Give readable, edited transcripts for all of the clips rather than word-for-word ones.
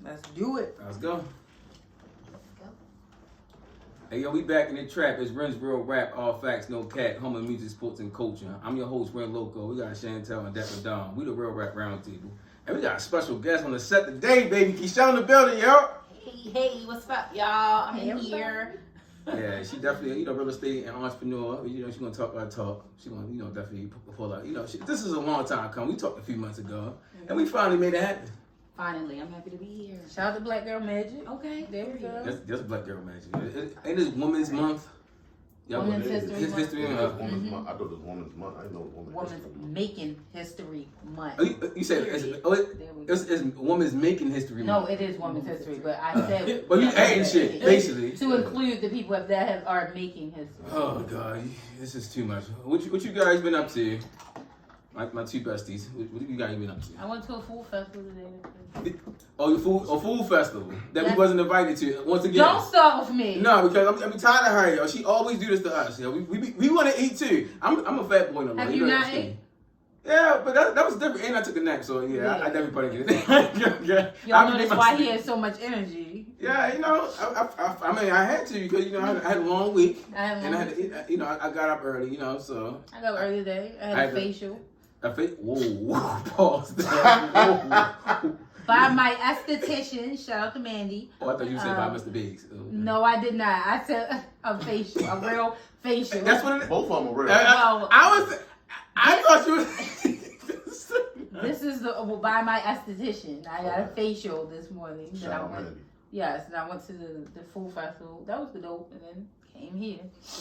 Let's do it. Let's go. Hey, yo, we back in the trap. It's Rin's Real Rap, all facts, no cat, home of music, sports, and culture. I'm your host, Rin Loco. We got Shantel and Dapper Don. We the Real Rap Roundtable. And we got a special guest on the set today, baby. Keisha in the building, yo. Hey, what's up, y'all? I'm in here. Yeah, she definitely, real estate and entrepreneur. She's gonna talk our talk. She's gonna, definitely pull out. This is a long time coming. We talked a few months ago, and we finally made it happen. Finally, I'm happy to be here. Shout out to Black Girl Magic. Okay, there we go. That's Black Girl Magic. Ain't this Women's Month? Women's History Month. I thought it was Women's Month. I didn't know it was Women's Making History Month. Oh, you said it's Women's Making History Month. No, it is Women's History, but I said. But you adding shit, basically. To include the people that are making history. Oh God, this is too much. What you guys been up to? My two besties. What you guys been up to? I went to a food festival today. Oh, a food festival that we wasn't invited to. Once again, don't start with me. No, because I'm tired of her, yo. She always do this to us. Yo. We want to eat too. I'm a fat boy no more. Have you not ate? Yeah, but that was different. And I took a nap, so yeah. I never probably did it. Y'all know that's why he has so much energy. Yeah, I mean, I had to because I had a long week, and I had to, I got up early, so. I got up early today. I had a facial. Whoa, pause. By my esthetician, shout out to Mandy. Oh, I thought you said by Mr. Biggs. No, I did not. I said a facial, a real facial. That's what it is. Both of them are real. I thought you was. This is by my esthetician. I got a facial this morning. Yes, and I went to the food festival. That was the dope, and then came here.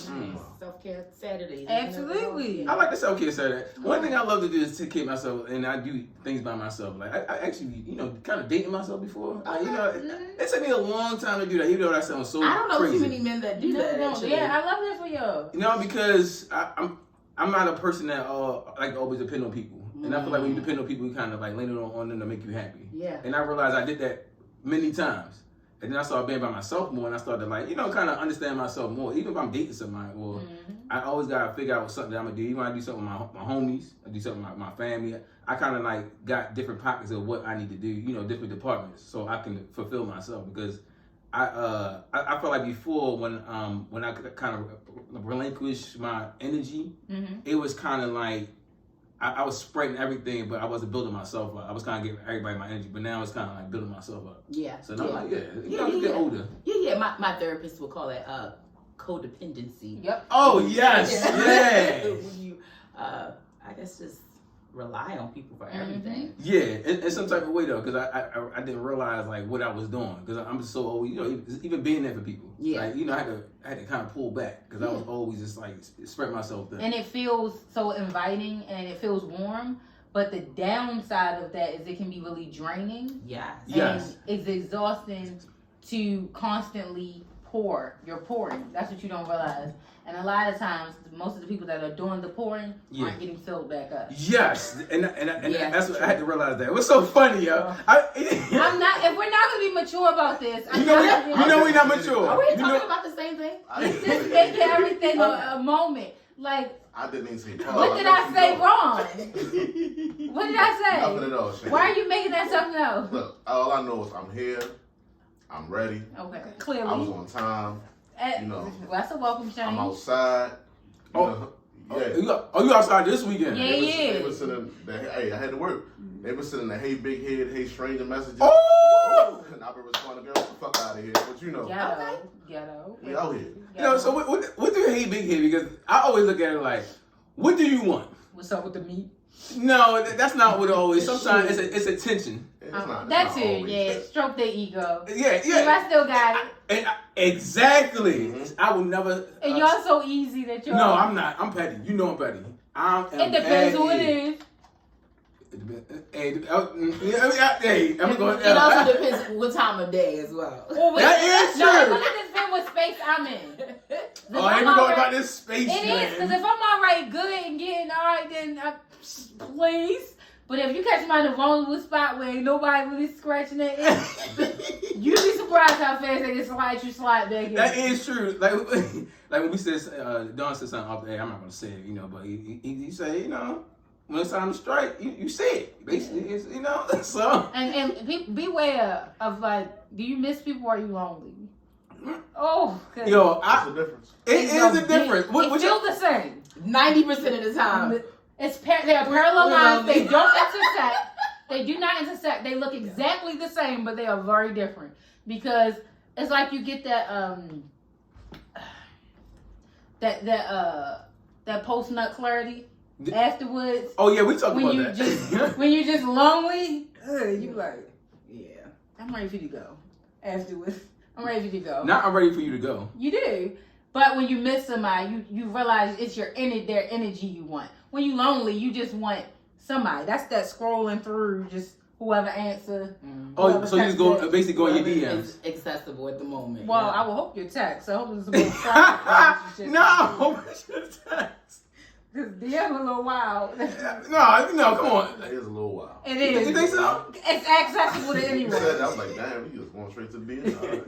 Nice. Self-care Saturdays. Absolutely. I like the self-care Saturday. One thing I love to do is take care of myself, and I do things by myself. Like I actually, kind of dating myself before. It took me a long time to do that. Even though that sounds so crazy. I don't know too many men that do that. Actually. Yeah, I love that for you. Because I'm not a person that like always depend on people, and I feel like when you depend on people, you kind of like lean on them to make you happy. Yeah. And I realized I did that many times. And then I started being by myself more, and I started to kind of understand myself more. Even if I'm dating somebody, or I always gotta figure out something that I'm gonna do. Even when I do something with my homies, I do something with my family. I kind of got different pockets of what I need to do, different departments, so I can fulfill myself. Because I felt like before when I kind of relinquished my energy, it was kind of like I was spreading everything, but I wasn't building myself up. I was kind of giving everybody my energy, but now it's kind of like building myself up. Yeah. So now I'm you get older. Yeah. My therapist will call it codependency. Yep. Oh yes, yeah. When you, I guess, just rely on people for everything. Yeah, in some type of way though, because I didn't realize what I was doing, because I'm just so old. Even being there for people. Yeah. I had to kind of pull back because I was always just spread myself thin. And it feels so inviting and it feels warm, but the downside of that is it can be really draining. Yes. And it's exhausting to constantly pour. You're pouring. That's what you don't realize. And a lot of times, most of the people that are doing the pouring aren't getting filled back up. Yes, and that's what I had to realize. That it was so funny, yo. I'm not. If we're not gonna be mature about this, we're not mature. Are we talking about the same thing? Just make everything a moment. Like I didn't even say. What did I say wrong? What did I say? Nothing at all. Shane. Why are you making that something else? Look, all I know is I'm here. I'm ready. Okay, clearly. I was on time. Well, that's a welcome change. I'm outside. You outside this weekend? Yeah, They were sending hey, I had to work. They were sending the hey big head, hey stranger messages. Oh! And I've been responding, girl, get the fuck out of here. But Ghetto. We out here. So what do you hate big head? Because I always look at it like, what do you want? What's up with the meat? No, that's not what it always. Sometimes it's a tension. That's it. Yeah, stroke their ego. Yeah. I still got it. Exactly. I will never. And y'all so easy that you're. No, I'm not. I'm petty. You know I'm petty. It depends who it is. Hey, I'm going. It also depends what time of day as well. That is true. No, it really depends what space I'm in. Oh, I ain't going about this space. It is, because if I'm alright good and getting alright, then please. But if you catch me in a vulnerable spot where ain't nobody really scratching it, you'd be surprised how fast they can slide back in. That is true. Like when we said, Don said something off the air, I'm not going to say it, but he said, when it's time to strike, you see it. Basically, it's, you know. So and beware of like, do you miss people or are you lonely? Oh, good. yo, What's the difference? It is a difference. It feels the same. 90% of the time. They're parallel lines. They don't intersect. They do not intersect. They look exactly the same, but they are very different. Because it's like you get that post nut clarity afterwards. Oh yeah, we talked about that. When you're just lonely, you like, yeah, I'm ready for you to go. Afterwards, I'm ready for you to go. Not I'm ready for you to go. You do. But when you miss somebody, you realize it's their energy you want. When you lonely, you just want somebody. That's that scrolling through, just whoever answer. Oh, so you just go basically go in your DMs. It's accessible at the moment. Well, I will hope your text. I hope it's a No, hope it's your text. Because DM a little wild. No, come on. It is a little wild. It is. You think so? It's accessible to You anyone. said that, I was like, damn, he just going straight to the DM. All right.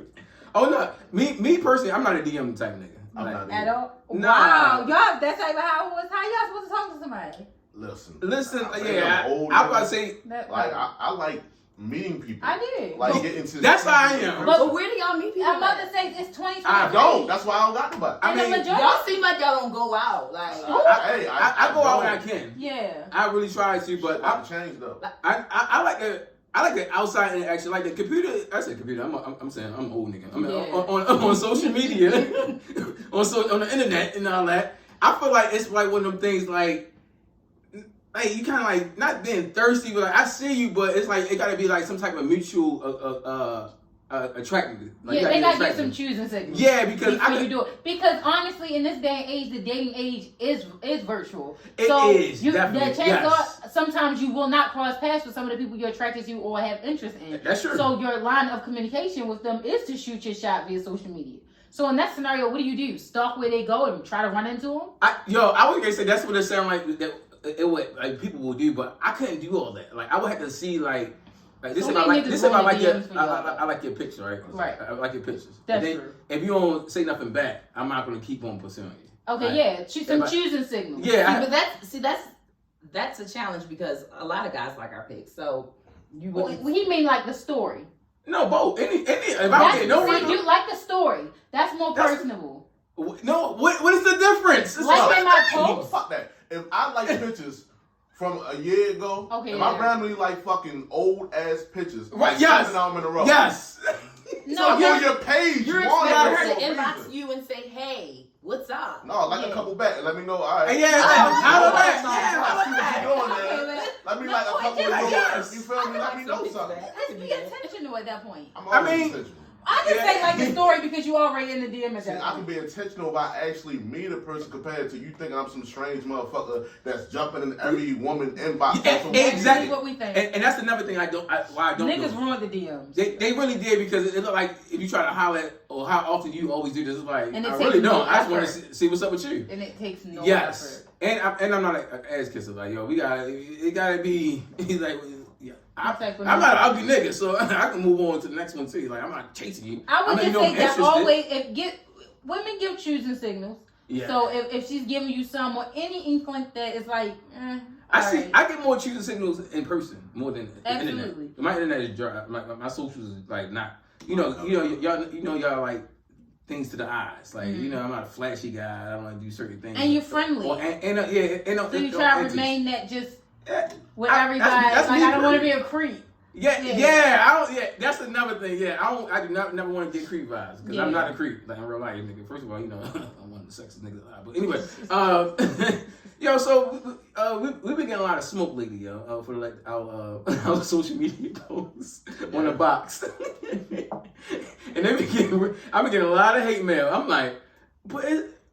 Oh no, me personally, I'm not a DM type nigga. I'm not At all? Nah. Wow. Y'all, that type of how y'all supposed to talk to somebody? Listen, I'm I'm about to say, That, like, I like meeting people. I did. Like, No, getting to that's how I am. But where do y'all meet people? I'm about to say it's 2023. I don't. That's why I don't got nobody. I mean, Y'all seem like y'all don't go out. Like, I go out when I can. Yeah. I really try to, but I'm changed though. I like the outside interaction, like the computer. I said computer. I'm saying I'm old nigga. I mean, on social media, on the internet and all that. I feel like it's like one of them things like you kind of like not being thirsty, but like I see you, but it's like it got to be like some type of mutual attractiveness. Like, Yeah, they gotta get some choosing signals. Yeah, because before you do it. Because honestly, in this day and age, the dating age is virtual. It so is, definitely, the chances are sometimes you will not cross paths with some of the people you're attracted to or have interest in. That's true. So your line of communication with them is to shoot your shot via social media. So in that scenario, what do? Stalk where they go and try to run into them? I was gonna say that's what it sounds like that it would like people will do, but I couldn't do all that. Like I would have to see like this So if I like many this niggas if I like ruin your DMs for y'all. I like your picture, right? Right. I like your pictures. That's then, true. If you don't say nothing back, I'm not gonna keep on pursuing you. Okay, Right? yeah, some choosing signals. Yeah, that's a challenge because a lot of guys like our pics. So you Well, would. he mean like the story. no, both. Any. If I don't get no See, you like the story. That's more personable. No, what is the difference? It's Like in my post. Fuck that. If I like pictures from a year ago, Okay, if yeah. I randomly like fucking old ass pictures, Right, like yes. 7 of them in a row. Yes. No, I'm on your page. You're Why? expecting her For to a inbox reason. you and say, "Hey, what's up?" No, like Yeah. a couple back and let me know. All right. Yeah, I love that. Yeah, I I love see what that. you're doing there. Let me like a couple of yes. yours. You feel me? Let me know something. Let's be intentional at that point. I'm I always mean, intentional. I just say like the story because you already in the DM at See, that I can point. be intentional about actually meeting a person compared to you thinking I'm some strange motherfucker that's jumping in every woman inbox. Yeah, So exactly. That's what we think. And that's another thing why I don't Niggas do. ruined the DMs. They really did because it looked like if you try to holler at or how often you always do this, it's like And it I takes really no don't. I just want effort. to see what's up with you. And it takes no Yes, effort. and I'm not an ass kisser. Like yo, it gotta be. He's like, yeah, Exactly. I'm not an ugly nigga, so I can move on to the next one too. Like I'm not chasing you. I would mean, just you know, say I'm that interested. women give choosing signals. Yeah. So if she's giving you some or any inkling that it's like, I get more choosing signals in person more than the Absolutely. internet. My internet is dry. My socials is like not. Y'all like things to the eyes. Like I'm not a flashy guy. I don't want to do certain things. and you're friendly. So So you try to remain that just with everybody. that's Like me I don't want to pretty- be a creep. I don't. Yeah, that's another thing. Yeah, I do not never want to get creep vibes because I'm Yeah. not a creep like in real life, nigga. First of all, I'm one of the sexiest niggas alive. But anyway, so we've been getting a lot of smoke lately, for like our social media posts on the box, and I've been getting a lot of hate mail. I'm like, but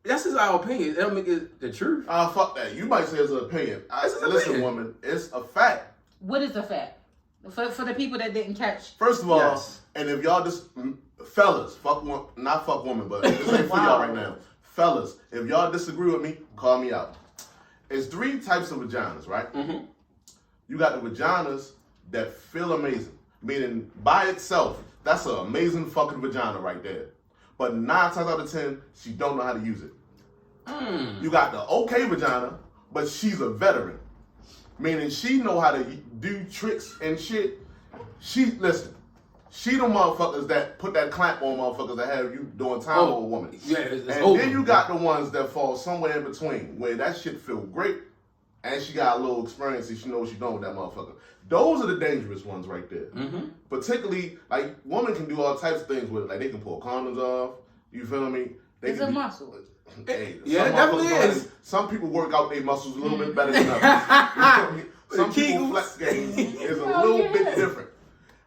that's just our opinion. It don't make it the truth. Fuck that. You might say it's an opinion. It's an Listen, opinion. woman, it's a fact. What is the fact? For the people that didn't catch. First of all, Yes. and if y'all just fellas, not fuck women, but this ain't for y'all right now. Fellas, if y'all disagree with me, call me out. It's 3 types of vaginas, right? Mm-hmm. You got the vaginas that feel amazing, meaning by itself, that's an amazing fucking vagina right there. But 9 times out of 10, she don't know how to use it. You got the okay vagina, but she's a veteran. meaning she know how to do tricks and shit. She the motherfuckers that put that clamp on motherfuckers that have you doing time with a woman. Yeah, it's and over. then you got the ones that fall somewhere in between, where that shit feel great, and she got a little experience and she knows what she's doing with that motherfucker. Those are the dangerous ones right there. Mm-hmm. Particularly, like, women can do all types of things with it. Like, they can pull condoms off. You feel me? It's a muscle. Hey, Yeah, it definitely is. Some people work out their muscles a little bit better than others. Some people flex game is a little bit different.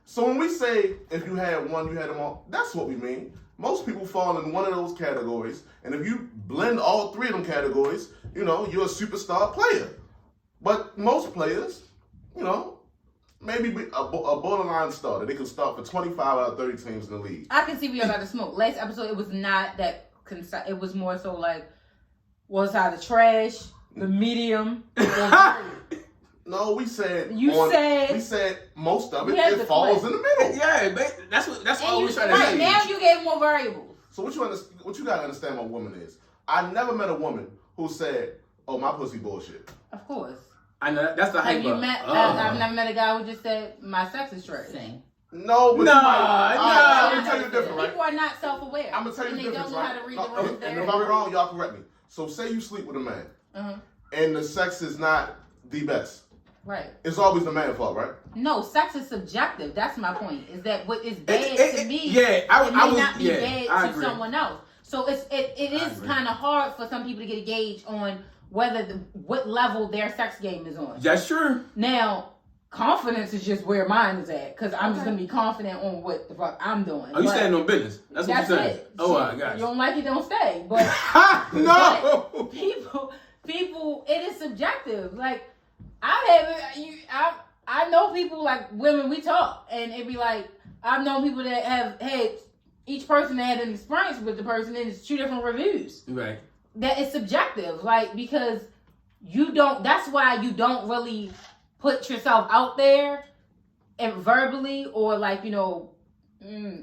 So when we say if you had one, you had them all, that's what we mean. Most people fall in one of those categories, and if you blend all three of them categories, you know, you're a superstar player. But most players, you know, maybe a borderline starter. They can start for 25 out of 30 teams in the league. I can see we about to smoke. Last episode, it was not that. It was more so like, was how the trash, the medium, No, we said we said most of it falls in the middle. Yeah, that's all we're trying to say. say. Now you gave more variables. So what you gotta understand about women is, I never met a woman who said, "Oh, my pussy bullshit." Of course. I know that's the hype. I've never met a guy who just said my sex is trash. No, but I'm gonna tell you the difference, right? People are not self-aware. I'm gonna tell you the difference, they don't know how to read the room. And if I'm wrong, y'all correct me. So say you sleep with a man, and the sex is not the best. Right. It's always the man's fault, right? No, sex is subjective. That's my point. Is that what is bad to me? I may not be bad to agree. someone else. So it is kind of hard for some people to get a gauge on what level their sex game is on. That's true. Now, confidence is just where mine is at, because I'm just gonna be confident on what the fuck I'm doing. Oh, you standing on business? That's what you're saying. It. Oh, I got you. You don't like it, don't stay. But no, but people, it is subjective. Like I know people, like women, we talk, and it be like, I've known people that have had, each person that had an experience with the person, and it's 2 different reviews. Right. That is subjective, like, because that's why you don't really put yourself out there and verbally, or like, you know,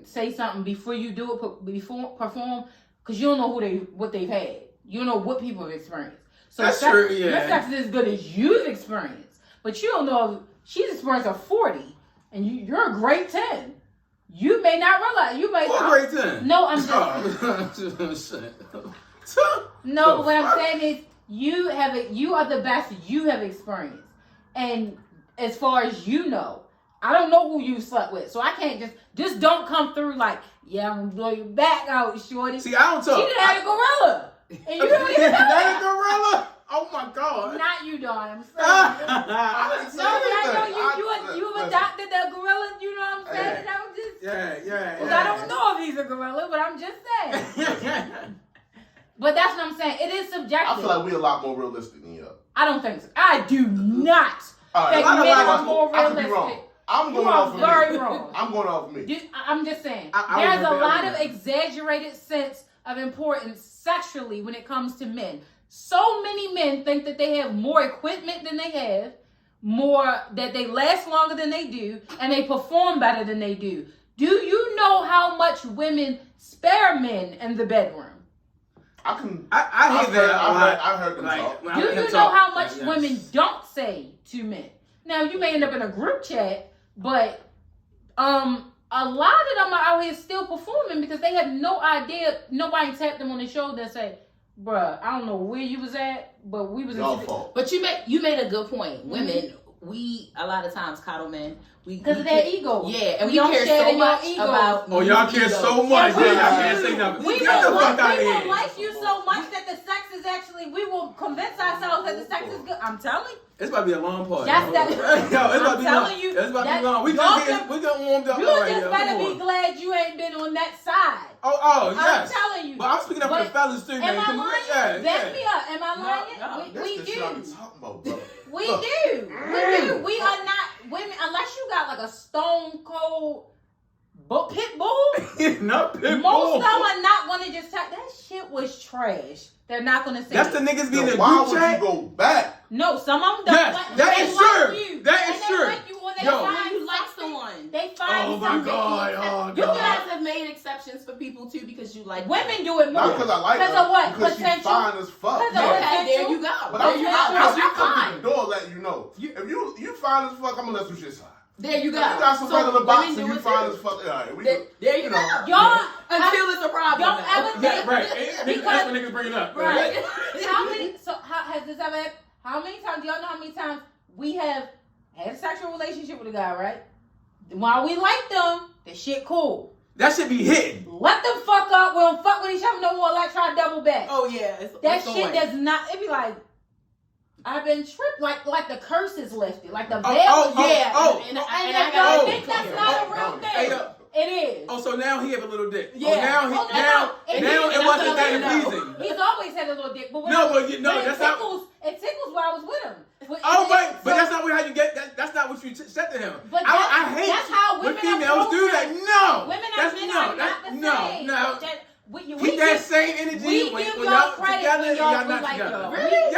say something before you do it, before perform, because you don't know what they've had. You don't know what people have experienced. So that's true, yeah. Your sex is as good as you've experienced, but you don't know if she's experienced a 40 and you're a great 10. You may not realize. You may. Great 10. No, I'm just. No, but what I'm saying is you are the best you have experienced, and as far as you know, I don't know who you slept with, so I can't just don't come through like, yeah, I'm gonna blow your back out, shorty. See, I don't talk. She done had a gorilla. And you don't even know that gorilla? Oh my God. Not you, Don. I'm saying. You've adopted the gorilla. You know what I'm saying? Yeah. I was just. Yeah. Because I don't know if he's a gorilla, but I'm just saying. But that's what I'm saying. It is subjective. I feel like we're a lot more realistic than you. I don't think so. I do not think men are more realistic. I could be wrong. I'm going off of me. You are very wrong. I'm going off of me. I'm just saying. There's a lot of exaggerated sense of importance sexually when it comes to men. So many men think that they have more equipment than they have, that they last longer than they do, and they perform better than they do. Do you know how much women spare men in the bedroom? I hear that. I heard them talk. Do you know how much women don't say to men? Now, you may end up in a group chat, but a lot of them are out here still performing because they have no idea. Nobody tapped them on the shoulder and say, bruh, I don't know where you was at, but we was your fault. But you made a good point. Women, we a lot of times coddle men. Because of their ego. Yeah, and we care so much about. Oh, y'all care so much. Yeah, y'all can't say nothing. We will like you so much that the sex is actually. We will convince ourselves that the sex is good. I'm telling you. It's about to be a long party. That's that. I'm telling you. It's about to be long. We got warmed up. You just better be glad you ain't been on that side. Oh, yes. I'm telling you. But I'm speaking up for the fellas too, man. Am I lying? Back me up. Am I lying? We do. We do. We are not women unless you got like a stone cold pit bull. Not pit bull. Most of them are not gonna just talk. That shit was trash. They're not gonna say That's it. the niggas being in Then the why group would chat. you go back? No, some of them don't. Yes, like, that they is like true. You. That And is they true. like you when they Yo. find You like something. someone. They find Oh my something. God. Oh You God. guys have made exceptions for people too because you like Women do it more. Not because I like Because her. of what? Because she's Potential? fine as fuck. Because of them. what? Okay, there you go. But There I'm you go. I'll You're come fine. to the door letting you know. If you fine as fuck, I'm gonna let some shit slide. There you go. If you got some So regular women box do and you it fine too. as fuck, all right, we There you go. Y'all, Until it's a problem. don't now. ever Yeah, think. right. That's when niggas bring it up. Right. How many? So has this ever happened? How many times? Do y'all know how many times we have had a sexual relationship with a guy? Right. While we like them, the shit cool. That should be hidden. Let them fuck up. We don't fuck with each other no more. Like try to double back. Oh yeah. That it's shit on. does not. It be like. I've been tripped, like the curse is lifted, like the veil. Yeah. And I if got y'all it. think that's not a real Hey, thing, it is. Oh, so now he have a little dick. Yeah. Oh, now now it wasn't that know. pleasing. He's always had a little dick, but when No, but you know when that's it tickles, it tickles while I was with him. Oh, but that's not how you get that. That's not what you said to him. But I hate that's how when women females are do that. No, Women that's and men no, are not the same. no. We Keep that same energy we when give when y'all y'all credit together when and y'all y'all not like together. y'all. Really?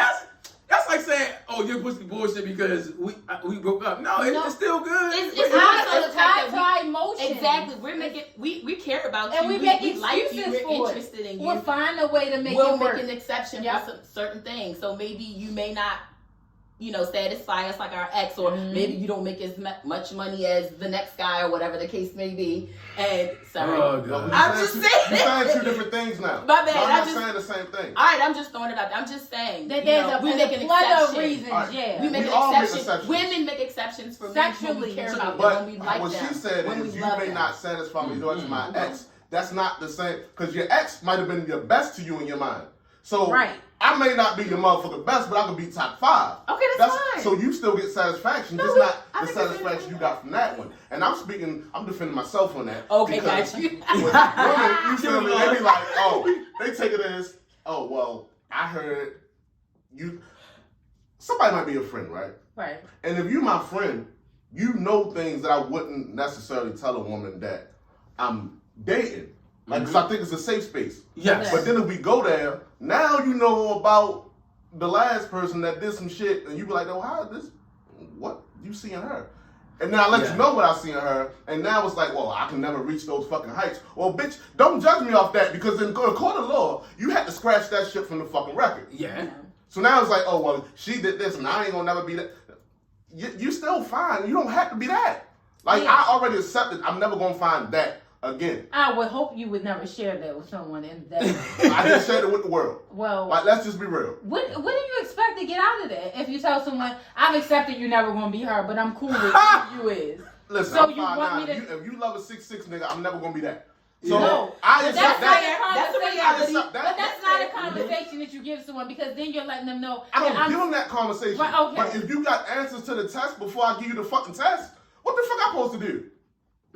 That's like saying, "Oh, you're pussy bullshit because we broke up." No, it's still good. It's It's also the tied fact that to emotion. Exactly. We're making we care about And you. we make like you. excuses We're for it. interested in you. We'll find a way to make We'll it work. make an exception for some certain things. So maybe you may not, satisfy us like our ex, or maybe you don't make as much money as the next guy, or whatever the case may be. And sorry, Oh, God. I'm just saying. You're saying two different things now. My bad. I'm I not just- saying the same thing. All right, I'm just throwing it out there. I'm just saying That there's we make a an plethora of exception. reasons, All right. yeah. We make We an all make exception. exceptions. Women make exceptions for men when we Sexually, care too. about them, But when we like what them, she said when is we you love may them. not satisfy me to my ex. That's not the same, because your ex might have been your best to you in your mind. So Right. I may not be your motherfucking best, but I could be top 5. Okay, that's fine. So you still get satisfaction, just I not the think it's satisfaction you got from that one. And I'm defending myself on that. Okay, because got you. with women, you feel me? They be like, oh, they take it as, oh, well, I heard you. Somebody might be a friend, right? Right. And if you my friend, you know things that I wouldn't necessarily tell a woman that I'm dating. Like, 'cause I think it's a safe space. Yes. But then if we go there, now you know about the last person that did some shit, and you be like, oh, what you seeing her? And then I let you know what I see in her, and now it's like, well, I can never reach those fucking heights. Well, bitch, don't judge me off that, because in court of law, you had to scratch that shit from the fucking record. Yeah. So now it's like, oh, well, she did this, and I ain't gonna never be that. You still fine. You don't have to be that. Like, Yeah. I already accepted I'm never gonna find that again. I would hope you would never share that with someone in that. I just shared it with the world. Well, Like, let's just be real. what do you expect to get out of that? If you tell someone, I've accepted you're never gonna be her, but I'm cool with who you is. Listen, So I'm you 5'9". want me to- If you love a 6'6" nigga, I'm never gonna be that. So No, I but accept that's not that. a That's a conversation. reality. But that's not a conversation that you give someone, because then you're letting them know. I don't that give them that conversation. Right, okay. But if you got answers to the test before I give you the fucking test, what the fuck I supposed to do?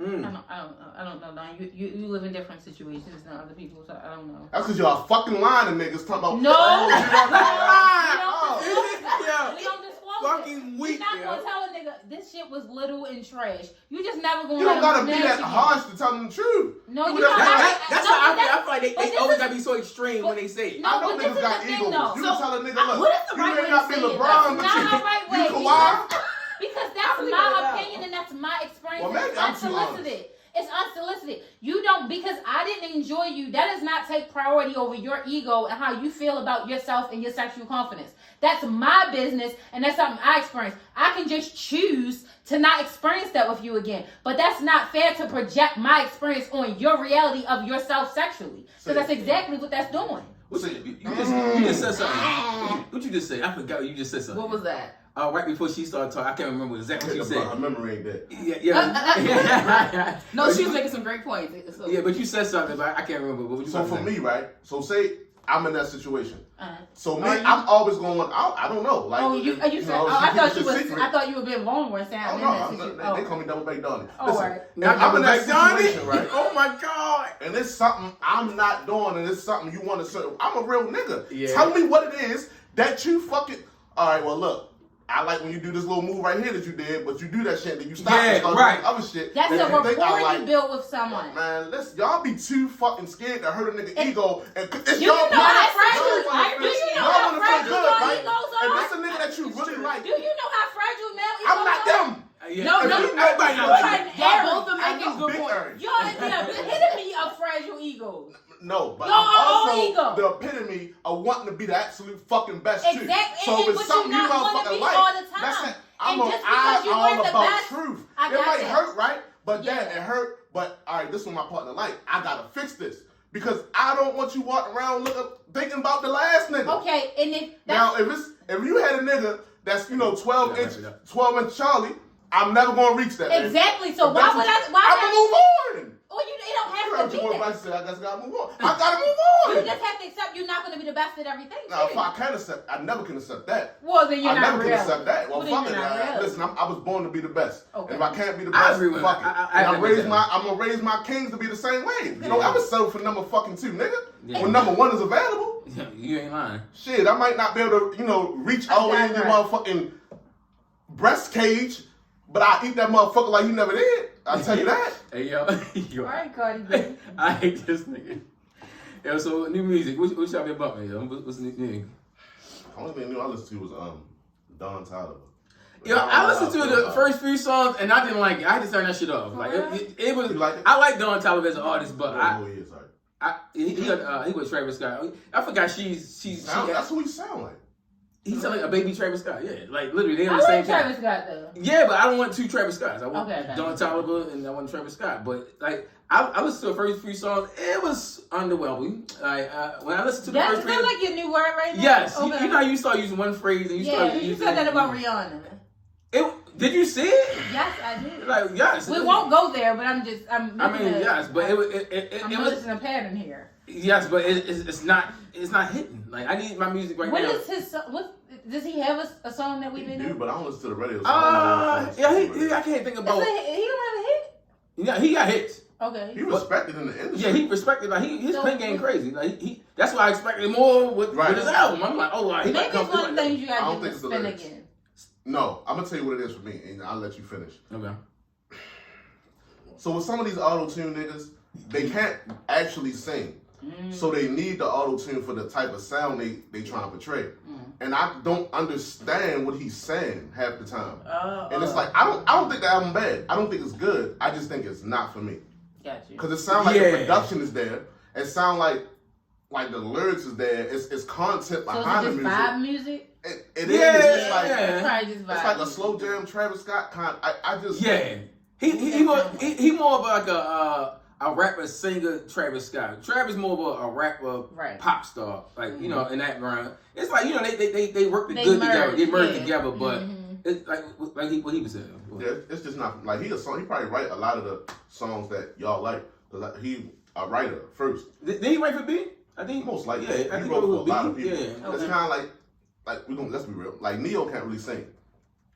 I don't know, Don. You live in different situations than other people, so I don't know. That's because y'all fucking lying to niggas talking about. No, oh, you don't Yeah. we don't disclose Fucking it. weak, You're not yo. gonna tell a nigga this shit was little and trash. You just never gonna. You don't let gotta him be snatch that you. harsh to tell them the truth. No, You you don't- not. That's No, why but I feel like but they this always is- gotta be so extreme when they say it. No, I know but this niggas is got the thing, egos. though. You So, can tell a nigga, look, what is the you right may way not to be say it, LeBron, though? but Not you the right way. Kawhi. Because I that's believe my it out. opinion and that's my experience. Well, maybe it's I'm too unsolicited. It's unsolicited. You don't, because I didn't enjoy you, that does not take priority over your ego and how you feel about yourself and your sexual confidence. That's my business, and that's something I experienced. I can just choose to not experience that with you again. But that's not fair to project my experience on your reality of yourself sexually. So that's exactly what that's doing. What's it? You just said something. What you just said? I forgot. You just said something. What was that? Right before she started talking, I can't remember exactly what she My said. memory ain't that. Yeah. No, she was making some great points. So. Yeah, but you said something, but I can't remember. What you So about to for say? me, right? So say I'm in that situation. So me, Are you- I'm always going to look out. I don't know. Like, Oh, you said, know, oh, I keep thought it you was, secret. I thought you were being vulnerable and saying, Oh, I'm no, in that I'm situation. not, they call me Double Baked Donnie. Oh, Listen, right. Now I'm in that back down it? situation, right? Oh my god! And it's something I'm not doing, and it's something you want to say. I'm a real nigga. Yeah. Tell me what it is that you fucking. All right, well, look, I like when you do this little move right here that you did, but you do that shit, then you stop Yeah, and start right. doing other shit. That's that a you think I rapport like. you built with someone. Man, listen, y'all be too fucking scared to hurt a nigga ego. And it's Do you y'all know how fragile? y'all Do you know y'all how wanna feel fragile good, your right? egos If are? it's a nigga that you really like, Do you know how fragile male egos I'm not are? them. Yeah. No, Everybody you're knows trying that. to Y'all both are I'm making not good big points. Aaron. You're the epitome of fragile egos. No, but Your I'm own also ego. the epitome of wanting to be the absolute fucking best too. Exactly. So if And it's but something you you not wanna motherfucking be like, all the time. that's it. And I'm just because you weren't the about best, truth. I It got might that. hurt, right? But Yeah. damn, it hurt. But all right, this is what my partner like. I gotta fix this because I don't want you walking around thinking about the last nigga. Okay, and if Now, that's if you had a nigga that's 12 Yeah, inch yeah. 12 inch Charlie, I'm never gonna reach that. man. exactly, so If why that's would what I? Why I'ma would I? move on. Well, it don't You have heard to your be boy that. Bryce say I just gotta move on. I gotta move You on. just have to accept you're not going to be the best at everything. Now, too. if I can accept, I never can accept that. Well, then you're I not never real. can accept that. Well, Well, then fuck it. you're not real. Listen, I was born to be the best. Okay. If I can't be the I best, agree with fuck that. it. I And agree with that. I'm gonna raise my kings to be the same way. You know, Yeah. I would settle for number fucking 2, nigga. Yeah. When number 1 is available, Yeah, you ain't lying. shit, I might not be able to, reach all the way in your motherfucking breast cage, but I eat that motherfucker like you never did. I'll tell you that. Hey, yo. All right, Cardi B. I hate this nigga. Yo, so new music. What y'all been bumping, yo? What's the new thing? The only thing new I listened to was Don Tyler. Yo, I listened to the first few songs and I didn't like it. I had to turn that shit off. Like it was. You like it? I like Don Tyler as an artist, but He he was Travis Scott. I forgot that's who he sound like. he sound like a baby Travis Scott. Yeah, like literally they I on the same like time. Travis Scott though. Yeah, but I don't want 2 Travis Scotts. I want Okay. Don Tyler and I want Travis Scott. But like I listened to the first few songs. It was underwhelming. Like when I listened to the That's first not few. like your new word right now. Yes, Okay. you know how you start using one phrase and you start Yeah, you using. said that about Rihanna. Did you see it? Yes, I did. Like yes. We won't go there, but I'm Yes, but I'm it was noticing a pattern here. yes, but it's not hitting. Like I need my music right What now. is his? What does he have a song that we He didn't do, know? but I don't listen to the radio. So I don't know Yeah, if I can't think about. He don't have a hit. Yeah, he got hits. Okay. He respected in the industry. Yeah, he respected. Like his So- pen game crazy. Like he. That's why I expected more with his album. I'm like, oh, wow, he Maybe might come. it's one of the things you I gotta don't do think to it's the spin lyrics. again. No, I'm gonna tell you what it is for me, and I'll let you finish. Okay. So with some of these auto-tune niggas, they can't actually sing. So they need the auto-tune for the type of sound they trying to portray. And I don't understand what he's saying half the time. And it's like I don't think the album bad. I don't think it's good. I just think it's not for me. Got you. Because it sounds like the production is there. It sounds like the lyrics is there. It's content So behind is the it music. just vibe music? It Yeah, is. It's like yeah. Probably just vibe. it's like a music. slow jam Travis Scott kind. I just Yeah. He more of like a rapper singer Travis Scott. Travis more of a rapper pop star. Like in that round. It's like they work They good merge, together. They merge yeah. together, but it's like what he was saying. Yeah, it's just not like he probably write a lot of the songs that y'all like. Cause he a writer first. Did he write for B? I think Most likely, Yeah, I he think wrote it for a was lot of B. people. Yeah. It's kind of like let's be real. Like Neo can't really sing,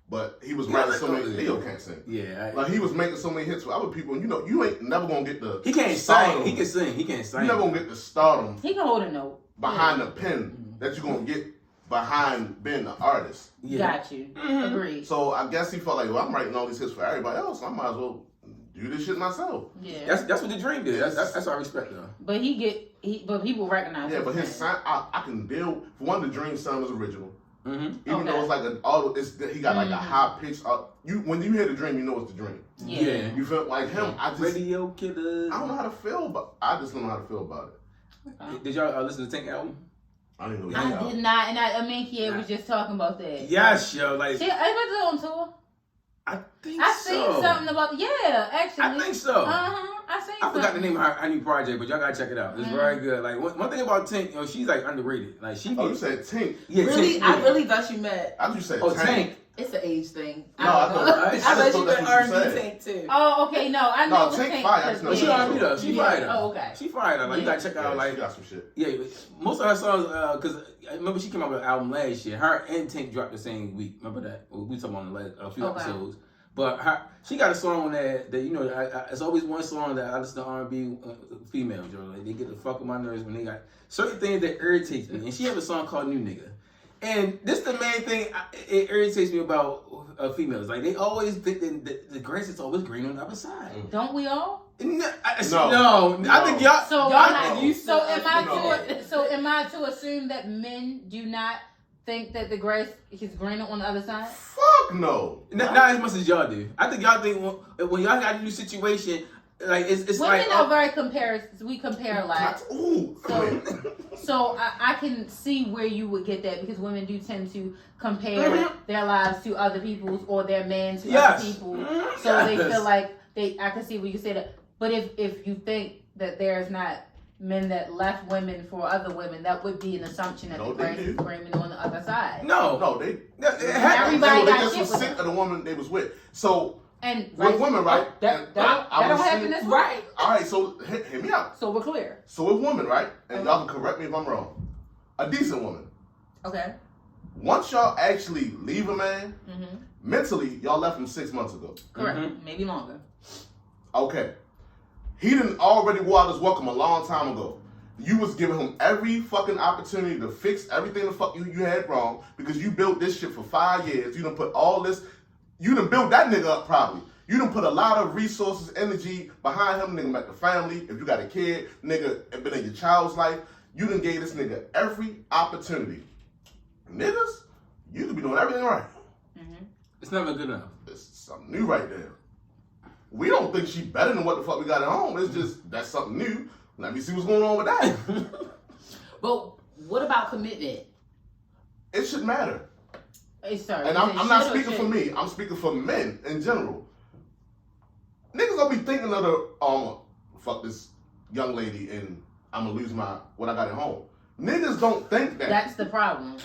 but he was writing so many. Neo can't sing. Yeah. Like he was making so many hits with other people, and you ain't never gonna get the. He can't stardom. sing. He can sing. He can't sing. You never gonna get the stardom He can hold a note. behind the pen that you're gonna get behind being the artist. Yeah. Got you. Agreed. So I guess he felt like, well, I'm writing all these hits for everybody else. I might as well do this shit myself. Yeah. That's what the dream did. That's what I respect though. But but people recognize. Yeah, but his sound, I can deal. For one, the Dream sound is original. Mm-hmm. Even though it's like an auto, he got like a high pitch. When you hear the Dream, you know it's the Dream. Yeah. You feel like him. Radio Killers. I don't know how to feel, but I just don't know how to feel about it. Did y'all listen to Tank album? I didn't know. I did not, and Aminkia was just talking about that. Yes, yo. Like She, I went on tour. I think I so. seen something about actually. I think so. I seen. I forgot the name of her new project, but y'all gotta check it out. It's very good. Like one thing about Tank, she's like underrated. Like she. Oh, you said Tink. Yeah, Really, Tank, I yeah. really thought you meant. I thought you said Tank. It's an age thing. No, I thought- I I thought thought you that's meant what you R&B said. Tank too. Oh, okay. No, I know. No, Tank Tank, fire. That's no She R&B though. She fired her. Oh, okay. She fired her. Like you gotta check out. Yeah, Like she got some shit. yeah, most of her songs. Because I remember she came out with an album last year. Her and Tank dropped the same week. Remember that? We talked about it a few episodes. But she got a song on that it's always one song that I listen to R&B females, Like they get the fuck on my nerves when they got certain things that irritate me. And she have a song called New Nigga. And this the main thing it irritates me about females. Like they always think that the grass is always green on the other side. Don't we all? No. I think y'all. So y'all not used to. So am I to assume that men do not think that the grass is greener on the other side? Fuck no. Not as much as y'all do. I think y'all think when y'all got a new situation, like it's women like are very we compare a lot. Ooh. So I can see where you would get that because women do tend to compare their lives to other people's or their men to other people. So they feel like I can see where you say that. But if you think that there's not men that left women for other women, that would be an assumption that the grass is greener on the other side. No, they everybody got just shit was with sick them. of the woman they was with. So and with women, right? That don't happen this right. All right, so hit me out. So we're clear. So with women, right? And y'all can correct me if I'm wrong. A decent woman. Okay. Once y'all actually leave a man, mentally, y'all left him 6 months ago. Correct. Maybe longer. Okay. He didn't already wore out his welcome a long time ago. You was giving him every fucking opportunity to fix everything the fuck you had wrong because you built this shit for 5 years. You done put all this, you done built that nigga up probably. You done put a lot of resources, energy behind him. Nigga met the family. If you got a kid, nigga been in your child's life. You done gave this nigga every opportunity. Niggas, you could be doing everything right. It's never good enough. It's something new right there. We don't think she better than what the fuck we got at home. It's just, that's something new. Let me see what's going on with that. But what about commitment? It should matter. Hey, sorry. And I'm not speaking for me. I'm speaking for men in general. Niggas don't be thinking of the, fuck this young lady and I'm gonna lose what I got at home. Niggas don't think that. That's the problem.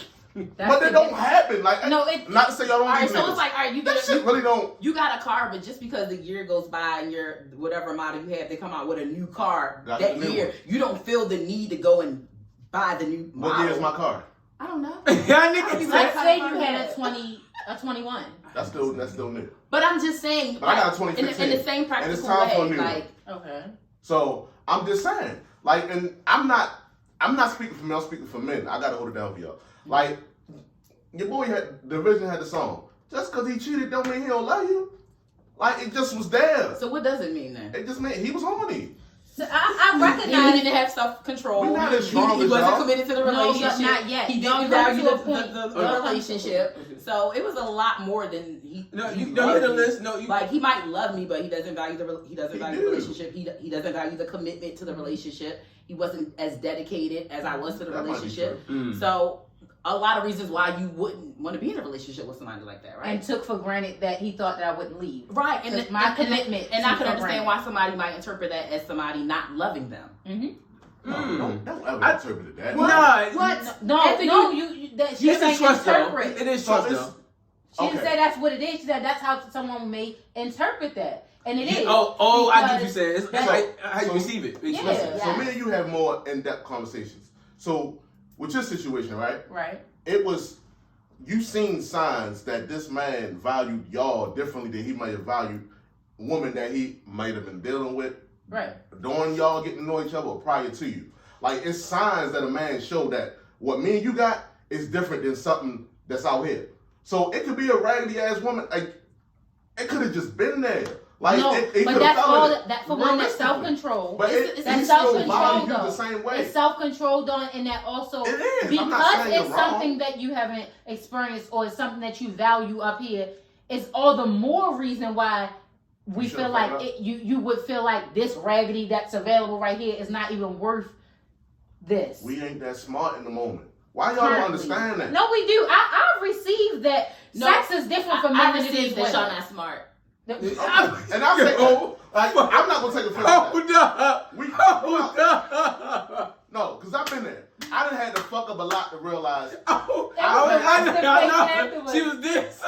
But it don't happen. Like, no, not to say y'all don't all right, leave so niggas. it's like, all right, that shit really don't. You got a car, but just because the year goes by and your whatever model you have, they come out with a new car that year. You don't feel the need to go and buy the new model. What year is my car? I don't know. Let's say you had a 21. That's still new. But I'm just saying, but I got a 2015. in the same practical and it's time way, for a new like one. Okay. So I'm just saying, like, and I'm not speaking for men. I'm speaking for men. I gotta hold it down for y'all. Like, your boy Division had the song. Just because he cheated don't mean he don't love you. Like, it just was there. So what does it mean then? It just meant he was horny. So I recognize he didn't have self-control. We're not as strong he as wasn't y'all. committed to the No, relationship. not yet. He Don't didn't value come to a point. the relationship. So it was a lot more than he. No, you don't hear the list. No, like he might love me, but he doesn't value the relationship. He doesn't value the commitment to the relationship. He wasn't as dedicated as I was to the relationship. So a lot of reasons why you wouldn't want to be in a relationship with somebody like that, right? And took for granted that he thought that I wouldn't leave. Right, and my commitment. And I can understand why somebody might interpret that as somebody not loving them. Don't ever interpret it that. What? No, you that You saying trust interpret. though. It is trust though. She didn't say that's what it is. She said that's how someone may interpret that. And it is. Oh, I get what you saying. It's like how you receive it. Yeah. Listen, so me and you have more in-depth conversations. So with your situation, right? Right. It was, you seen signs that this man valued y'all differently than he might have valued women that he might have been dealing with. Right. During y'all getting to know each other or prior to you. Like, it's signs that a man show that what me and you got is different than something that's out here. So it could be a raggedy ass woman. Like, it could have just been there. Like, no, it but that's all. That for one, that's self-control. But that's self-control though. The same way. It's self-control though, and that also it is. because it's something that you haven't experienced or it's something that you value up here. It's all the more reason why we feel like you would feel like this raggedy that's available right here is not even worth this. We ain't that smart in the moment. Why y'all don't understand that? No, we do. I've received that sex is different for men than it is that women. y'all not smart. And I say, like, I'm not gonna take offense to that. No, because I've been there. I done had to fuck up a lot to realize. I know. She was this.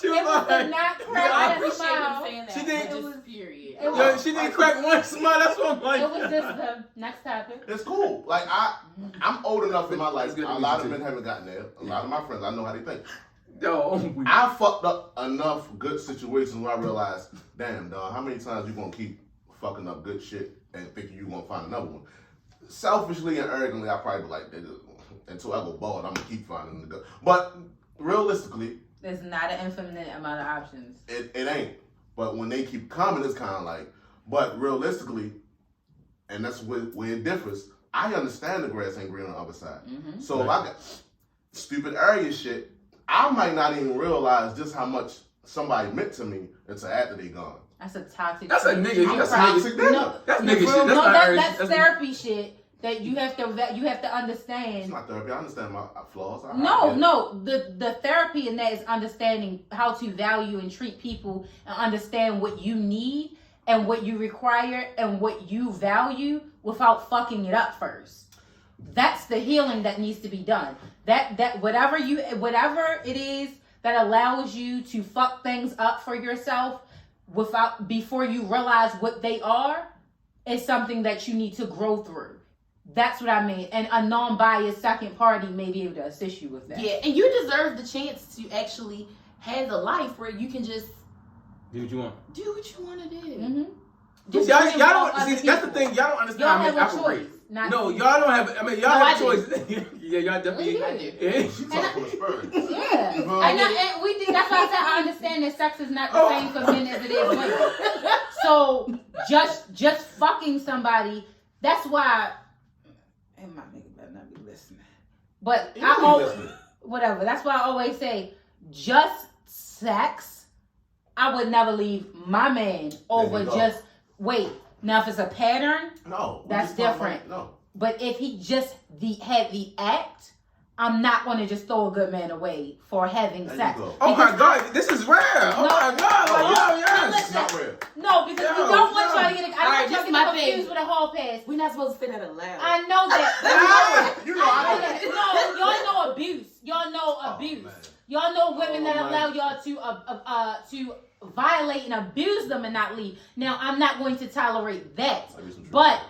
She was like, not I crack appreciate smile. him saying that. She didn't. Just period. She didn't crack one smile. That's what I'm like. It was just the next topic. It's cool. Like, I'm old enough in my life. A lot of men haven't gotten there. A lot of my friends, I know how they think. I fucked up enough good situations where I realized, damn, dog, how many times you gonna keep fucking up good shit and thinking you gonna find another one? Selfishly and arrogantly, I probably be like, nigga, until I go bald, I'm gonna keep finding the good. But realistically, there's not an infinite amount of options. It ain't. But when they keep coming, it's kind of like. But realistically, and that's where it differs. I understand the grass ain't green on the other side. Mm-hmm. So if I got stupid area shit, I might not even realize just how much somebody meant to me until after they gone. That's a toxic. That's a nigga. I'm toxic nigga. No, that's nigga shit. No, That's that's therapy shit that you have to understand. It's not therapy. I understand my flaws. The therapy in that is understanding how to value and treat people and understand what you need and what you require and what you value without fucking it up first. That's the healing that needs to be done. That whatever it is that allows you to fuck things up for yourself before you realize what they are is something that you need to grow through. That's what I mean. And a non-biased second party may be able to assist you with that. Yeah, and you deserve the chance to actually have the life where you can just do what you want. Do what you want to do. Mm-hmm. Y'all don't see. That's the thing. Y'all don't understand. Y'all how have many a choice. No, y'all don't have. I mean, y'all have a choice. Yeah, y'all definitely. I do. Yeah. She talking with experience. Yeah. And we think that's why I said I understand that sex is not the same for men as it is women. So just fucking somebody, that's why. And my nigga better not be listening. But whatever. That's why I always say, just sex. I would never leave my man over just wait. Now if it's a pattern, no, that's different. No. But if he just had the act, I'm not going to just throw a good man away for having sex. Oh my God, this is rare. Oh my God, yes. It's not rare. No, because we don't want y'all to get. I don't want y'all to get confused with a hall pass. We're not supposed to say that aloud. I know that. You know I know. No, y'all know abuse. Y'all know abuse. Y'all know women that allow y'all to violate and abuse them and not leave. Now, I'm not going to tolerate that. But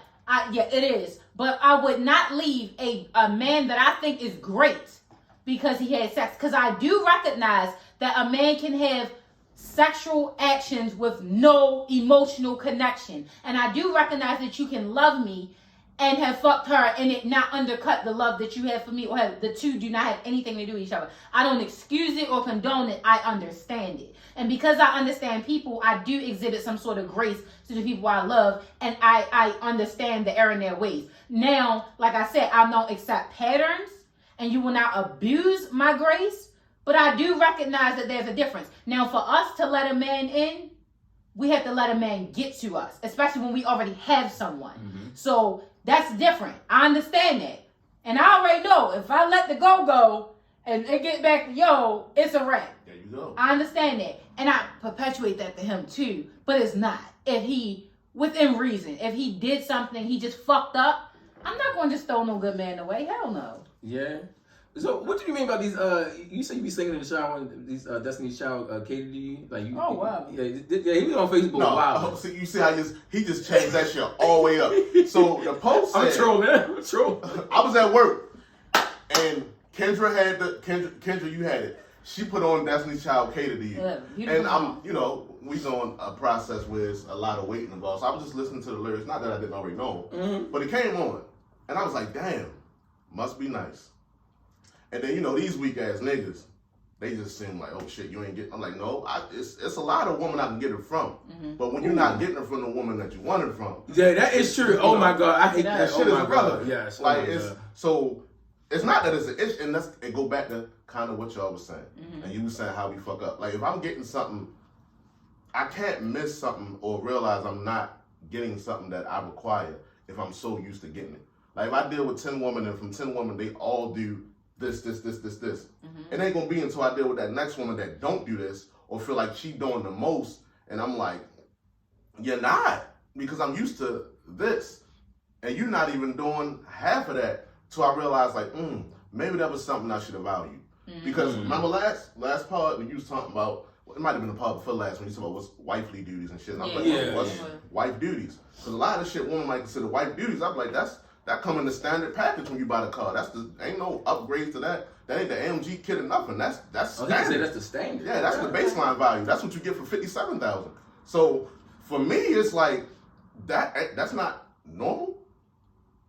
it is. But I would not leave a man that I think is great because he had sex. Because I do recognize that a man can have sexual actions with no emotional connection. And I do recognize that you can love me and have fucked her and it not undercut the love that you have for me, or the two do not have anything to do with each other. I don't excuse it or condone it. I understand it. And because I understand people, I do exhibit some sort of grace to the people I love, and I understand the error in their ways. Now, like I said, I don't accept patterns, and you will not abuse my grace, but I do recognize that there's a difference. Now, for us to let a man in, we have to let a man get to us, especially when we already have someone. Mm-hmm. So that's different. I understand that. And I already know if I let the go and it get back to yo, it's a wrap. There you go. I understand that. And I perpetuate that to him too. But it's not. If he, within reason, if he did something, he just fucked up, I'm not going to just throw no good man away. Hell no. Yeah. So what do you mean about these? You say you be singing in the shower when these Destiny's Child cater to you? Like you? Oh wow. Yeah, he was on Facebook. No, Wow. So you see how he just changed that shit all the way up. So the post said, I'm trolling. I'm trolling. I was at work and Kendra had Kendra, you had it. She put on Destiny's Child cater to you, and I'm, we on a process where there's a lot of waiting involved. So I was just listening to the lyrics. Not that I didn't already know, but it came on, and I was like, damn, must be nice. And then, these weak ass niggas, they just seem like, oh shit, you ain't getting. I'm like, no, it's a lot of women I can get it from. Mm-hmm. But when you're not getting it from the woman that you wanted it from. Yeah, that is true. Oh my God, I hate that. Shit is a brother. Yes. Like, so it's not that it's an issue. And it go back to kind of what y'all was saying. Mm-hmm. And you was saying how we fuck up. Like, if I'm getting something, I can't miss something or realize I'm not getting something that I require if I'm so used to getting it. Like, if I deal with 10 women and from 10 women, they all do this. Mm-hmm. It ain't gonna be until I deal with that next woman that don't do this or feel like she doing the most, and I'm like, you're not, because I'm used to this, and you're not even doing half of that. So I realized, like, maybe that was something I should have valued. Mm-hmm. Because remember last part when you was talking about, it might have been the part before last when you talking about what's wifely duties and shit. And I'm like, what's wife duties? Because a lot of shit women might consider wife duties. I'm like, that come in the standard package when you buy the car. Ain't no upgrades to that. That ain't the AMG kit or nothing. That's standard. That's the standard. Yeah, that's the baseline value. That's what you get for $57,000. So for me, it's like that's not normal.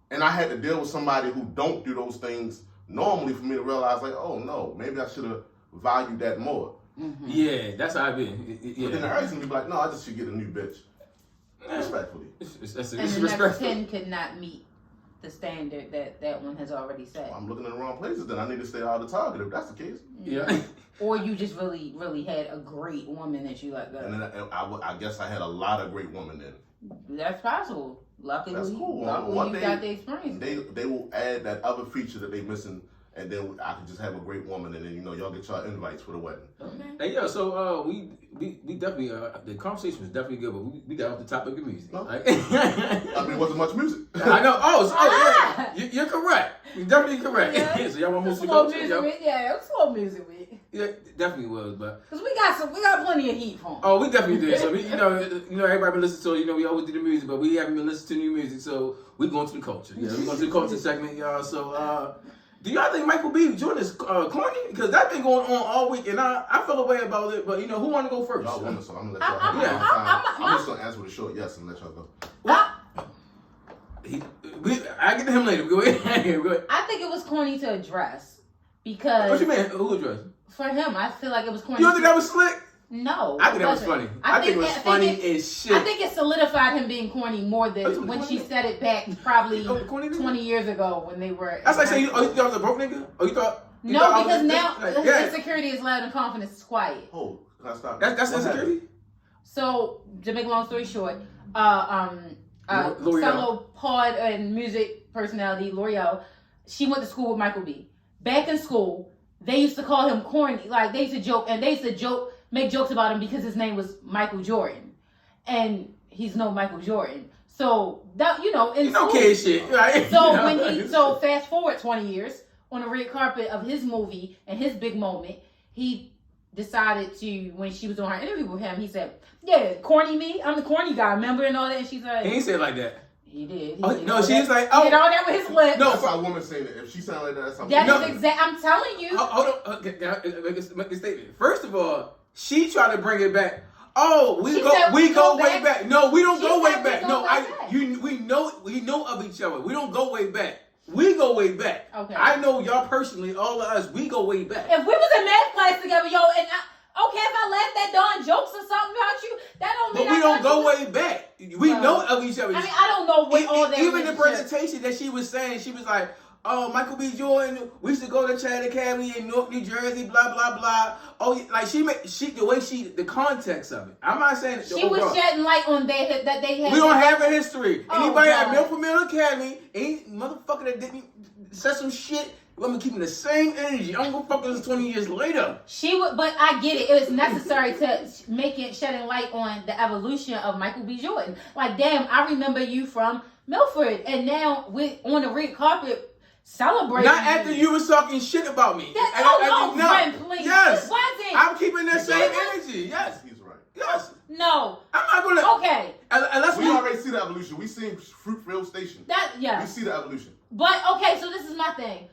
And I had to deal with somebody who don't do those things normally for me to realize, like, oh no, maybe I should have valued that more. Mm-hmm. Yeah, that's how I been. Yeah. But then the early's gonna be like, no, I just should get a new bitch. Respectfully. It's and the respectful. next 10 could not meet the standard that one has already set. Well, I'm looking in the wrong places. Then I need to stay out of the target if that's the case. Yeah. Or you just really, really had a great woman that you let go. And then I guess I had a lot of great women then. That's possible. Luckily, That's cool. luckily One you day, got the experience. They will add that other feature that they missing, and then I can just have a great woman, and then y'all get y'all invites for the wedding. Okay. Hey, yeah, so we definitely the conversation was definitely good, but we got off the topic of music. No. Right? I mean, wasn't much music. I know. Oh, yeah, you're correct. You're definitely correct. Yeah. So y'all want to move to Slow culture? music, with, yeah, slow music with. Yeah, definitely was, but Cause we got plenty of heat for 'em. oh, we definitely did. So we, you know, everybody been listening to. We always do the music, but we haven't been listening to new music. So we going to the culture. Yeah, we going to the culture segment, y'all. So, do y'all think Michael B. Jordan is corny? Because that's been going on all week, and I feel a way about it. But who want to go first? Y'all women, so I'm gonna let y'all have more time. I'm just gonna answer with a short yes and let y'all go. I get to him later. Go ahead. Go ahead. I think it was corny to address because What you mean? Who addressed? for him, I feel like it was corny. You don't think that was slick? No, I think that was wasn't. funny. I think it was funny as shit. I think it solidified him being corny more than when she said it back probably 20 years ago when they were. That's like saying, you thought I was a broke nigga? Or you thought? No, because now yeah. insecurity is loud and confidence is quiet. Oh, can I stop? That's insecurity? So, to make a long story short, L'Oreal. fellow pod and music personality, L'Oreal, she went to school with Michael B. Back in school, they used to call him corny. Like, they used to joke, and they used to make jokes about him because his name was Michael Jordan. And he's no Michael Jordan. So, that, in school. kid shit, right? So, so fast forward 20 years, on the red carpet of his movie and his big moment, he decided to, when she was on her interview with him, he said, yeah, corny me, I'm the corny guy, remember, and all that, and she's like, He ain't say it like that. he did. No, she's like, He did all that with his lips. No, That's how a woman saying it. If she sound like that, that's how. That is exact. I'm telling you. Hold on. Okay, make a statement. First of all, she tried to bring it back. Oh, we go way back. No, we don't go way back. No, we know of each other. We don't go way back. We go way back. Okay. I know y'all personally, all of us, we go way back. If we was in math class together, if I laughed at Don jokes or something about you, that don't mean But we don't go way back. We know of each other. I mean, I don't know what all that Even the presentation that she was saying, she was like, oh, Michael B. Jordan, we used to go to Chad Academy in Newark, New Jersey, blah, blah, blah. Oh, like the context of it. I'm not saying she was shedding light on that they had. We don't have a history. Oh, Anybody at God. Milford Middle Academy, any motherfucker that didn't say some shit, I'm gonna keep the same energy. I'm gonna fuck with this 20 years later. She would, but I get it. It was necessary to shedding light on the evolution of Michael B. Jordan. Like, damn, I remember you from Milford, and now we're on the red carpet celebrating. Not after you was talking shit about me. Friend, please. Yes. It wasn't. I'm keeping that same energy. Yes. He's right. Yes. No. I'm not gonna. Okay. Unless We already see the evolution. We seen Fruitville Station. Yeah. We see the evolution. But okay, so this is my thing.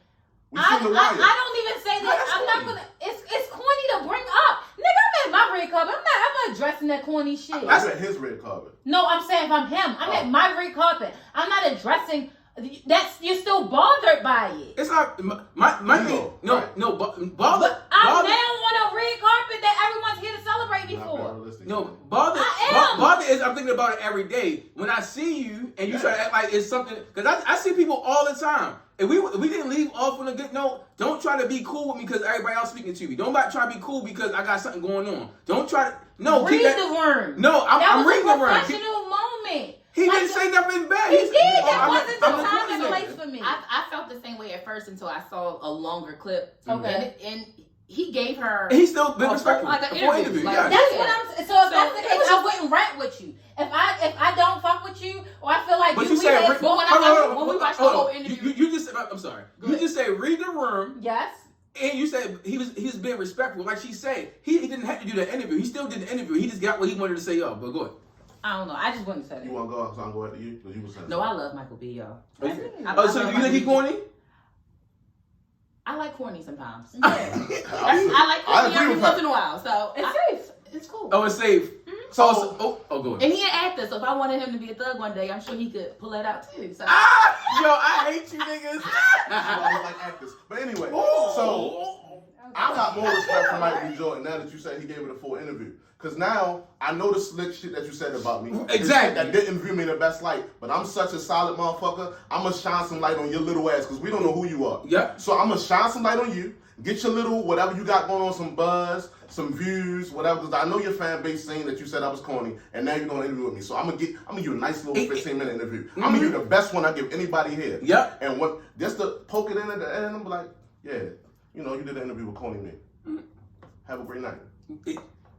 We seen the Wire. I don't even say that. I'm not gonna. It's corny to bring up. Nigga, I'm at my red carpet. I'm not addressing that corny shit. That's at his red carpet. No, I'm saying if I'm him, I'm at my red carpet. I'm not addressing. You're still bothered by it. It's not my thing. No, right. no, But I'm now on a red carpet that everyone's here to celebrate me for. No, bother is I'm thinking about it every day. When I see you and you try to act like it's something, because I see people all the time. If we didn't leave off on a good note, don't try to be cool with me because everybody else speaking to me. Don't try to be cool because I got something going on. Don't try to read the room. No, I'm reading the room. That was a professional moment. He didn't say nothing bad. He did. That wasn't the time and place for me. I felt the same way at first until I saw a longer clip. Okay. And he gave her. And he's still been respectful. Like an interview. Like, yes. That's what I'm. So if that's the case, I wouldn't rap with you. If I don't fuck with you, or I feel like but you said when we watched the whole interview, you just. I'm sorry. You just say read the room. Yes. And you said he was being respectful. Like she said, he didn't have to do the interview. He still did the interview. He just got what he wanted to say. But go ahead. I don't know. I just wouldn't say that. You want to go out? So I'm going after you? Because you was saying. No, I love Michael B. Y'all. Okay. So do you think he corny? I like corny sometimes. Yeah. I like corny every once in a while. So It's safe. it's cool. Oh, it's safe. Mm-hmm. So go ahead. And he an actor, so if I wanted him to be a thug one day, I'm sure he could pull that out too. So. Yo, I hate you niggas. I was like actors. But anyway, so I got more respect for Michael B. Jordan now that you said he gave it a full interview. Because now I know the slick shit that you said about me. Exactly. That didn't view me in the best light. But I'm such a solid motherfucker. I'm going to shine some light on your little ass because we don't know who you are. Yeah. So I'm going to shine some light on you. Get your little, whatever you got going on, some buzz, some views, whatever. Because I know your fan base saying that you said I was corny. And now you're going to interview with me. So I'm going to give you a nice little 15-minute interview. I'm going to give you the best one I give anybody here. Yeah. And what, just to poke it in at the end, I'm like, yeah, you know, you did an interview with Corny Me. Have a great night.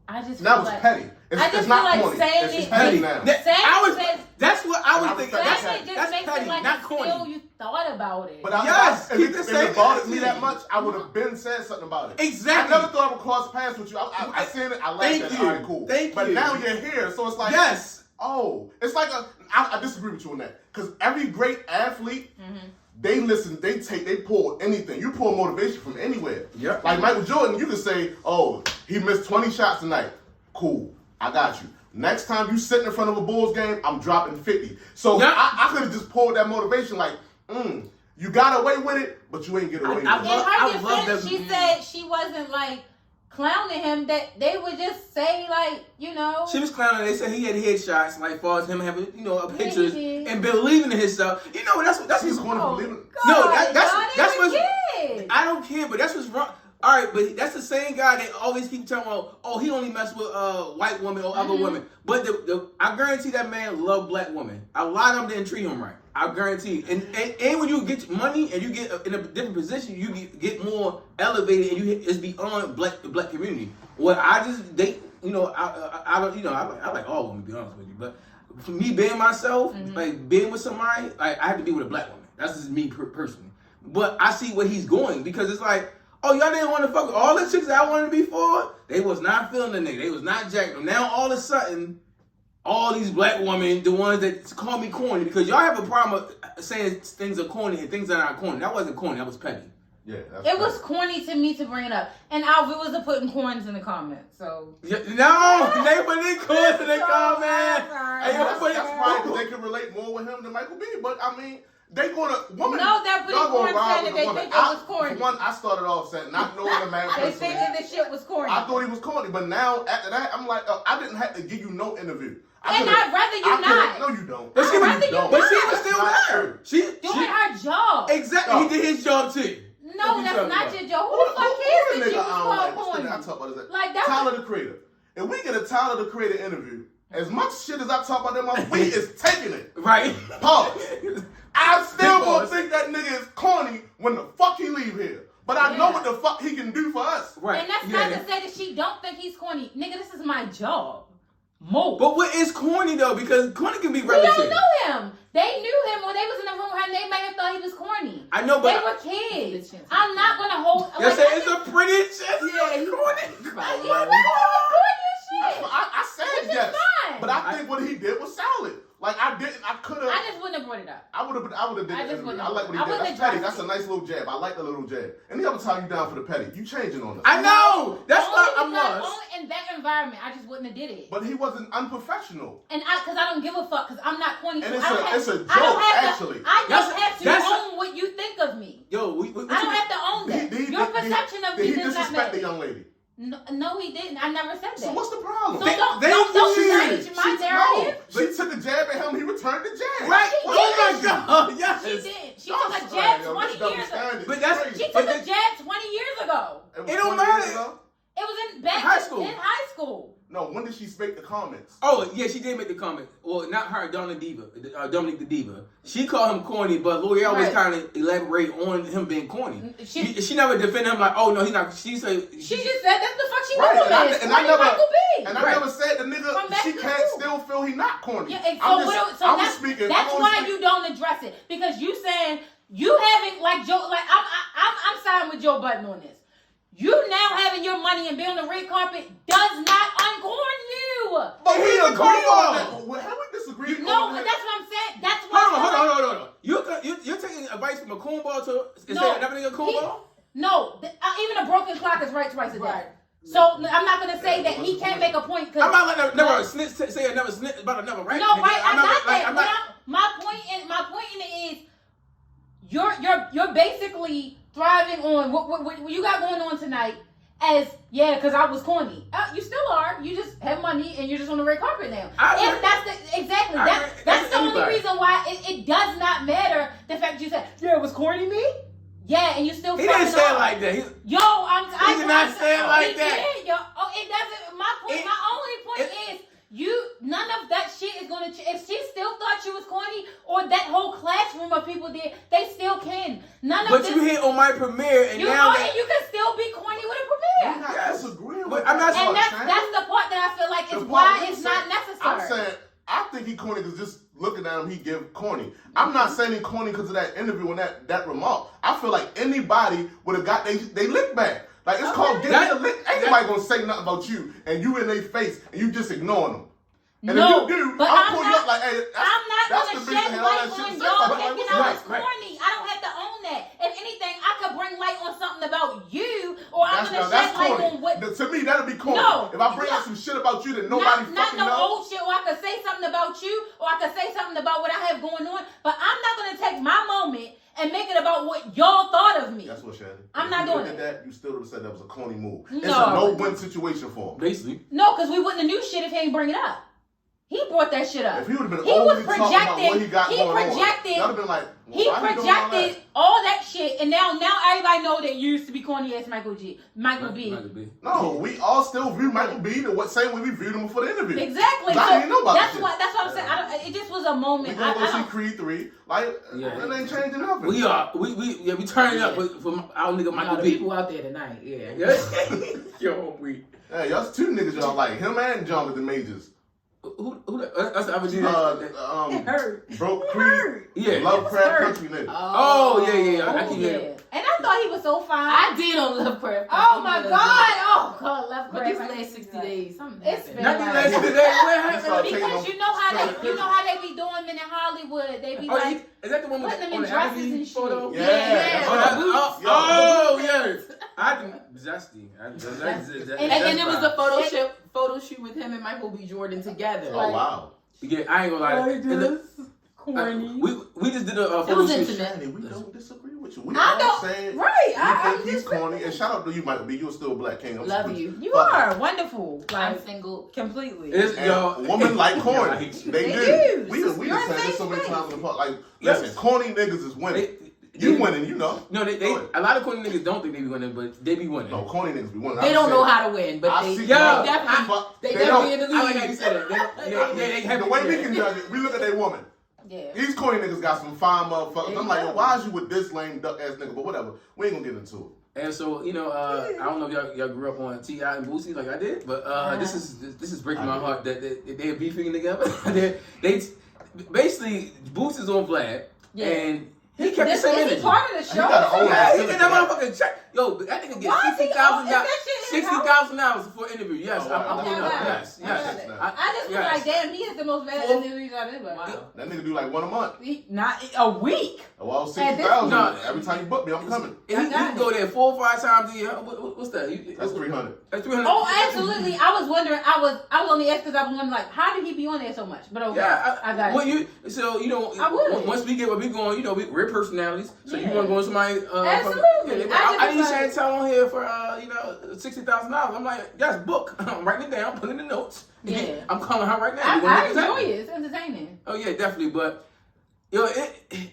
I just That feel was like, petty. It's not feel like corny. saying It's just it- petty now. That's what I was thinking. That's That's just makes petty, it like not corny. still you thought about it. But keep the if same it bothered me energy. that much, I would have been said something about it. Exactly. I never thought I would cross paths with you. I seen it. I like Thank that. you. All right, cool. Thank but you. now you're here, so it's like, Yes. oh, it's like I disagree with you on that because every great athlete. They listen, they pull anything. You pull motivation from anywhere. Yep. Like Michael Jordan, you can say, oh, he missed 20 shots tonight. Cool, I got you. Next time you sitting in front of a Bulls game, I'm dropping 50. So Yep. I could have just pulled that motivation like, you got away with it, but you ain't get away with it. In her I love defense, them. she said she wasn't like clowning him. That they would just say like, you know. She was clowning. They said he had headshots, like far as him having, pictures he did. and believing in himself. You know, that's He's what's going to believe it. No, God, that's y'all what's. didn't kid. I don't care, but that's what's wrong. All right, but that's the same guy that always keep talking about. Oh, he only mess with white women or other women. But I guarantee that man loved black women. A lot of them didn't treat him right. I guarantee. And when you get money and you get in a different position, you get more elevated and it's beyond the black community. Well, I just date. I like all women, to be honest with you. But for me being myself, like being with somebody, like I have to be with a black woman. That's just me personally. But I see where he's going because it's like, oh, y'all didn't want to fuck with all the chicks that I wanted to be for. They was not feeling the nigga. They was not jacking them. Now all of a sudden, all these black women, the ones that call me corny, because y'all have a problem of saying things are corny and things that aren't corny. That wasn't corny. That was petty. Yeah, It was corny to me to bring it up, and Alvin wasn't putting corns in the comments. So No, they put their corns in the comments. Hey, That's put right, because they can relate more with him than Michael B. But I mean, they gonna women. No, they're putting y'all gonna corn ride saying with that a they woman. think it was corny. For one, I started off saying not knowing the man they personally. thinking the shit was corny. I thought he was corny, but now after that, I'm like, I didn't have to give you no interview. And I'd rather you not. No, you don't. But she I'd rather you but she not. was still Not there. true. She Doing her job. exactly. He did his job too. No, What you that's talking not about? your job. Who the fuck cares that you was called I corny? talk about this. Like that. Tyler the Creator. If we get a Tyler the Creator interview, as much shit as I talk about them, we is taking it. Right. Pause. I still gonna Pause. think that nigga is corny when the fuck he leave here. But I know what the fuck he can do for us. Right. And that's not to say that she don't think he's corny. Nigga, this is my job. Move. But what is corny though? Because corny can be We relative. don't know him. They knew him when they was in the room and they may have thought he was corny. I know, but They were kids. I'm not gonna hold. you say it's a pretty shit. Yeah, he's corny. Yeah, what corny as shit? I said Which is yes. fine. But I think what he did was solid. Like I could have. I just wouldn't have brought it up. I would have did I the just interview. wouldn't I like what he I did. wouldn't That's petty. have That's a nice little jab. I like the little jab. Any other time you down for the petty, you changing on us. I know. That's Only why I'm because- lost. Only in that environment, I just wouldn't have did it. But he wasn't unprofessional. And because I don't give a fuck, because I'm not corny. And so it's I don't a- have, it's a I don't joke, have actually. To, I don't have to That's- own what you think of me. Yo, I don't have to own that. Your perception of Did me he does not disrespect matter. the young lady? No, he didn't. I never said that. So what's the problem? So They- don't they change did. my narrative. No, she took a jab at him. He returned the jab. Right? She Oh did. my God! Yes. She did. She Y'all took a sorry, jab yo, 20 this double years ago. standard But is that's- crazy. She But took a the- jab 20 years ago. was It don't 20 years matter. ago? It was in back high school. In high school. No, when did she make the comments? Oh yeah, she did make the comment. Well, not her, Dominique the Diva. She called him corny, but L'Oreal was Right. kind of elaborate on him being corny. She She never defended him like, oh no, he's not. She said just said that's the fuck she Right, knew and I- him as. and I Corny never- Michael B. And I Right. never said the From nigga, back she to can't school. still feel he not corny. Yeah, and I'm that's speaking. That's I'm why only you don't address it, because you saying you having like Joe, like I'm siding with Joe Budden on this. You now having your money and being on the red carpet does not uncorn you. But we It's a agree corny on law. that. Well, have we disagreed No, on but that? that's what I'm saying. That's why. Hold on. You're taking advice from a cornball to is No, that nigga a cornball? No, even a broken clock is right twice a day. Right. So I'm not gonna say that he can't make a point. I'm not letting never say another snitch about another right. No, nigga. right? I got like, that. My point in it is, you're basically thriving on what you got going on tonight. As because I was corny. You still are. You just have money and you're just on the red carpet now. That's the only reason why it does not matter. The fact you said, it was corny me. Yeah, and you still. He didn't say it like that. He did not say it like that. It doesn't. My only point is. None of that shit is gonna change. If she still thought she was corny, or that whole classroom of people did, they still can. But you hit on my premiere, and now you can still be corny with a premiere. I'm not disagreeing with I'm not. And that's the part that I feel like is why it's not necessary. I'm saying I think he corny because just looking at him, he give corny. I'm not saying he corny because of that interview and that remark. I feel like anybody would have got they lick back. Like, it's called getting a lick. Ain't nobody gonna say nothing about you, and you in their face, and you just ignoring them. And if you do, I'm pulling you up like, hey, I'm not gonna shed light on y'all thinking I was corny. I don't have to own that. If anything, I could bring light on something about you, or I'm gonna shed light on what. To me, that'll be corny. No, if I bring up some shit about you that nobody fucking knows. Not old shit, or I could say something about you, or I could say something about what I have going on. But I'm not gonna take my moment and make it about what y'all thought of me. That's what, Shannon. I'm not doing it. That, you still would have said that was a corny move. No. It's a no-win situation for him. Basically. No, because we wouldn't have knew shit if he ain't bring it up. He brought that shit up. If he would have been overly talking about what he got going on, that would have been like, he projected all that shit, and now everybody know that you used to be corny ass Michael B. No, we all still view Michael B. the same way we viewed him before the interview. Exactly. I didn't know about that's what I'm saying. It just was a moment. We gonna go see Creed 3. Like, it ain't changing nothing. We turning up for our nigga Michael B. People out there tonight, Yo, Hey, y'all two niggas y'all like him and Jonathan Majors. Who that's the other dude. It hurt. Broke Creed. Yeah. Lovecraft Country nigga. Oh yeah. I can hear it. And I thought he was so fine. I did on Lovecraft. Oh my God. Oh God, Lovecraft. But these last 60 days, something it's happened. Not these last 60 days. What happened? Because you know how they be doing men in Hollywood. They be like, is that the one with putting them on in the dresses Abbey and shit. photo? Yeah. Oh yes. And it was a photo shoot with him and Michael B. Jordan together. Oh wow. Yeah, I ain't gonna lie. Corny. We just did a photo shoot. We don't disagree with you. We I all don't. said Right. we think he's corny. And shout out to you, Michael B. You're still a black king. Love you. You are wonderful. I'm single. Completely. Women like corny. They do. We just said this so many times in the podcast. Like, listen, corny niggas is winning. You winning, you know. No, a lot of corny niggas don't think they be winning, but they be winning. No, corny niggas be winning. They don't know how to win, but they definitely in the league. I like how you said that. They have the way we can judge it, we look at that woman. Yeah. These corny niggas got some fine motherfuckers. I'm like, why is you with this lame duck ass nigga? But whatever, we ain't gonna get into it. And so, I don't know if y'all grew up on T.I. and Boosie like I did, but this is breaking my heart that they're beefing together. they basically Boosie's on Vlad, and he kept the same energy. This is part of the show. He get that motherfucking check. Yo, that nigga get $60,000 for an interview. Yes, I'm pulling up. Yes. I just feel like, damn, he is the most valuable interviews I've ever. Wow. That nigga do like one a month. Not a week. Well, 60,000. Every time you book me, I'm coming. He can go there 4 or 5 times a year. What's that? That's 300. That's 300. Oh, absolutely. I was wondering. I was only asked because I was wondering, like, how did he be on there so much? But okay, yeah, I got it. Once we get what we going, we're personalities. So you want to go with somebody? Absolutely. I need Shantell on here for $60,000. I'm like, yes, book. I'm writing it down, putting in the notes. Yeah. I'm calling her right now. I enjoy it. It's entertaining. Oh yeah, definitely. But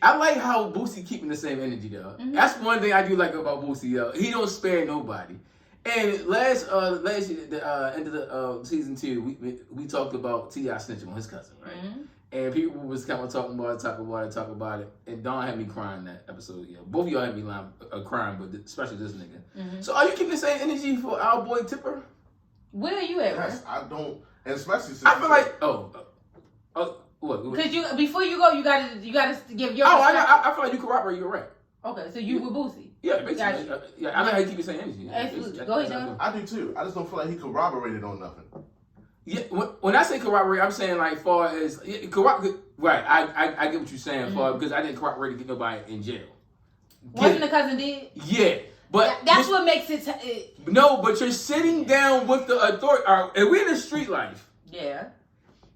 I like how Boosie keeping the same energy though. Mm-hmm. That's one thing I do like about Boosie. Yo, he don't spare nobody. And last year, the end of the season 2, we talked about T.I. snitching on his cousin, right? Mm-hmm. And people was kind of talking about it. And Don had me crying that episode. Yeah, both of y'all had me crying, but especially this nigga. Mm-hmm. So are you keeping the same energy for our boy Tipper? Where are you at, yes, I don't, and especially since I feel like what? Because before you go, you gotta give your. I feel like you corroborate. You're right. Okay, so you with Boosie. Yeah, basically. I know how you keep the same energy. Absolutely. Go ahead, John. I do too. I just don't feel like he corroborated on nothing. Yeah, when I say corroborate, I'm saying like far as right. I get what you're saying, because I didn't corroborate to get nobody in jail. Wasn't the cousin did? Yeah, But that's what makes it. No, but you're sitting down with the authority. And we're in the street life. Yeah.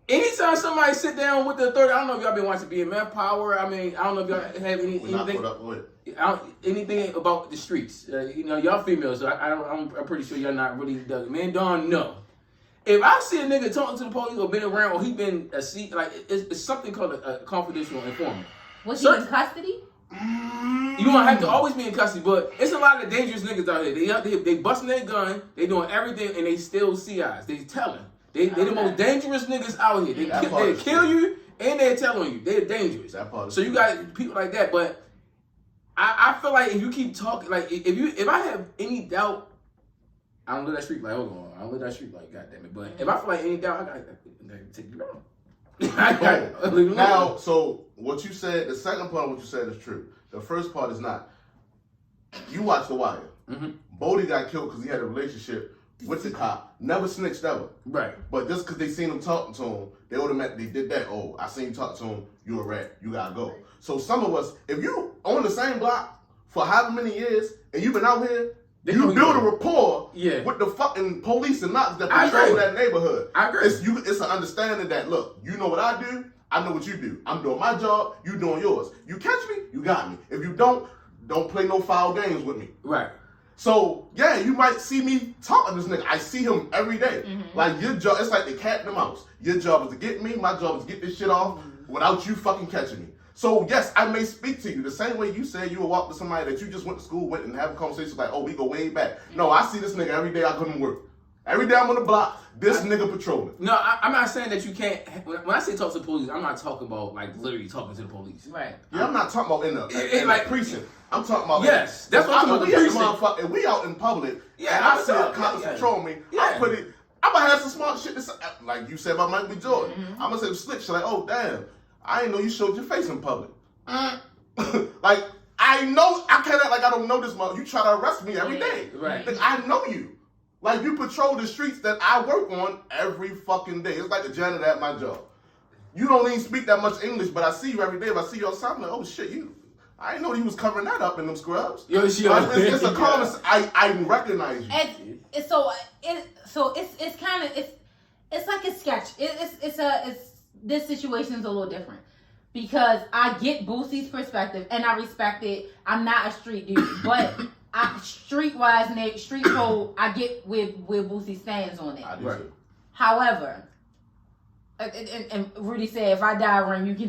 Anytime somebody sit down with the authority, I don't know if y'all been watching BMF Power. I mean, I don't know if y'all have anything about the streets. Y'all females, so I'm pretty sure y'all not really dug. Man, Don, no. If I see a nigga talking to the police or been around or he been it's something called a confidential informant. Was he in custody? You don't have to always be in custody, but it's a lot of dangerous niggas out here. They busting their gun, they doing everything, and they still CIs. They telling. They the most dangerous niggas out here. They kill you and they're telling you. They're dangerous. So you got people like that, but I feel like if you keep talking, like if I have any doubt, I don't live that street like, hold on, I don't live that street like, goddamn it. But if I feel like any doubt, I gotta take you down. Now, so what you said, the second part of what you said is true. The first part is not. You watch The Wire. Bodie got killed because he had a relationship with the cop. Never snitched ever. Right. But just because they seen him talking to him, they automatically did that. Oh, I seen you talk to him. You a rat. You gotta go. So some of us, if you on the same block for however many years and you've been out here, you build a rapport with the fucking police and knocks that patrol that neighborhood. I agree. It's an understanding that, look, you know what I do, I know what you do. I'm doing my job, you doing yours. You catch me, you got me. If you don't play no foul games with me. Right. So, yeah, you might see me talking to this nigga. I see him every day. Like, your job, it's like the cat and the mouse. Your job is to get me, my job is to get this shit off without you fucking catching me. So, yes, I may speak to you the same way you said you would walk to somebody that you just went to school with and have a conversation like, oh, we go way back. No, I see this nigga every day I come to work. Every day I'm on the block, this nigga patrolling. No, I'm not saying that you can't. When I say talk to the police, I'm not talking about like literally talking to the police. Right. Yeah, I'm not talking about in the precinct. I'm talking about that's what I'm talking about. If we out in public, and I see a cop patrol me, I'm gonna have some smart shit to say, like you said about Michael B. Jordan. I'm gonna say some slick shit like, oh damn, I didn't know you showed your face in public. Like I know I can't act like I don't know this mother. You try to arrest me every day. Right. Like, I know you. Like you patrol the streets that I work on every fucking day. It's like the janitor at my job. You don't even speak that much English, but I see you every day. If I see you outside, I'm like, oh shit, I didn't know you was covering that up in them scrubs. It's a common. I recognize you. It's kind of it's like a sketch. This situation is a little different because I get Boosie's perspective and I respect it. I'm not a street dude, but street code, I get where Boosie stands on it. I do too. However, and Rudy said, if I die, Rin, you can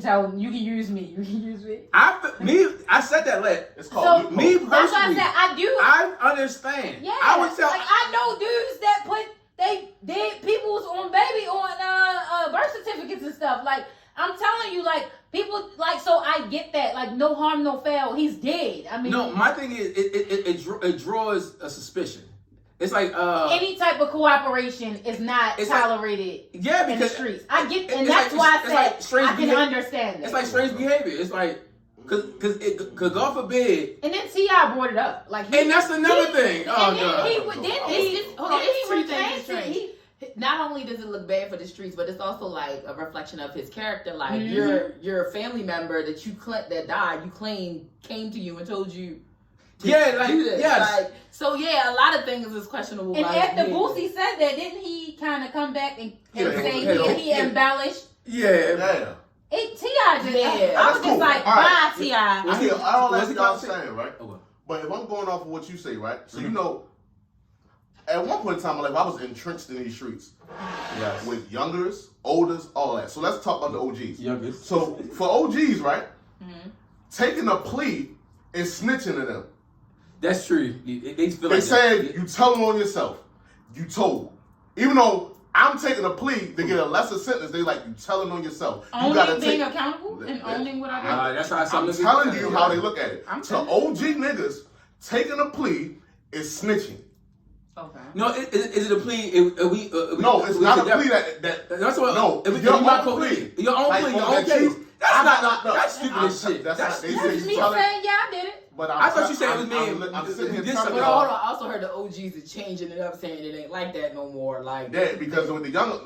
use me. You can use me. I said that last. It's called me personally. That's what I said. I do. I understand. Yeah. I would tell. Like I know dudes that put they dead people's on birth certificates and stuff. Like I'm telling you, like people like. So I get that. Like no harm, no foul. He's dead. I mean, no. My thing is, it draws a suspicion. It's like any type of cooperation is not tolerated. Because in the streets, I get, and that's why I said I can understand that. It's like strange behavior. It's like because God forbid. And then T.I. brought it up, like, and that's another thing. Not only does it look bad for the streets, but it's also like a reflection of his character. Like your family member that died, you claim came to you and told you. A lot of things is questionable. And after Boosie said that, didn't he kind of come back and say he embellished? Yeah. T.I. did. I was just like, bye, T.I. I hear all that y'all saying, right? But if I'm going off of what you say, right? So you know, at one point in time in my life, I was entrenched in these streets. Yes. With youngers, olders, all that. So let's talk about the OGs. Youngers. So for OGs, right? Taking a plea and snitching to them. That's true. They said you tell them on yourself. You told. Even though I'm taking a plea to get a lesser sentence, they like you telling on yourself. Owning being accountable and owning what I do. That's how I'm telling you how they look at it. To OG niggas, taking a plea is snitching. Okay. No, is it a plea? No, it's not a plea that's what. No, your own plea. Your own plea. Your own case. That's stupid as shit. That's me saying, yeah, I did it. But I thought you said it was me. I'm sitting here But telling hold on, I also heard the OGs are changing it up, saying it ain't like that no more. Like that because with the youngers,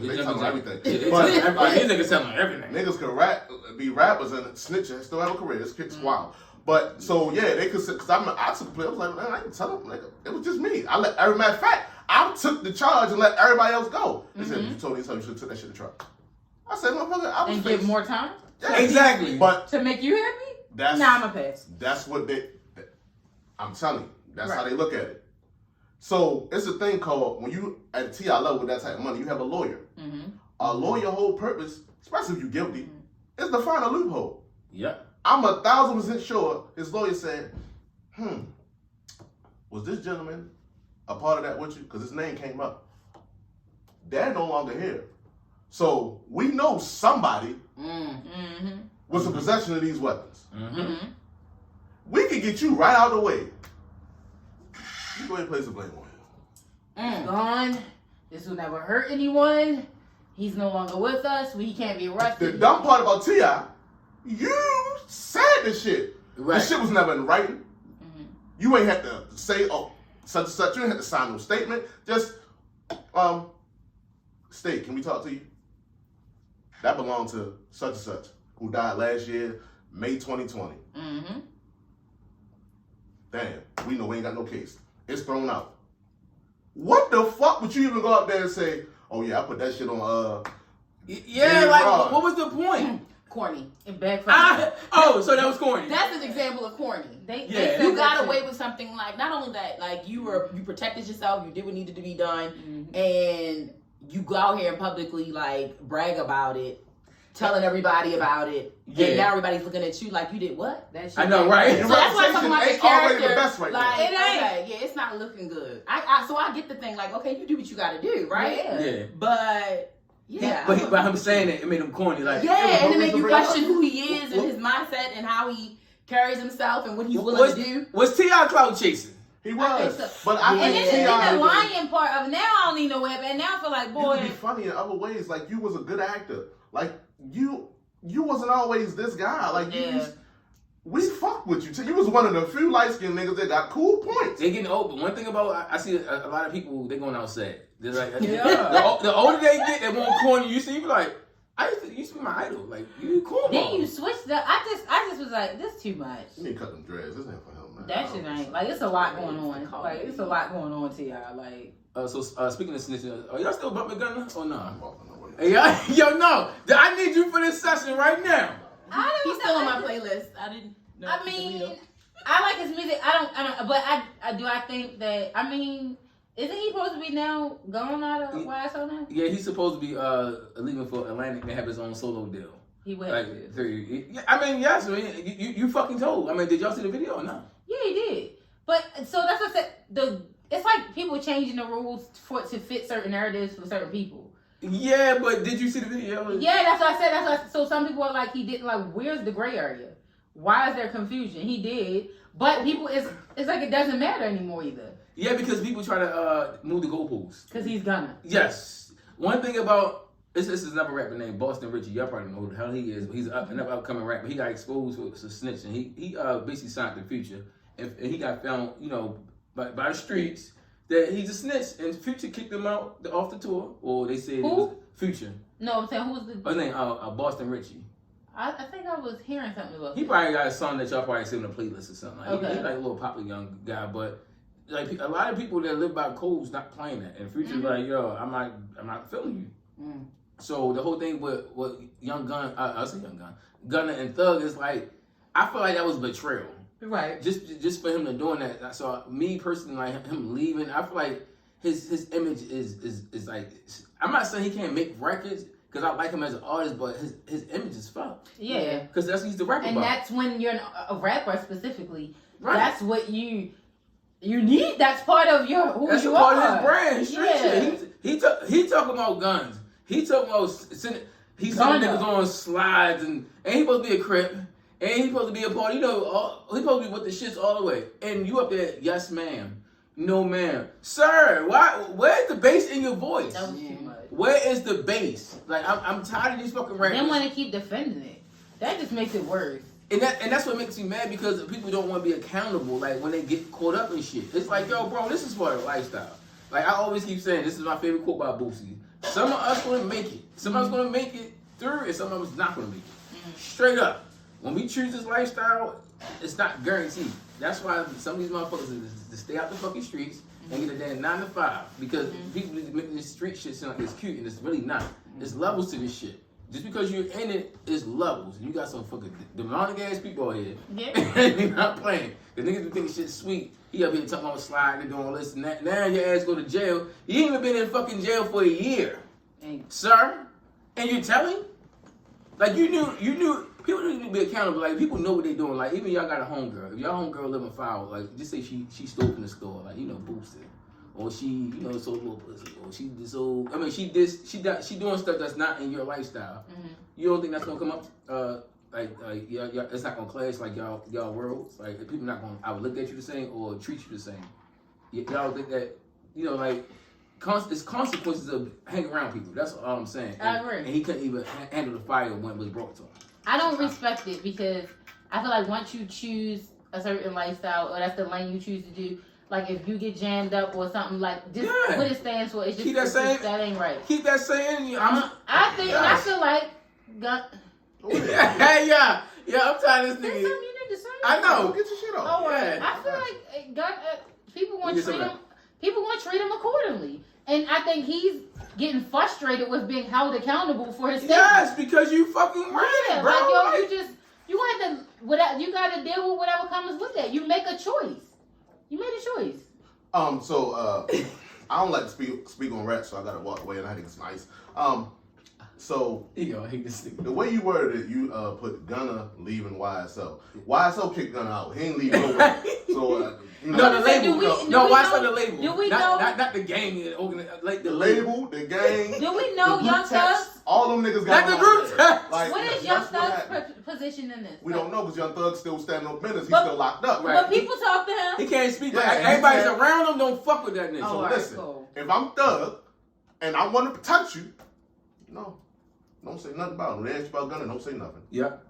they tell them everything. But these niggas tell them everything. Niggas can be rappers and snitching, still have a career. This kid's wild. But so yeah, they could because I took the play. I was like, man, I didn't tell them. Nigga. It was just me. I let every matter of fact, I took the charge and let everybody else go. They said, you told me so you should have took that shit to trial. I said, motherfucker, I was and give more time. Yeah, exactly. But to make you happy? That's I'm a pass. That's what I'm telling you. That's how they look at it. So it's a thing called when you at a TI level with that type of money, you have a lawyer. A lawyer whole purpose, especially if you're guilty, is to find a loophole. Yeah. I'm 1,000% sure his lawyer said, was this gentleman a part of that with you? Because his name came up. They're no longer here. So we know somebody was in possession of these weapons. We could get you right out of the way. You go ahead and place the blame on him. Gone. This will never hurt anyone. He's no longer with us. We can't be arrested. The dumb part about T.I., you said this shit. Right. This shit was never in writing. You ain't had to say, oh, such and such. You ain't had to sign no statement. Just, state, can we talk to you? That belonged to such and such, who died last year, May 2020. Damn, we know we ain't got no case. It's thrown out. What the fuck would you even go up there and say, oh yeah, I put that shit on, yeah, like, what was the point? Corny. It backfired. So that was corny. That's an example of corny. You got away with something like, not only that, like you protected yourself, you did what needed to be done, and you go out here and publicly like brag about it, telling everybody about it, and now everybody's looking at you like you did what? That shit I know, right? So that's why I'm talking about the ain't already character. the best right like, now. It ain't. okay, yeah, it's not looking good. So I get the thing, like, okay, you do what you got to do, right? Yeah. But yeah, But him saying it made him corny, like and it make you question who he is and his mindset and how he carries himself and what he's willing to do. Was T.I. clout chasing? He was. So. But I And think this is T.I. the lying part of now I don't need no weapon. And now I feel like, You boy. could be funny in other ways. Like, you was a good actor. Like, you wasn't always this guy. Like, we fucked with you. You was one of the few light-skinned niggas that got cool points. They getting old, but one thing about I see a lot of people, they going outside. They're like, the older they get, they want corny. You see, you be like, you used to be my idol. Like, you cool. Then you switched up. I just was like, this too much. You need to cut them dreads. This ain't for him, man. That shit ain't. Like, it's a lot going on. Like, it's a lot going on, T.I. Like. So speaking of snitching, are y'all still bumping Gunna or no? I'm walking away. Hey, yo, no. I need you for this session right now. He's still on my playlist. I didn't know. I mean, I like his music. I don't. But I think that. I mean, isn't he supposed to be now gone out of YSL now? Yeah, he's supposed to be leaving for Atlantic and have his own solo deal. He went. Like, I mean, yes. I mean, you fucking told. I mean, did y'all see the video or not? Yeah, he did. But so that's what I said. It's like people changing the rules to fit certain narratives for certain people. Yeah, but did you see the video? Yeah, that's what I said. So some people are like, he didn't. Like, where's the gray area? Why is there confusion? He did, but people it's like it doesn't matter anymore either. Yeah, because people try to move the goalposts. Because he's Gunna. Yes. One thing about this is another rapper named Boston Richie. Y'all probably know who the hell he is. But he's another upcoming rapper. He got exposed for snitching. He basically signed the Future, and he got found, by the streets that he's a snitch, and Future kicked him out off the tour, or they said it was Future. No, I'm saying who's the? His name Boston Richie. I think I was hearing something about. He probably got a song that y'all probably see on the playlist or something. Like, Okay. He's like a little popular young guy, but like a lot of people that live by codes not playing that, and Future's like, yo, I'm not feeling you. So the whole thing with Young Gun, I say Young Gun, Gunna and Thug is like, I feel like that was betrayal. Right. Just for him to doing that. So me personally, like him leaving, I feel like his image is like, I'm not saying he can't make records because I like him as an artist, but his image is fucked. Yeah. Because that's what he's the rapper And about. that's when you're a rapper specifically. Right. That's what you need. That's part of your who That's you a part are. of his brand. Street shit. He talking about guns. He talking about he sending niggas on slides and he supposed to be a crip. And he supposed to be a part, he supposed to be with the shits all the way. And you up there, yes ma'am, no ma'am. Sir, where's the bass in your voice? That was too much. Where is the bass? Like, I'm tired of these fucking rappers. Then want to keep defending it. That just makes it worse. And that's what makes me mad because people don't want to be accountable, like, when they get caught up in shit. It's like, yo, bro, this is for the lifestyle. Like, I always keep saying, this is my favorite quote by Boosie. Some of us going to make it. Some of us going to make it through, and some of us not going to make it. Straight up. when we choose this lifestyle, it's not guaranteed. That's why some of these motherfuckers to stay out the fucking streets and get a damn 9 to 5 because people make this street shit sound like it's cute and it's really not. There's levels to this shit. Just because you're in it, it's levels. You got some fucking demonic ass people out here. Yeah. And they not playing. The niggas be thinking shit's sweet. He up here talking about sliding and doing all this and that. Now your ass go to jail. You ain't even been in fucking jail for a year. Sir? And you're telling? Like you knew, people need to be accountable. Like people know what they doing. Like even y'all got a homegirl. If y'all homegirl living foul, like just say she stole from the store, like Boosie. Or she, sold a little pussy. Or she sold. I mean, she doing stuff that's not in your lifestyle. Mm-hmm. You don't think that's gonna come up? Y'all, it's not gonna clash like y'all worlds. Like people not gonna. I would look at you the same or treat you the same. Y'all think that it's consequences of hanging around people. That's all I'm saying. I agree. And he couldn't even handle the fire when it was brought to him. I don't respect it because I feel like once you choose a certain lifestyle or that's the lane you choose to do. Like if you get jammed up or something, like just what it stands for, it's just that ain't right. Keep that saying. I feel like hey, yeah, I'm tired of this nigga. You need to say. I know. Get your shit off. Oh, yeah. I feel like people want to treat him. People want to treat him accordingly, and I think he's getting frustrated with being held accountable for his statements. Yes, because you fucking right, bro. Like you gotta deal with whatever comes with that. You make a choice. You made a choice. So I don't like to speak on rats, so I gotta walk away and I think it's nice. So I hate this thing. The way you worded it, you put Gunna leaving YSL. YSL kicked Gunna out. He ain't leaving nowhere. So no, the label. YSL the label. Do we know? Not the gang. Like the label, the gang. Do we know Young Thug's? All them niggas got. Not the group text. Like, what is Young Thug's position in this? We don't know because Young Thug's still standing on business. He's still locked up. Right. But people talk to him. He can't speak. Everybody's around him. Don't fuck with that nigga. So listen, if I'm Thug and I want to protect you, don't say nothing about him. When they ask you about Gunna, don't say nothing. Yep.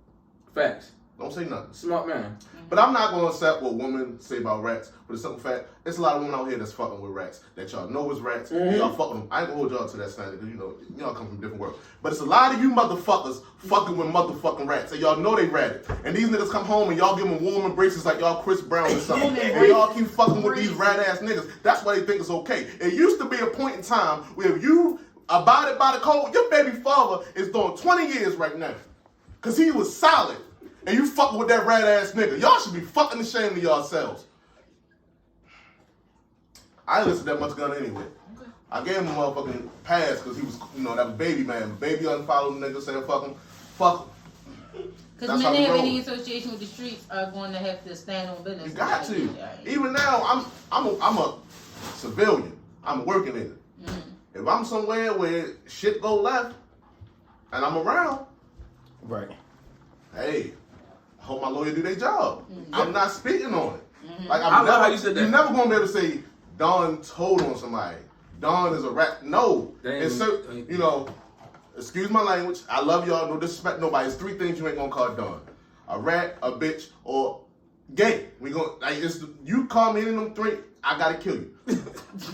Facts. Don't say nothing. Smart man. But I'm not going to accept what women say about rats. But the simple fact, there's a lot of women out here that's fucking with rats. That y'all know is rats. Mm-hmm. Y'all fucking them. I ain't going to hold y'all to that standard because y'all come from different worlds. But it's a lot of you motherfuckers fucking with motherfucking rats. And y'all know they ratted. And these niggas come home and y'all give them warm embraces like y'all Chris Brown or something. And y'all keep fucking with these rat ass niggas. That's why they think it's okay. It used to be a point in time where if you abided by the code, your baby father is doing 20 years right now. Because he was solid. And you fucking with that rat ass nigga. Y'all should be fucking ashamed of yourselves. I didn't listen to that much Gunna anyway. Okay. I gave him a motherfucking pass because he was, that was baby man. Baby unfollowed the nigga, said fuck him. Because men that have any association with the streets are going to have to stand on business. You got to. Even now, I'm a civilian. I'm a working nigga. Mm-hmm. If I'm somewhere where shit go left and I'm around, right? Hey, I hope my lawyer do their job. Mm-hmm. I'm not speaking on it. Mm-hmm. Like I love how you said that. You're never gonna be able to say Don told on somebody. Don is a rat. No, it's excuse my language. I love y'all. No disrespect nobody. It's 3 things you ain't gonna call Don: a rat, a bitch, or gay. We gonna you call me any of them 3, I gotta kill you,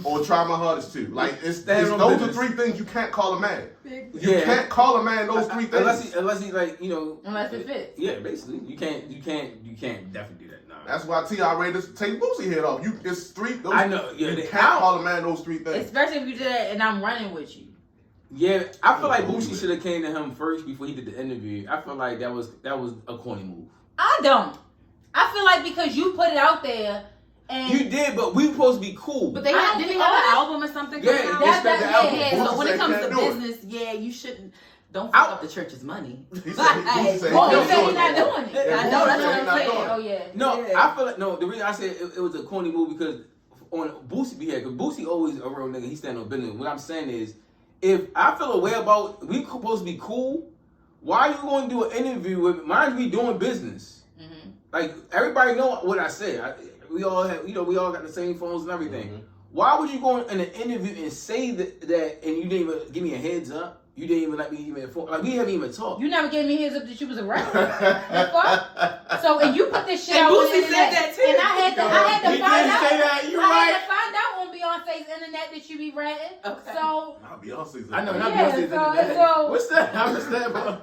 or try my hardest to. Like those are 3 things you can't call a man. You can't call a man those 3 things unless he unless it fits. Yeah, basically you can't definitely do that. No. That's why T.I. ready to take Boosie head off. It's 3. I know. Yeah, you can't call a man those 3 things. Especially if you did that and I'm running with you. Yeah, I feel like Boosie should have came to him first before he did the interview. I feel like that was a corny move. I don't. I feel like because you put it out there. And you did, but we supposed to be cool. But did he have an album or something? Yeah, So when it comes to business, you shouldn't. Don't fuck up the church's money. He said he's not doing it. I know, that's what I'm saying. Oh, yeah. No, I feel like, the reason I said it was a corny move because on Boosie because Boosie always a real nigga, he stand on business. What I'm saying is, if I feel a way about, we supposed to be cool, why are you going to do an interview with, mind you, we doing business. Mm-hmm. Like, everybody know what I said. We all have, we all got the same phones and everything. Mm-hmm. Why would you go in an interview and say that and you didn't even give me a heads up? You didn't even let me even inform. Like, we haven't even talked. You never gave me a heads up that you was around. So, and you put this shit and out Boosie on the internet. Said that too. And I had to find out. Say that. You're I right. had to find out on Beyonce's internet that you be ratting. Okay. So. Not Beyonce's internet. I know, not Beyonce's internet. So, what's that? I understand, bro.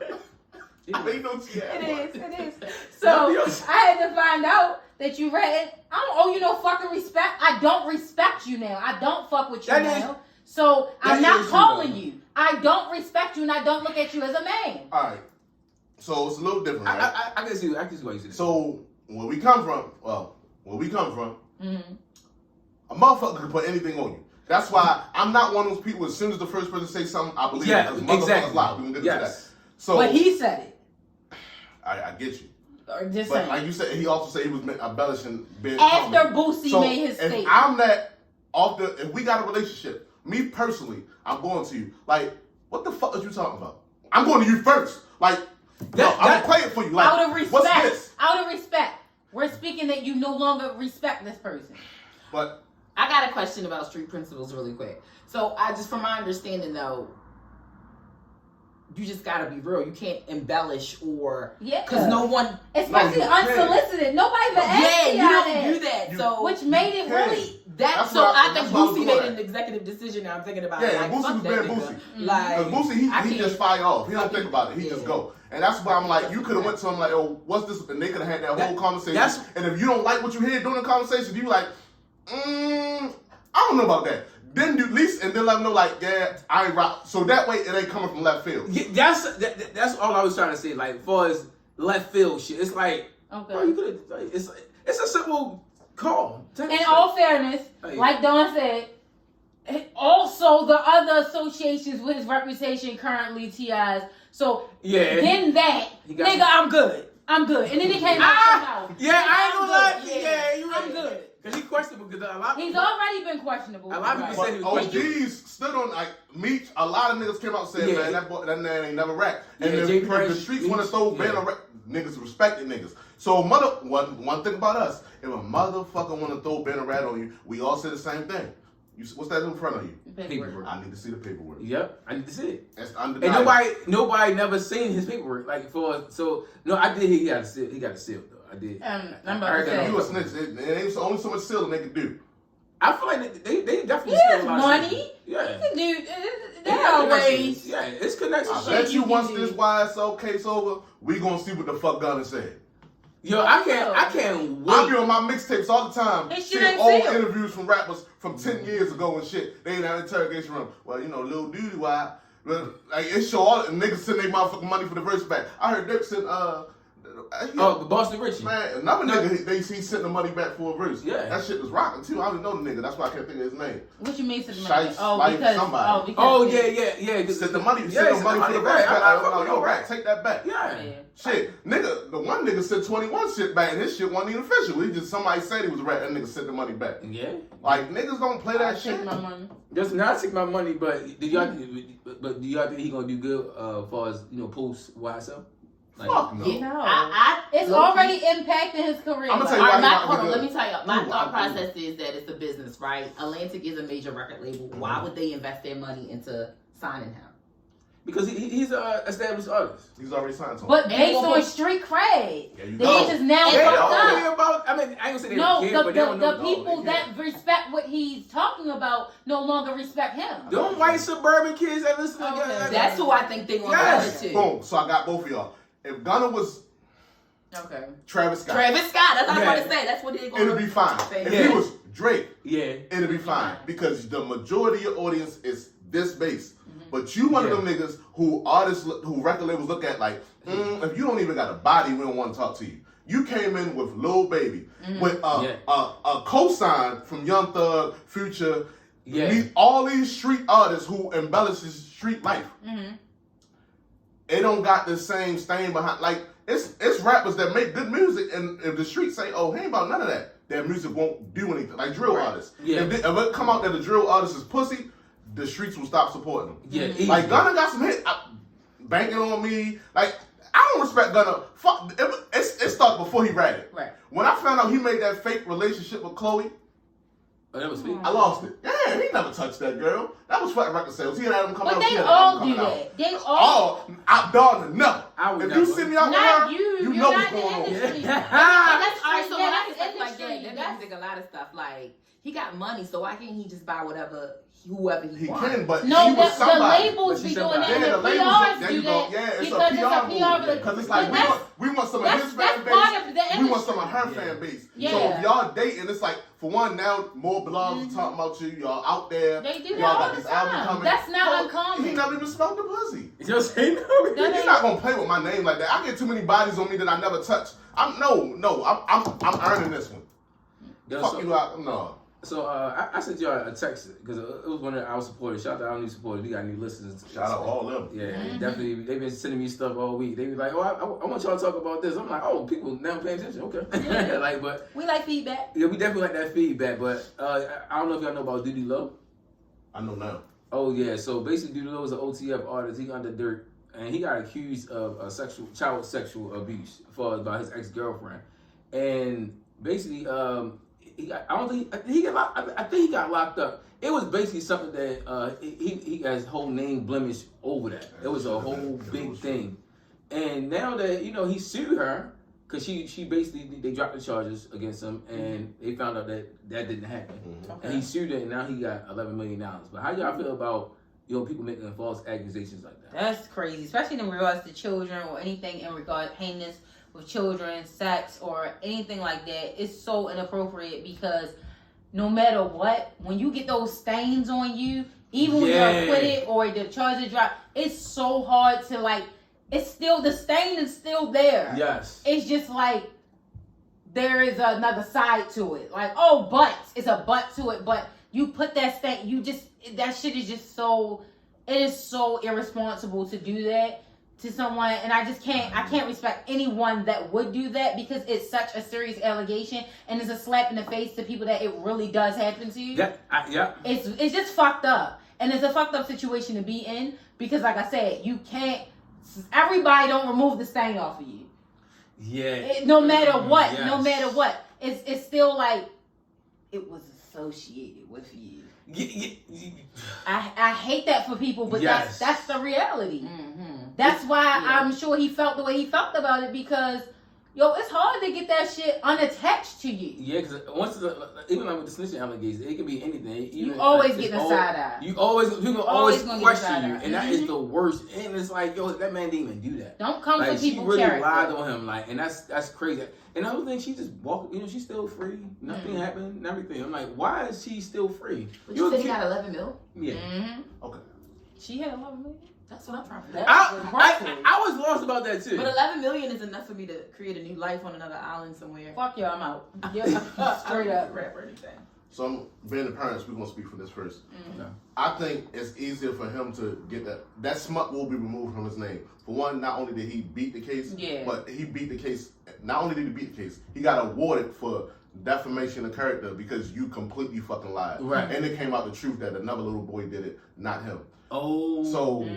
I ain't no Ciara. It is. So I had to find out that you read. I don't owe you no fucking respect. I don't respect you now. I don't fuck with you now. So I'm not calling you. I don't respect you and I don't look at you as a man. All right. So it's a little different, right? I can see what you said. So where we come from, a motherfucker can put anything on you. That's why I'm not one of those people. As soon as the first person say something, I believe it. Because motherfuckers lie. We can get into that. So, but he said it. I get you. Or just but saying. like you said, he also said he was embellishing. After Boosie made his if statement. I'm that if we got a relationship, me personally, I'm going to you. Like, what the fuck are you talking about? I'm going to you first. Like, I'm gonna play it for you. Like, out of respect. What's this? Out of respect. We're speaking that you no longer respect this person. But I got a question about street principles really quick. So from my understanding though, you just gotta be real. You can't embellish or because no one, especially unsolicited. Nobody even asked you don't do that. So which made it really that. So I think Boosie made an executive decision. Now I'm thinking about it. Like, Boosie was being Boosie. Like Boosie, he just fire off. He don't think about it. He just go. And that's why I'm like, you could have went to him like, oh, what's this? And they could have had that whole conversation. And if you don't like what you hear during the conversation, you like, I don't know about that. Then do at least, and then let them know like, yeah, I ain't rock. So that way it ain't coming from left field. Yeah, that's all I was trying to say. Like, as far as left field shit, it's like, bro, you could have. Like, it's a simple call. In all fairness, like Don said, also the other associations with his reputation currently TI's. So then that nigga, I'm good. And then he came out. Yeah, I ain't gonna lie. Yeah, you're right. I'm good. Cause he's questionable. Cause a lot. He's already been questionable. A lot of people say he was questionable. OGs stood on like Meech. A lot of niggas came out and said, man, that man ain't never rap. And Yeah, if the streets want to throw banner rap, niggas respected niggas. So one thing about us, if a motherfucker want to throw banner rat on you, we all say the same thing. What's that in front of you? Paperwork. I need to see the paperwork. Yep, I need to see it. That's undeniable. And nobody never seen his paperwork. Like I did. He got a seal. He got a seal though. I did. I'm about to say. You a snitch. It ain't only so much sealing they can do. I feel like they definitely steal a lot money. of shit. Yeah. You can do. They always. Yeah, it's connected. I bet you once this YSL case over, we gonna see what the fuck Gunna said. Yo, I can't wait. I be on my mixtapes all the time, seeing old sealed. interviews from rappers from 10 years ago and shit. They in that interrogation room. Well, you know, Lil Doodie, why? Like, it show all the niggas send their motherfucking money for the verse back. I heard Dick sent, Boston Richie. Man, another nigga, he sent the money back for a verse. Yeah. That shit was rocking too. I didn't know the nigga. That's why I can't think of his name. What you mean send the money? Because somebody. Yeah. Sent the money for the verse back. Yo, right, take that back. Yeah. Shit, nigga, the one nigga sent 21 shit back, and his shit wasn't even official. He just somebody said he was a rat. That nigga sent the money back. Yeah. Like niggas don't play that shit. Take my money. Just not take my money, but do y'all think he gonna do good as far as post YSL? Like, Fuck no. It's already impacting his career. I'm gonna tell you why. Hold on, let me tell you. My thought process is that it's a business, right? Atlantic is a major record label. Why would they invest their money into signing him? Because he's an established artist. He's already signed to him. But based on street cred, they just now they fucked don't up. care about. I mean, I ain't gonna say they don't care, but they don't know. The people that respect what he's talking about no longer respect him. Them white suburban kids that listen to that's who I think they want to. Boom. So I got both of y'all. If Gunna was Travis Scott. That's what I was about to say. That's what they're going to it'd be fine. If he was Drake, it'd be fine. Because the majority of your audience is this base. But you one of them niggas who record labels look at like, if you don't even got a body, we don't want to talk to you. You came in with Lil Baby, with a cosign from Young Thug, Future, all these street artists who embellish his street life. It don't got the same stain behind. Like it's rappers that make good music, and if the streets say, "Oh, he ain't about none of that," their music won't do anything. Like drill artists. If it come out that the drill artist is pussy, the streets will stop supporting them. Like Gunna got some hit, banking on me. Like I don't respect Gunna. Fuck, it started before he ratted. Right. When I found out he made that fake relationship with Chloe, that was fake. I lost it. Yeah, he never touched that girl. That was flat record sales. He had them come out. But they all do that. They all. Dog, no. If you see me out with her, you know what's going on. That's all right. So when I can like that, music, a lot of stuff. Like, he got money, so why can't he just buy whoever he wants? He can, but no, he was the somebody. labels be doing that. Yeah, And the the labels, PRs there do you go. that Yeah, it's because a PR move. Because it's like, we want some of his fan base. Part of the We want some of industry. her fan base. Yeah. So if y'all dating, it's like, for one, now more blogs are talking about you. Y'all out there. They do that y'all all got the this album time. coming. That's not Well, uncommon. He never even smelled the pussy. You know what I'm saying? He's not gonna play with my name like that. I get too many bodies on me that I never touch. I'm earning this one. Yo, Fuck you out. No. So I sent y'all a text because it was one of our supporters. Shout out to our new supporters. We got new listeners. Shout out all of them. Yeah, definitely. They've been sending me stuff all week. They be like, "Oh, I want y'all to talk about this." I'm like, "Oh, people now paying attention." Okay. Yeah. Like, but We like feedback. yeah, we definitely like that feedback. But I don't know if y'all know about Doodie Low. I know now. Oh yeah. So basically, Doodie Low is an OTF artist. He under dirt, and he got accused of child sexual abuse by his ex-girlfriend, and basically, I think he got locked up. It was basically something that he got his whole name blemished over that. It was a whole big thing, and now that he sued her because she basically they dropped the charges against him, and they found out that didn't happen, and he sued her, and now he got $11 million. But how y'all feel about people making false accusations like that? That's crazy, especially in regards to children or anything in regard heinous with children, sex, or anything like that. It's so inappropriate because no matter what, when you get those stains on you, even when you're acquitted or the charges drop, it's so hard to it's still, the stain is still there. Yes. It's just like there is another side to it. Like, oh, but it's a but to it, but you put that stain, that shit is just so, it is so irresponsible to do that to someone, and I can't respect anyone that would do that because it's such a serious allegation and it's a slap in the face to people that it really does happen to you. Yeah. It's just fucked up, and it's a fucked up situation to be in because, like I said, everybody don't remove the stain off of you. Yeah. No matter what, Yes. It's still like it was associated with you. I hate that for people, but Yes. that's the reality. Mm-hmm. That's why I'm sure he felt the way he felt about it because, it's hard to get that shit unattached to you. Yeah, because even like with the snitching allegations, it can be anything. You always get a side eye. People always gonna question get you, and that is the worst. And it's like, that man didn't even do that. Don't come for She people's really character. lied on him, and that's crazy. And the other thing, she just walked. She's still free. Nothing happened. And everything. I'm like, why is she still free? But you said he got 11 mil? Yeah. Mm-hmm. Okay. She had 11 million. That's what I'm trying to figure That's out. impressive. I was lost about that too. But 11 million is enough for me to create a new life on another island somewhere. Fuck you, I'm out. Yeah, straight up. Rap or anything. So, being the parents, we're going to speak for this first. Okay. I think it's easier for him to get that smut will be removed from his name. For one, not only did he beat the case, but he beat the case. Not only did he beat the case, he got awarded for defamation of character because you completely fucking lied. Right. And it came out the truth that another little boy did it, not him. Oh. So,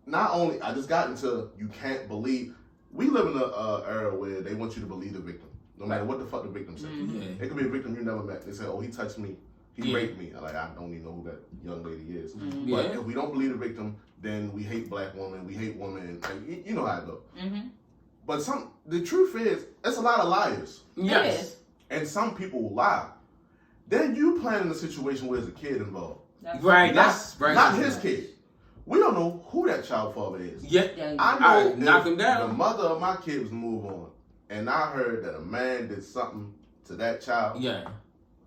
not only, I just got into, you can't believe, we live in an era where they want you to believe the victim. No matter what the fuck the victim said. Yeah. It could be a victim you never met. They say, oh, he touched me. He raped me. I don't even know who that young lady is. But if we don't believe the victim, then we hate black women. We hate women. And you know how it goes. But the truth is, it's a lot of liars. Yes. And some people will lie. Then you planning a situation where there's a kid involved. Right. Not his kid. We don't know who that child father is. Yeah. I know knock him down. The mother of my kids move on, and I heard that a man did something to that child. Yeah.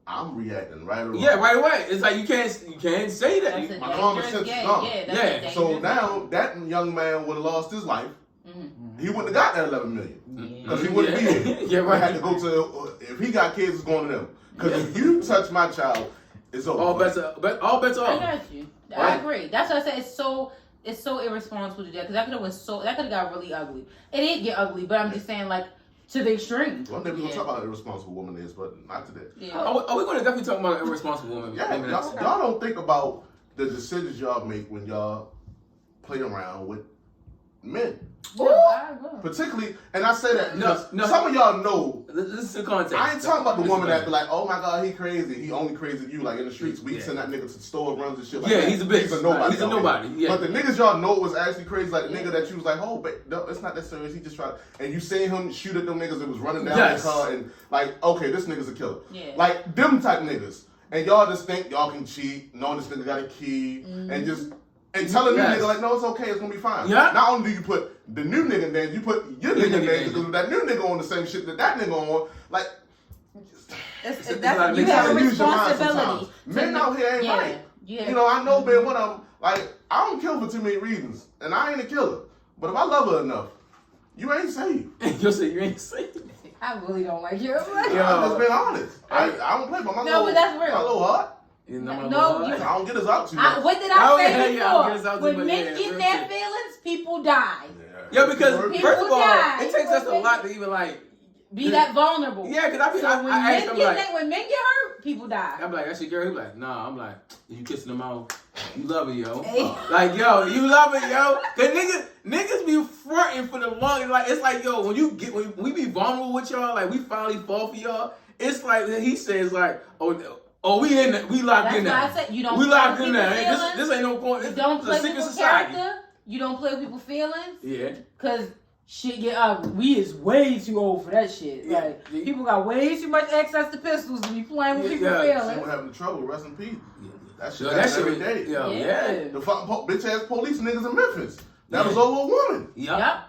I'm reacting right away. Yeah, right away. It's like you can't say that. That's a My common sense is gone. Yeah. So now that young man would have lost his life. He wouldn't have got that 11 million because he wouldn't be here. Yeah, right. Had to go to if he got kids, it's going to them. Because if you touch my child, it's over. All bets are I off. got you. Right. I agree. That's what I said. It's so irresponsible to do that because that could have got really ugly. It did get ugly, but I'm just saying to the extreme. One day we're gonna talk about how irresponsible woman is, but not today. Yeah. Are we gonna definitely talk about an irresponsible woman? Yeah, y'all don't think about the decisions y'all make when y'all play around with men. Particularly, and I say that because No. some of y'all know. This is the context. I ain't talking about the woman that be like, oh my God, he crazy. He only crazy you, like in the streets. We send that nigga to the store, runs and shit like that. Yeah, he's a bitch. He's a nobody. He's a nobody. Yeah. But the niggas y'all know was actually crazy, like the nigga that you was like, oh, but no, it's not that serious. He just tried. And you seen him shoot at them niggas that was running down their car and like, okay, this nigga's a killer. Yeah. Like them type niggas. And y'all just think y'all can cheat, knowing this nigga got a key, and just. And telling the nigga like, no, it's okay, it's gonna be fine. Yeah. Not only do you put the new nigga in there, you put your nigga in there because that new nigga on the same shit that nigga on. Like, you have a responsibility. Men out here ain't right. Yeah. You know, I know being one of them. Like, I don't kill for too many reasons, and I ain't a killer. But if I love her enough, you ain't safe. You'll say you ain't safe. I really don't like you. I'm just being honest. I don't play by my but that's real. My little heart. No, I don't get us out too much. What did I say before? When men get their feelings, people die. Yeah, because first of all, die. it takes us a lot to even like be that vulnerable. Yeah, because when men get hurt, people die. I'm like, that's your girl. He like, nah. I'm like, you kissing them out. You love her, yo. Like, yo, you love her, yo. Cause niggas be fronting for the longest. Like, it's like, yo, when we be vulnerable with y'all, like we finally fall for y'all. It's like he says, like, we in there. We locked in there. That's why I said you don't. We locked in there. This ain't no point. You don't play with people's character. You don't play with people's feelings. Yeah. Cause shit get ugly. We is way too old for that shit. Yeah. Like people got way too much access to pistols to be playing with people's feelings. People having trouble. Rest in peace. That shit happens every day. Yeah. The fucking bitch ass police niggas in Memphis. That was over a woman. Yep.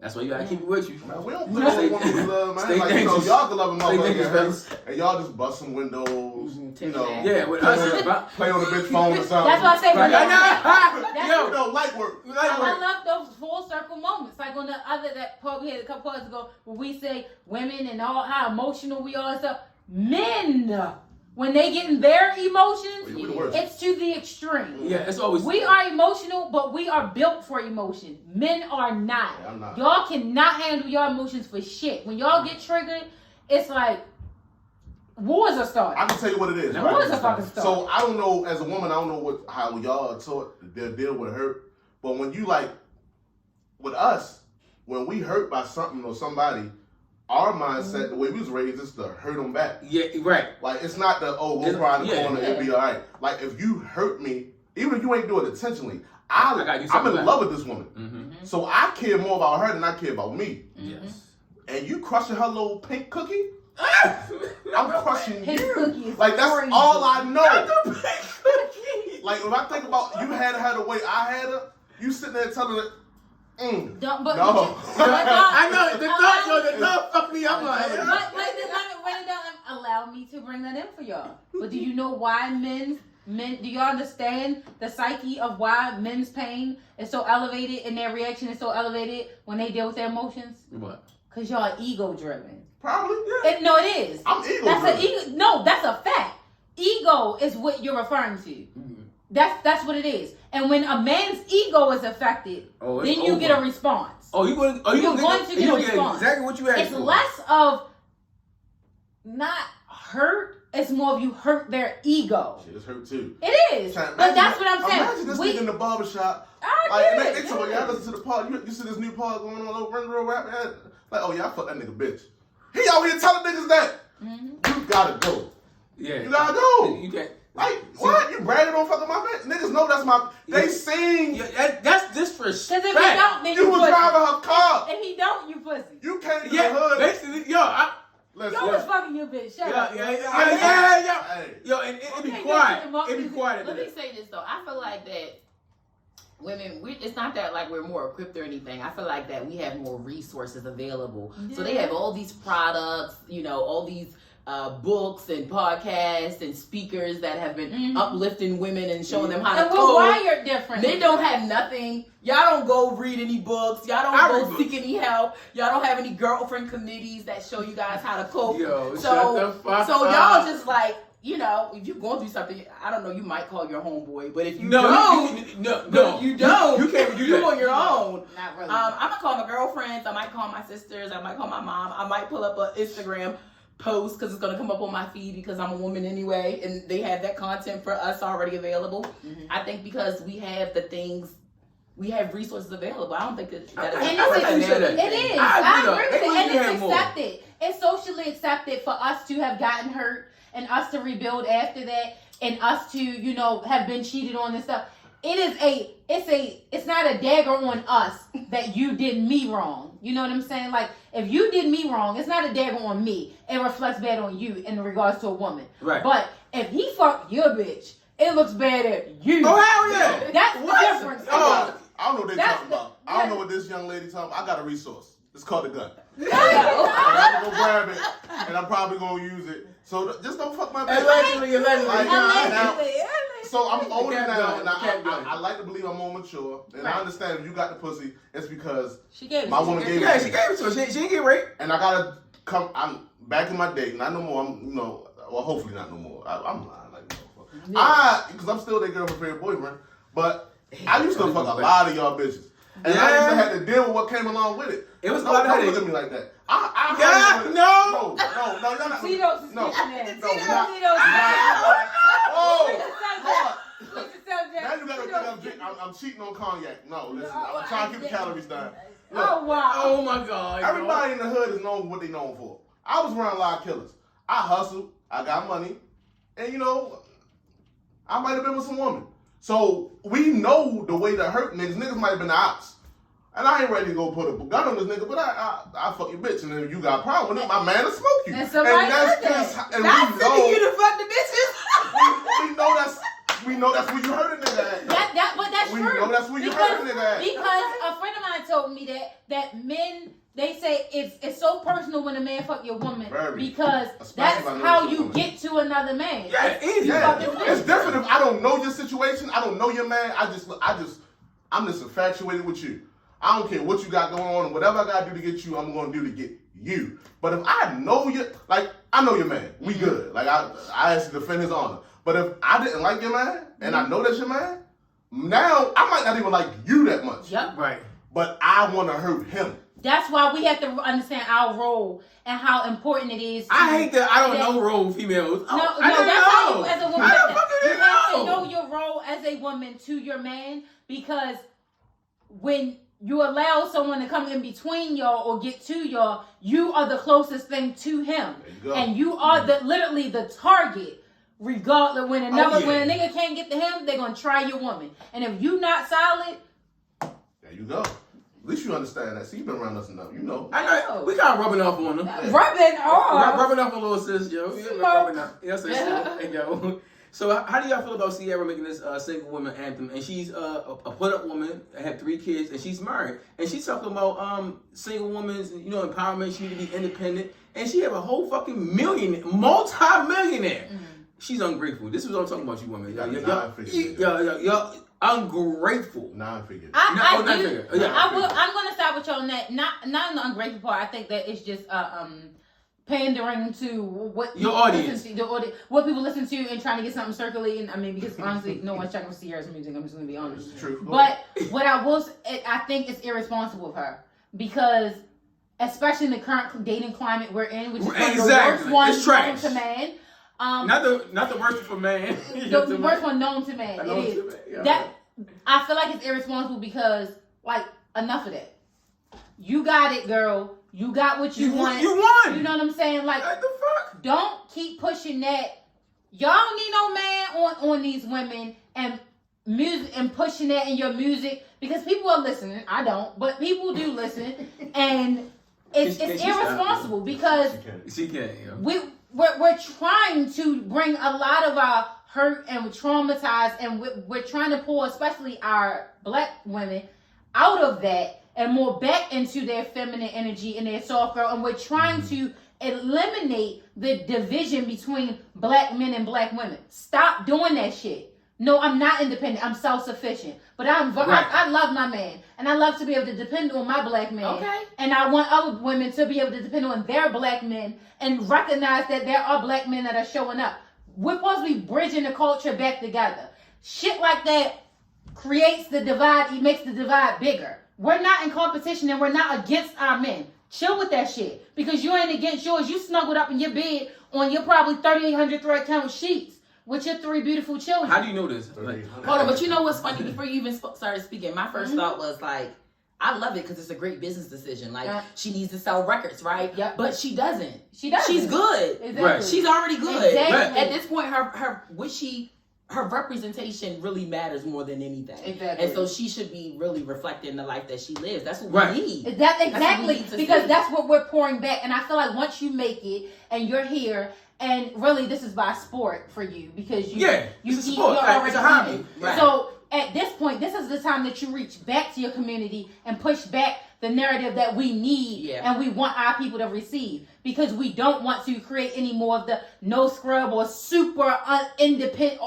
That's why you gotta keep it with you. Man, we don't put over women we love, man. Like, you know, y'all can love a motherfucker and y'all just bust some windows, you know. Yeah, with us. Play on the bitch phone or something. That's why I say, light work. I love those full circle moments. Like on the other, that part we had a couple months ago, where we say women and all how emotional we are and stuff. Men, when they get in their emotions, it's to the extreme. Yeah, it's always. We are emotional, but we are built for emotion. Men are not. Yeah, I'm not. Y'all cannot handle your emotions for shit. When y'all get triggered, it's like wars are starting. I can tell you what it is. Wars are fucking starting. So I don't know, as a woman, I don't know how y'all are taught to deal with hurt. But when you like, with us, when we hurt by something or somebody, our mindset, the way we was raised, is to hurt them back. Yeah, right. Like, it's not the, go cry in the corner, it'll be all right. Like, if you hurt me, even if you ain't do it intentionally, I'm in love with this woman. Mm-hmm. So I care more about her than I care about me. Yes. And you crushing her little pink cookie? I'm crushing you. Like, that's crazy. All I know. Like, if I think about you had her the way I had her, you sitting there telling her, I know the thought fucked me up like. Allow me to bring that in for y'all. But do you know why men? Do y'all understand the psyche of why men's pain is so elevated and their reaction is so elevated when they deal with their emotions? What? Because y'all are ego driven. Probably. Yeah. It is. I'm ego driven. That's a fact. Ego is what you're referring to. Mm-hmm. That's what it is. And when a man's ego is affected, then you get a response. You're going to get a response. Exactly what you asked for. It's less of not hurt. It's more of you hurt their ego. Shit, it's hurt too. It is. But that's what I'm saying. Imagine this nigga in the barbershop. They told me, I listen to the pod. You see this new pod going on over Rin Loco rap? Like, oh yeah, I fuck that nigga bitch. He out here telling niggas that. Mm-hmm. You gotta go. Yeah. You gotta go. You can't. Like, what? You bragging on fucking my bitch? Niggas know that's my... They sing... Yeah, that's disrespect. Because if he don't, then you was driving her car. If he don't, you pussy. You came to the hood. Basically, was fucking your bitch. Shut up. Yeah. Yo, and it be quiet. It be quiet. Let me say this, though. I feel like that women, it's not that like we're more equipped or anything. I feel like that we have more resources available. Yeah. So they have all these products, all these... books and podcasts and speakers that have been uplifting women and showing them how to code. We're wired different. They don't have nothing. Y'all don't go read any books. Y'all don't go seek any help. Y'all don't have any girlfriend committees that show you guys how to cope. Shut the fuck so y'all just like, if you're going through something, I don't know, you might call your homeboy, but if you don't, you can't do you on your own. Not really. I'm gonna call my girlfriends. I might call my sisters. I might call my mom. I might pull up an Instagram post because it's going to come up on my feed because I'm a woman anyway and they have that content for us already available. I think because we have the things we have resources available. I don't think that is. And it is. I agree with it. And it's accepted. It's socially accepted for us to have gotten hurt and us to rebuild after that and us to, you know, have been cheated on and stuff. It's not a dagger on us that you did me wrong. You know what I'm saying? Like, if you did me wrong, it's not a dagger on me. It reflects bad on you in regards to a woman. Right. But if he fucked your bitch, it looks bad at you. Oh, hell yeah. That's the difference. Oh, I don't know what they're talking about. I don't know what this young lady talking about. I got a resource. It's called a gun. Yeah. I'm gonna go grab it, and I'm probably gonna use it. So just don't fuck my bitch. So I'm older now, and I like to believe I'm more mature, and I understand if you got the pussy, it's because my woman gave it. Yeah, she gave it to her. She didn't get raped. And I gotta come. I'm back in my day, not no more. I'm, you know, well, hopefully not no more. I'm lying like no. Because I'm still that girl for favorite boyfriend, but I used to fuck a lot of y'all bitches. And I used to have to deal with what came along with it. It was a lot of Don't look at me like that. No, you're not. Tito's No. Now you gotta think I'm cheating on cognac. No, listen, I'm trying to keep the calories down. Look, Oh, wow. Oh, my God. everybody in the hood is known for what they known for. I was around a lot of killers. I hustled, I got money, and you know, I might have been with some woman. So we know the way to hurt niggas. Niggas might have been the ops. And I ain't ready to go put a gun on this nigga, but I fuck your bitch, and then you got a problem with it, my man will smoke you. And somebody that's heard just, that. and Not we sending know, you to fuck the bitches. we know that's where you hurt a nigga at. But that's We true. know that's where you hurt a nigga at. Because a friend of mine told me that men, they say it's so personal when a man fuck your woman because Especially that's if I know how it's a you woman. get to another man. Yeah, easy. Yeah, it's different if I don't know your situation. I don't know your man. I'm just infatuated with you. I don't care what you got going on, whatever I gotta do to get you, I'm gonna do to get you. But if I know you, like I know your man, we good. Like I asked to defend his honor. But if I didn't like your man and I know that's your man, now I might not even like you that much. Yep. Right. But I want to hurt him. That's why we have to understand our role and how important it is. I hate that I don't know role females. No, I that's how you, as a woman, I don't fucking you have to know. know your role as a woman to your man, because when you allow someone to come in between y'all or get to y'all, you are the closest thing to him, and you are literally the target. Regardless, when a nigga can't get to him, they're gonna try your woman, and if you not solid, there you go. At least you understand that. See, you've been around us enough. You know. I know. We kind of rubbing off on them. rubbing off. Rubbing off on little sis, yo. Rubbing off. Yes, yo. So how do y'all feel about Ciara making this single woman anthem? And she's a put-up woman, had 3 kids, and she's married. And she's talking about single women's, you know, empowerment. She need to be independent. And she have a whole fucking multi-millionaire. She's ungrateful. This is what I'm talking about, you women. Y'all ungrateful. 9-figure. I'm gonna start with y'all on that. Not in the ungrateful part. I think that it's just pandering to what your audience, what people listen to, and trying to get something circulating. I mean, because honestly, no one's checking for Ciara's music. I'm just gonna be honest. It's true. But what I think is irresponsible of her, because especially in the current dating climate we're in, which is the worst one known to man. Not the worst for man. The worst one known to man. It is. That I feel like it's irresponsible because, like, enough of that. You got it, girl. You got what you want. You won. You know what I'm saying? Like, what the fuck? Don't keep pushing that. Y'all don't need no man on these women and music and pushing that in your music, because people are listening. I don't, but people do listen, and it's irresponsible because she can't. Yeah. We're trying to bring a lot of our hurt and traumatized, and we're trying to pull especially our black women out of that and more back into their feminine energy and their soft girl, and we're trying to eliminate the division between black men and black women. Stop doing that shit. No, I'm not independent. I'm self-sufficient. But I love my man, and I love to be able to depend on my black man. Okay. And I want other women to be able to depend on their black men and recognize that there are black men that are showing up. We're supposed to be bridging the culture back together. Shit like that creates the divide. It makes the divide bigger. We're not in competition, and we're not against our men. Chill with that shit, because you ain't against yours. You snuggled up in your bed on your probably 3,800 thread count sheets. with your 3 beautiful children. How do you know this? Like, hold on, but you know what's funny? Before you even started speaking, my first thought was like, I love it because it's a great business decision. Like, she needs to sell records, right? Yep. But she doesn't. She doesn't. She's good. Exactly. Right. She's already good. Exactly. At this point, her representation really matters more than anything. Exactly. And so she should be really reflecting the life that she lives. That's what we need. That exactly, because see. that's what we're pouring back. And I feel like once you make it and you're here, and really this is by sport for you because you it's a sport. you're already It's a hobby. eating. Right. So at this point, this is the time that you reach back to your community and push back the narrative that we need and we want our people to receive, because we don't want to create any more of the no scrub or super independent,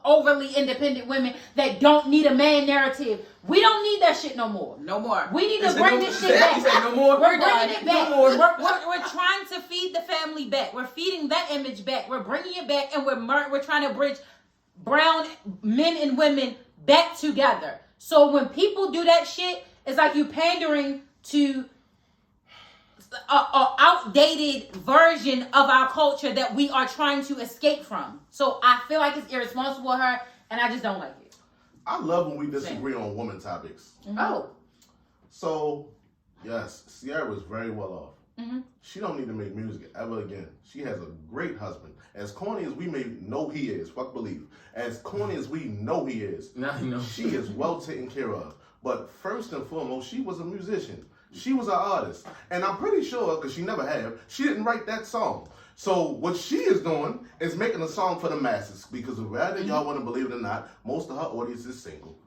overly independent women that don't need a man narrative. We don't need that shit no more. No more. We need to bring this shit back. You said no more? We're bringing it back. No more. We're trying to feed the family back. We're feeding that image back. We're bringing it back, and we're trying to bridge brown men and women back together. So when people do that shit, it's like you pandering to an outdated version of our culture that we are trying to escape from. So I feel like it's irresponsible of her, and I just don't like it. I love when we disagree on woman topics. Mm-hmm. Oh. So, yes, Ciara is very well off. Mm-hmm. She don't need to make music ever again. She has a great husband. As corny as we may know he is, fuck believe. As corny as we know he is, she is well taken care of. But first and foremost, she was a musician. She was an artist. And I'm pretty sure, because she never have, she didn't write that song. So what she is doing is making a song for the masses. Because whether y'all want to believe it or not, most of her audience is single.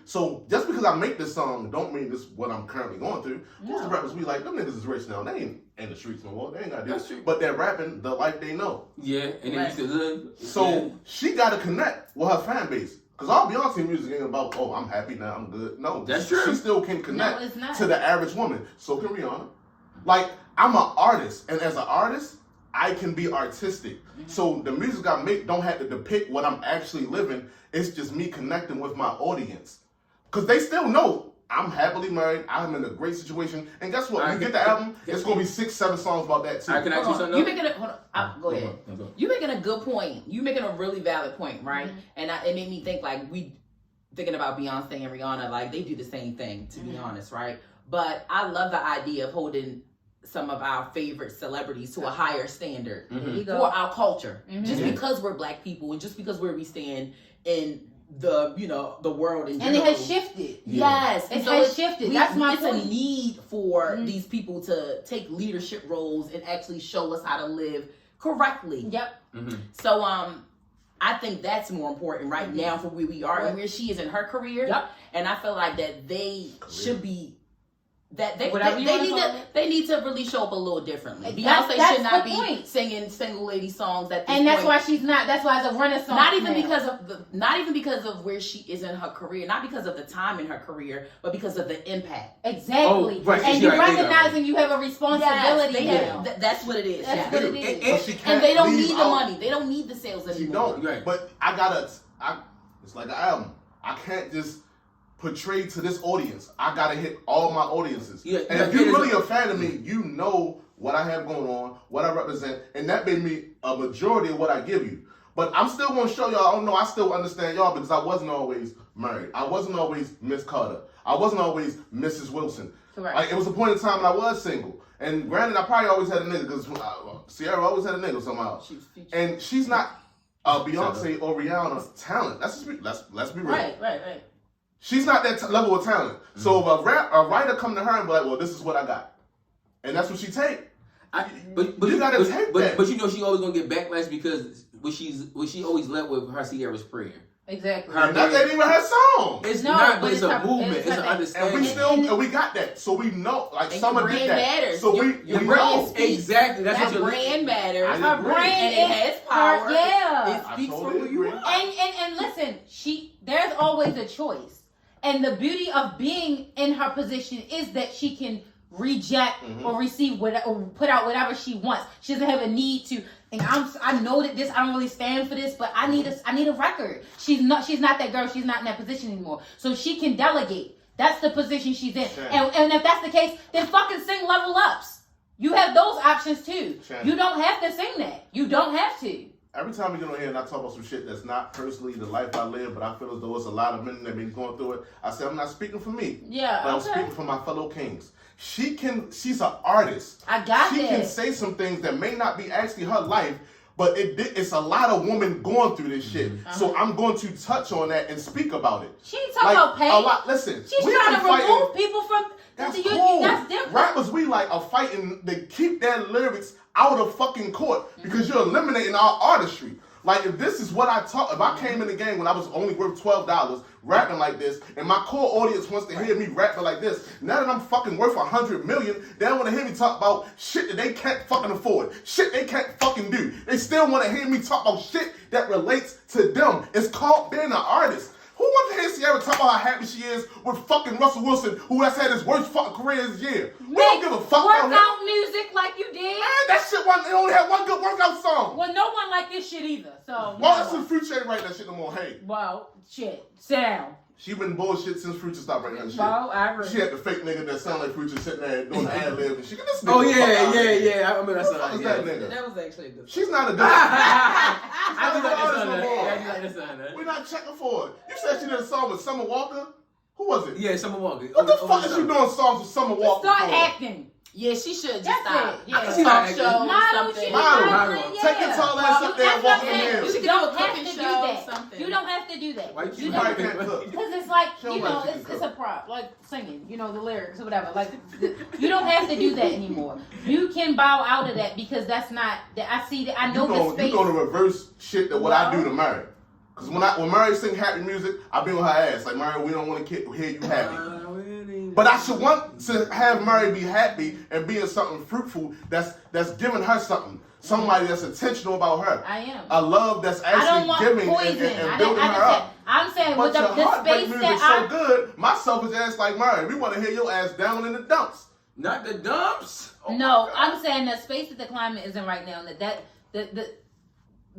So just because I make this song don't mean this is what I'm currently going through. Most of the rappers we like, them niggas is rich now. They ain't in the streets no more. They ain't got to do it. But they're rapping the life they know. Yeah, and they used to live. So she got to connect with her fan base. Because all Beyonce music ain't about, oh, I'm happy now, I'm good. No, that's true. She still can connect to the average woman. So can Rihanna. Like, I'm an artist. And as an artist, I can be artistic. So the music I make don't have to depict what I'm actually living. It's just me connecting with my audience. Because they still know I'm happily married. I'm in a great situation. And guess what? When you get the album, it's going to be 6-7 songs about that too. I can ask you something. Go ahead. You're making a good point. You're making a really valid point, right? And it made me think like thinking about Beyonce and Rihanna, like they do the same thing, to be honest, right? But I love the idea of holding some of our favorite celebrities to a higher standard for our culture. Just because we're black people and just because where we stand in the world in general. And it has shifted. Yes. It has shifted. That's my point. It's a need for these people to take leadership roles and actually show us how to live correctly. Yep. So I think that's more important right now for where we are and where she is in her career. Yep. And I feel like that they should be that they need to really show up a little differently. Beyonce should not be singing single lady songs at this point. And that's why she's not. That's why it's a renaissance. Not even because of where she is in her career, not because of the time in her career, but because of the impact. Exactly. Oh, right. And you're recognizing you have a responsibility now. That's what it is. That's what it is. And they don't need the money. They don't need the sales anymore. She don't. Right. But it's like an album. I can't just portray to this audience. I gotta hit all my audiences. And if you're really a fan of me, you know what I have going on, what I represent, and that made me a majority of what I give you. But I'm still gonna show y'all, I don't know, I still understand y'all because I wasn't always married. I wasn't always Miss Carter. I wasn't always Mrs. Wilson. Correct. Like, it was a point in time when I was single. And granted, I probably always had a nigga because Ciara always had a nigga somehow. And she's not Beyonce or Rihanna's talent. Let's be real. Right. She's not that level of talent. So if a writer come to her and be like, well, this is what I got. And that's what she take. But you gotta take that. But you know she always gonna get backlash because what she always led with her Ciara's prayer. Exactly. And that ain't even her song. It's not, but it's a movement. It's an understanding. And we got that. So we know, like, Summer did that. Matters. So we know. Exactly. That's what your brand matters. Her brand, and it has power. Yeah. It speaks for who you are. And listen, there's always a choice. And the beauty of being in her position is that she can reject or receive or put out whatever she wants. She doesn't have a need to. And I know that I don't really stand for this, but I need a record. She's not that girl. She's not in that position anymore. So she can delegate. That's the position she's in. Sure. And if that's the case, then fucking sing Level Ups. You have those options too. Sure. You don't have to sing that. You don't have to. every time we get on here and I talk about some shit that's not personally the life I live, but I feel as though it's a lot of men that been going through it, I say I'm not speaking for me. Yeah, but I'm speaking for my fellow kings. She's an artist. I got She that. can say some things that may not be actually her life, but it's a lot of women going through this shit. So I'm going to touch on that and speak about it. She ain't talking about pain. A lot. Listen, she's trying to remove people from. That's cool. That's different. Rappers, we like are fighting to keep their lyrics out of fucking court because you're eliminating our artistry. Like if this is what I talk, if I came in the game when I was only worth $12 rapping like this, and my core audience wants to hear me rapping like this, now that I'm fucking worth $100 million, they don't want to hear me talk about shit that they can't fucking afford, shit they can't fucking do. They still want to hear me talk about shit that relates to them. It's called being an artist. Who wants to hear Ciara talk about how happy she is with fucking Russell Wilson, who has had his worst fucking career this year? We don't give a fuck about him. Workout music like you did. Man, that shit they only had one good workout song. Well, no one like this shit either. So. Well, that's some Future ain't write that shit no more. Hey. Well, shit. Sit down. She been bullshit since Future stopped writing that shit. Well, I agree. She had the fake nigga that sound like Future sitting there doing the ad lib and she get this nigga. Oh yeah. I remember that song. What the fuck is that nigga? That was actually a good. She's not a good. I do like that song. I like that song. We're not checking for it. You said she did a song with Summer Walker. Who was it? Yeah, Summer Walker. What the fuck is she doing songs with Summer Walker? Start for? acting. Yeah, she should just That's stop. it. Yeah. She Talk like show, Model, something. Model. Yeah. Take your tall ass up there and walk in the You hills. should don't do a have cooking to do show, that. something. You don't have to do that. Why you You probably don't. can't cook. Because it's like, She don't you like know, she can it's cook. a prop, like singing, you know, the lyrics or whatever. Like, you don't have to do that anymore. You can bow out of that because that's not, I see that, I know the space. You gonna reverse shit to what I do to Mary. Because when Mary sing happy music, I be on her ass. Like, Mary, we don't want to hear you happy. But I should want to have Mary be happy and be in something fruitful that's giving her something. Somebody that's intentional about her. I am. A love that's I don't actually want giving poison. and building her up. I'm saying But with the your heartbreak space music that so good, my selfish ass like Mary. We want to hear your ass down in the dumps. Not the dumps. Oh no, I'm saying the space that the climate is in right now,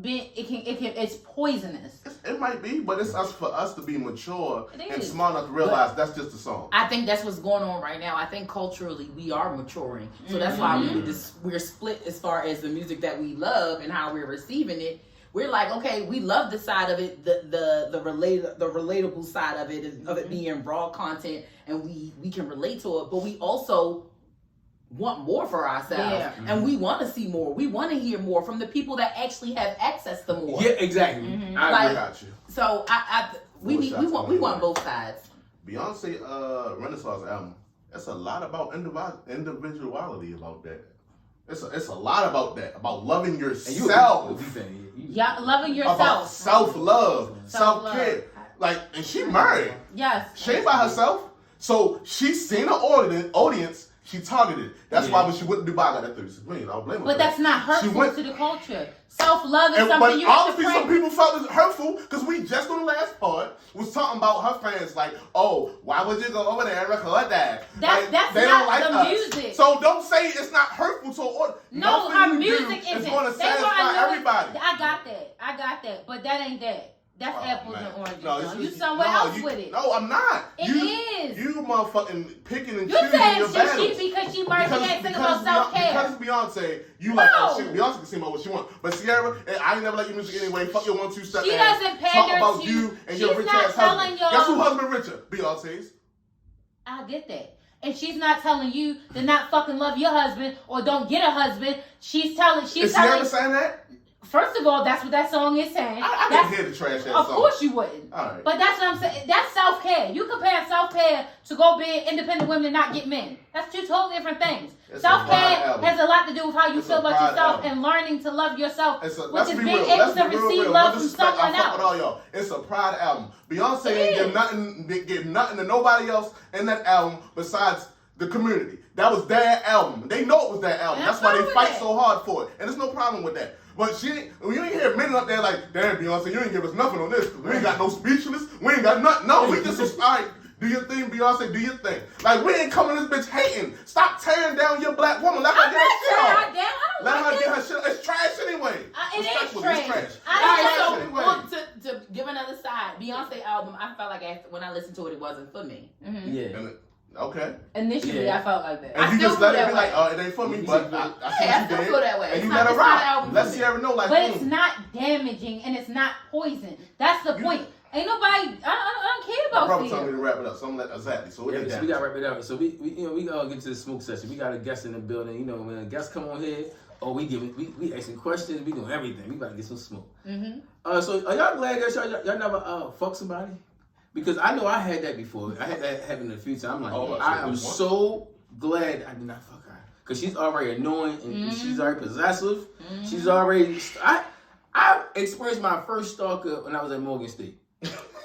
it's poisonous. It might be, but it's for us to be mature It and is. smart enough to realize that's just a song. I think that's what's going on right now. I think culturally we are maturing, so that's why we're split as far as the music that we love and how we're receiving it. We're like, okay, we love the side of it, the relatable side of it being raw content, and we can relate to it, but we also want more for ourselves, and we want to see more. We want to hear more from the people that actually have access to more. Yeah, exactly. I got you. So we want both sides. Beyonce Renaissance album. It's a lot about individuality about that. It's a lot about that, about loving yourself. Yeah, loving yourself. About self-love, self-care. Like, and she married. Yes. She ain't by herself. So she's seen an audience. She targeted. That's why when she went to Dubai, I got that $36 million. I don't blame her. But that's not hurtful to the culture. Self-love is something but you have to obviously practice. some people felt it hurtful because we just on the last part was talking about her fans like, oh, why would you go over there and record that? That's they not don't like the us. music. So don't say it's not hurtful to an No, her music is isn't. going to satisfy everybody. I got that. But that ain't that. That's apples and oranges. No, you somewhere else with it. No, I'm not. It is. You motherfucking picking and You choosing saying your battles. because she married, she can't think about self-care. Because it's Beyonce, you like that shit. Beyonce can sing about what she wants. But Ciara, I ain't never like your music anyway. Fuck your 1-2 step. She doesn't pander talk about to you and she's your rich not ass telling husband. y'all. Guess who husband richer? Beyonce's. I get that. And she's not telling you to not fucking love your husband or don't get a husband. She's telling. Is Ciara saying that? First of all, that's what that song is saying. I didn't hear the trash ass song. Of course you wouldn't. All right. But that's what I'm saying. That's self-care. You compare self-care to go be independent women and not get men. That's two totally different things. It's Self-care has a lot to do with how you feel about yourself album. and learning to love yourself, which let's is be being real. able Let's to be real, receive real. love No from disrespect, someone I fuck else. with all y'all. It's a pride album. Beyonce ain't give nothing to nobody else in that album besides the community. That was their album. They know it was their album. And That's why they I'm fight with so hard for it. And there's no problem with that. But you ain't hear men up there like, damn, Beyonce, you ain't give us nothing on this. We ain't got no speechless. We ain't got nothing. No, we just, all right, do your thing, Beyonce, do your thing. Like, we ain't coming this bitch hating. Stop tearing down your black woman. Let her get her shit off. Let her get her shit off. It's trash anyway. It is Respectfully, trash. It's trash. Alright, Anyway. so to give another side, Beyonce album, I felt like when I listened to it, it wasn't for me. Yeah. Okay. Initially, I felt like that. And you just let it be like, oh, it ain't for me, but I see I what still you feel did. that way. And you It's let not- her it's not an rock. album Let for me. Ciara know, like, But it's not damaging and it's not poison. That's the point. Ain't nobody. I don't care My about brother told me Ciara. to wrap it up, so I'm gonna let exactly. So Yeah, so we gotta wrap it up. So we get to the smoke session. We got a guest in the building. You know, when a guest come on here, we asking questions. We doing everything. We about to get some smoke. So are y'all glad that y'all never fuck somebody? Because I know I had that before. I had that happen a few times. I'm like, I am so glad I did not fuck her. Because she's already annoying and she's already possessive. She's already... I experienced my first stalker when I was at Morgan State.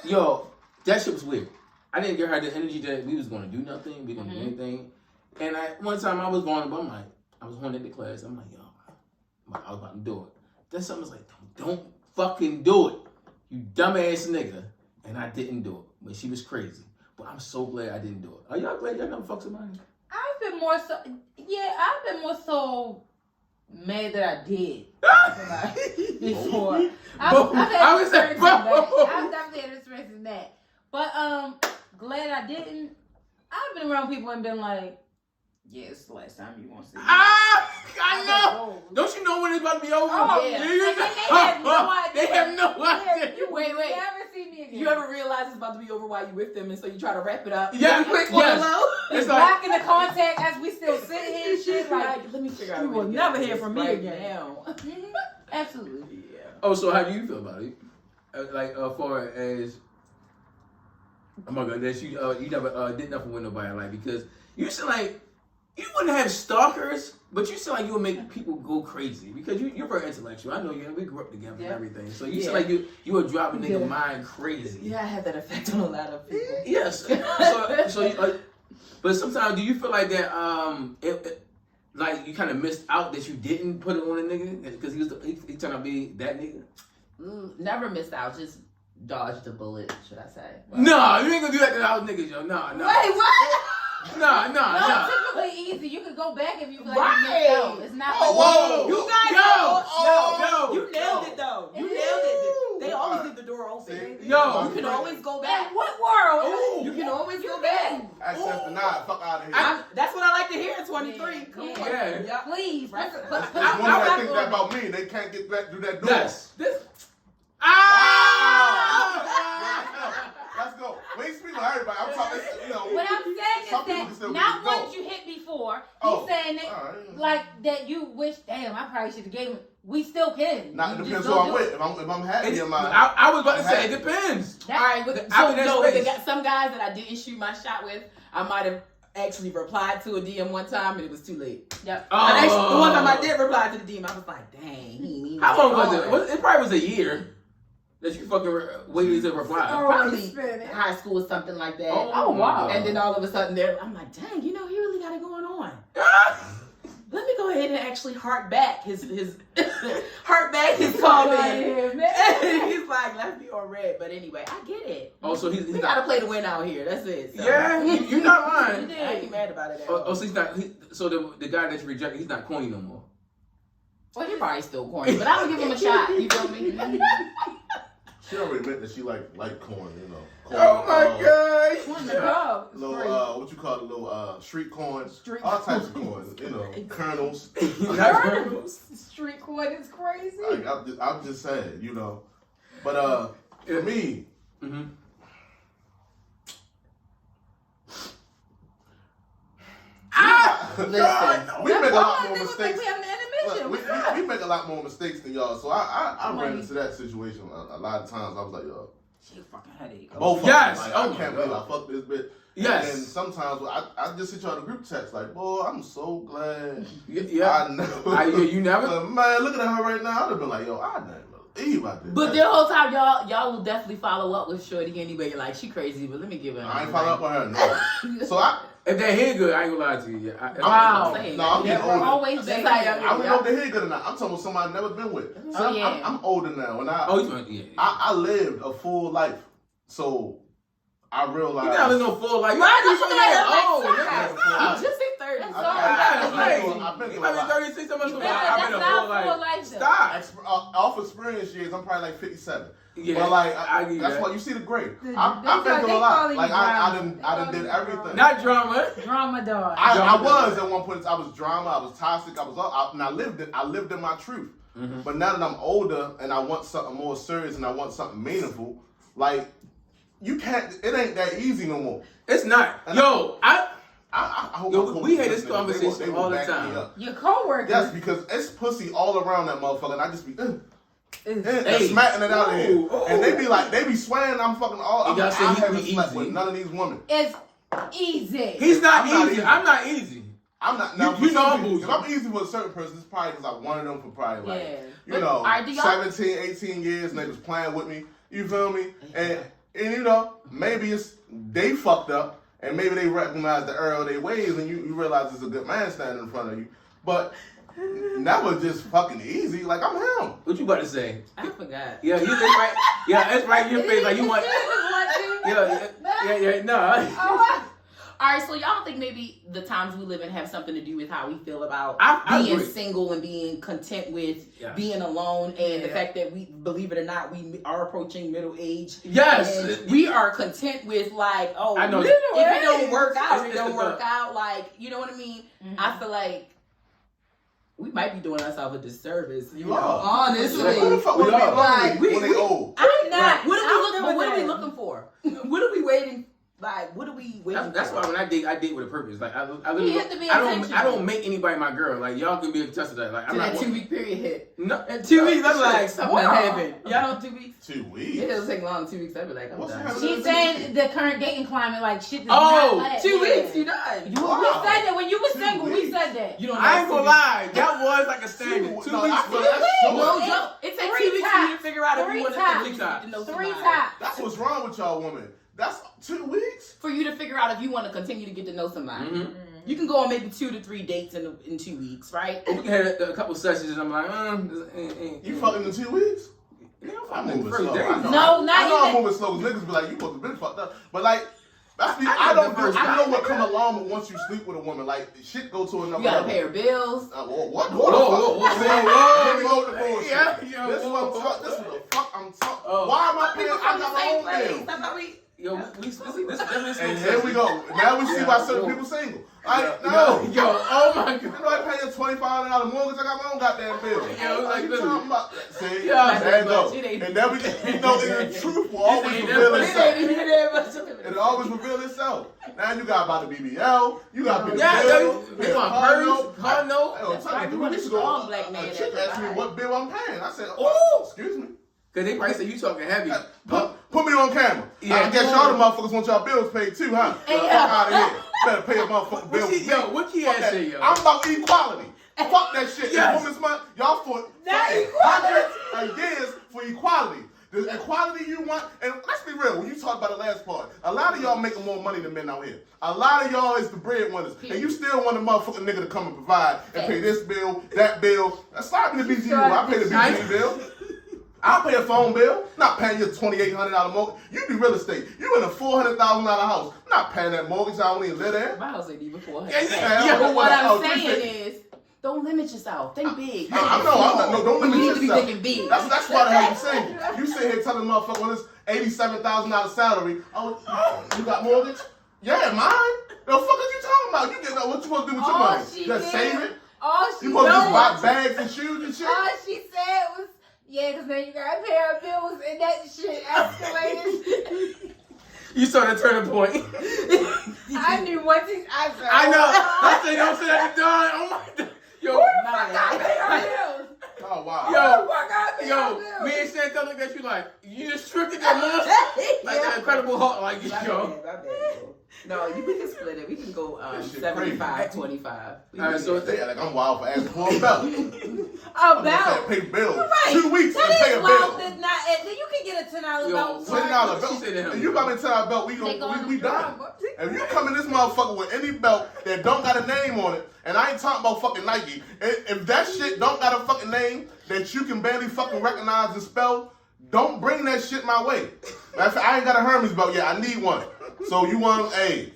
Yo, that shit was weird. I didn't give her the energy that we was going to do nothing. We going to do anything. And one time I was vulnerable. I'm like, I was going into class. I'm like, yo, I was about to do it. Then something was like, don't fucking do it. You dumbass nigga. And I didn't do it. But she was crazy. But I'm so glad I didn't do it. Are y'all glad y'all never fucked somebody? I've been more so mad that I did before. I've definitely had experience in that. But glad I didn't. I've been around people and been like, yeah, it's the last time you want to see me. I know. Don't you know when it's about to be over? Oh, yeah. They have no idea. You Wait. never see me again. You ever realize it's about to be over while you with them, and so you try to wrap it up? Yeah, quick, it's back in the contact as we still sit here and shit. Like, let me figure out. You will never hear from me again. Now. Absolutely. Yeah. Oh, so how do you feel about it? Like, far as, oh my God, that you never did nothing with nobody, like, because you seem like you wouldn't have stalkers, but you seem like you would make people go crazy because you're very intellectual. I know you. We grew up together and everything, so you seem like you would drive a nigga mind crazy. Yeah, I have that effect on a lot of people. Yes. But sometimes do you feel like that? Like you kind of missed out that you didn't put it on a nigga because he turned out to be that nigga. Never missed out. Just dodged a bullet, should I say? No, you ain't gonna do that to those niggas, yo. No. Wait, what? No. Typically easy. You can go back if you feel like you missed out. It's not. Whoa. You guys, yo, you nailed it though. You nailed it. They always leave the door open. Yo, you can always go back. In what world? Ooh. You can always go back. Access denied. Fuck out of here. That's what I like to hear in 23. Come on. Yeah. Please. There's women that think that about me. They can't get back through that door. Yes. Let's go. We ain't speaking to everybody. I'm talking, What I'm saying is that not once you hit before, he's saying that like that you wish, damn, I probably should have gave him. We still can. Not it depends who I'm with. If I'm happy in my, I was about to say it depends. All right, some guys that I didn't shoot my shot with, I might have actually replied to a DM one time and it was too late. Yep. The one time I did reply to the DM, I was like, dang. How long was it? It probably was a year that you fucking waited to reply. Probably high school or something like that. Oh wow. And then all of a sudden I'm like, dang, he really got it going on. Let me go ahead and actually heart back his comment. He's like, let's be on red. But anyway, I get it. Oh, so we gotta play to win out here. That's it. So. Yeah, you're not lying. I ain't mad about it. So he's not. So the guy that you rejected, he's not corny no more. Well, he's probably still corny, but I would give him a shot. You feel me? She already admit that she like corn, Corn, oh my God. Little what you call it, little street corn, all types of corn, kernels. Street corn is crazy. I'm just saying, But for me, listen, we make a lot more mistakes. We have an intermission. We make a lot more mistakes than y'all, so I ran into that situation a lot of times. I was like, yo, she a fucking headache. Both of them. Yes. Like, I can't believe I fucked this bitch. Yes. And sometimes I just hit y'all the group text like, boy, I'm so glad. Yeah. I know. You never. But man, looking at her right now, I'd have been like, yo, I never believe I did. But the whole time, y'all will definitely follow up with Shorty anyway. You're like, she crazy, but let me give her. I ain't follow up on her. No. So if they hear good, I ain't gonna lie to you. Wow. I'm getting older. Always That's how how I don't know if they hear good or not. I'm talking about somebody I've never been with. So I'm older now, and I lived a full life, so I realized. You never no full life. You just hit 30s. I've been You through a might be lot. 36, I'm gonna That's I've been a not full full life. life, though. Stop. Off experience years, I'm probably like 57. Yeah, But like, I give you that's that. why you see the grade. They I've been call- through they a lot. call you Like drama. I done did everything. Not drama. Drama dog. I was at one point. I was drama. I was toxic. And I lived in my truth. Mm-hmm. But now that I'm older and I want something more serious and I want something meaningful, like you can't. It ain't that easy no more. It's not. And Yo, I hope Yo, my coach we had is this listening. conversation They will all the back me time. up. Your coworker. Yes, because it's pussy all around that motherfucker, and I just be Hey. smacking it out of here. Ooh. And they be swearing I'm fucking all. You gotta say I he haven't be slept easy. with none of these women. It's easy. he's not I'm not easy. easy. I'm not easy. I'm not. You- Now, you for know some I'm people, bougie. if I'm easy with a certain person, it's probably because I wanted them for probably like, Yeah. you But know, are y'all- 17, 18 years, and they was playing with me. You feel me? And you know, maybe it's they fucked up, and maybe they recognize the error of their ways, and you realize there's a good man standing in front of you. But never just fucking easy. Like I'm him. What you about to say? I forgot. Yeah, it's right. Yeah, it's right in your face. Like you want. Yeah. Yeah. No. Oh, All right, so y'all don't think maybe the times we live in have something to do with how we feel about I being agree. single and being content with Yeah. being alone, and the Yeah. fact that we, believe it or not, we are approaching middle age. Yes. And we are content with like, oh, I know. if it don't work out, It's it don't the- work out. Like, you know what I mean? Mhm. I feel like we might be doing ourselves a disservice. You know, are. honestly. Like, who the fuck We would be are. lonely We- when they we- old? I'm not. What are we looking? I'm What are we doing looking for? What are we waiting? Like, what are we waiting? That's for? why when I date with a purpose. Like I literally, You have to be I don't intentional. make anybody my girl. Like y'all can be attested to that. Like I'm To not that 2-week period hit. No, In 2 weeks, I'm like, shit. something Wow. happened. Y'all know 2 weeks? 2 weeks. It doesn't take long. 2 weeks. I'd be like, I'm What's done. happening? She's saying the current dating climate, like shit. Does Oh, not let 2 in. weeks, you done. We said that when you were 2 single. We weeks. said that. You don't. I ain't know gonna lie. That was like a standard. 2 No, weeks. I feel was- that's short. No, It's yo, it takes 2 three weeks for you to tops. figure out if you Three want to tops. get to know Three somebody. tops. That's what's wrong with y'all women. That's 2 weeks. For you to figure out if you want to continue to get to know somebody. Mhm. You can go on maybe 2 to 3 dates in 2 weeks, right? We had a couple sessions and I'm like, You fucking in 2 weeks? I'm moving first slow. day. I know, No, not I know even- I'm moving slow. 'Cause niggas be like, you supposed to been fucked up. But like, that's the, I I know don't the do. first I know time. what come along with once you sleep with a woman. Like shit go to another You gotta level. pay her bills. What? Whoa, whoa, whoa, See, whoa, here we go with the bullshit. Yeah, yeah, This is whoa, what I'm whoa. talking. This is what the fuck I'm talking. Oh. Why am I People paying? I from the got my same own place. bill. That's how we. Yo, we see this. And here we go. Now we see Yeah. why certain people single. Yo, No. yo, oh my You god. know I pay a $25 mortgage. I got my own goddamn bill. Yeah, it was like you literally. talking about? See, Yeah, there you go. it ain't- And then we, you know, the truth will always ain't reveal that itself. It ain't even that much of it. It'll always reveal itself. Now you got about the BBL. You got the Yeah, bill. they want purse, car note. That's right, you want a strong black man A that chick asked me provides. what bill I'm paying. I said, Oh. excuse me. Cause they probably say you talking heavy. Put me on camera. Yeah. I guess y'all the motherfuckers want y'all bills paid too, huh? Yeah. Fuck out of here. Better pay a motherfucking bill. What key, with yo, me. what key Fuck ass that. say, yo? I'm about equality. Fuck that shit. Yes. It's Women's Month. Y'all for Not fucking equality. hundreds of years for equality. The equality you want, and let's be real, when you talk about the last part, a lot of y'all making more money than men out here. A lot of y'all is the breadwinners, and you still want a motherfucking nigga to come and provide and pay this bill, that bill. That's not the BGU. I pay the BGU bill. I'll pay a phone bill. Not paying your $2,800 mortgage. You do real estate. You in a $400,000 house. I'm not paying that mortgage. I don't even live there. My house ain't even 400. Yeah, But what I'm oh, saying 350. is, don't limit yourself. Think big. I'm no, don't limit You need to be yourself. thinking big. That's why the hell you single. You sit here telling motherfucker on this $87,000 salary, oh, you got mortgage? Yeah, mine. The fuck are you talking about? You get what you supposed to do with your money? she Just did. save it? All she You supposed to just buy know. bags and shoes and shit? All she said was, yeah, because then you gotta pay our bills, and that shit escalated. You saw the turning point. I knew what he. I said, I know. I said, don't say that to Don. Oh my god. Yo, I pay our bills. Oh, wow. Yo, Fuck, I pay our yo, bills. me and Shantell look at you like, you just stripped it that monster. Like the Incredible Hulk, like, yo. No, we can split it. We can go This shit 75, 25. All right, so Yeah, like I'm wild for asking for a belt. About. Pay bills. Right. 2 weeks That and pay is a loud. bill. That not. Then you can get a $10 Yo, belt. $10 She said to belt. him. If you come into our belt, we done. If you come in this motherfucker with any belt that don't got a name on it, and I ain't talking about fucking Nike, if that shit don't got a fucking name that you can barely fucking recognize and spell, don't bring that shit my way. I ain't got a Hermes belt yet. I need one. So you want, hey,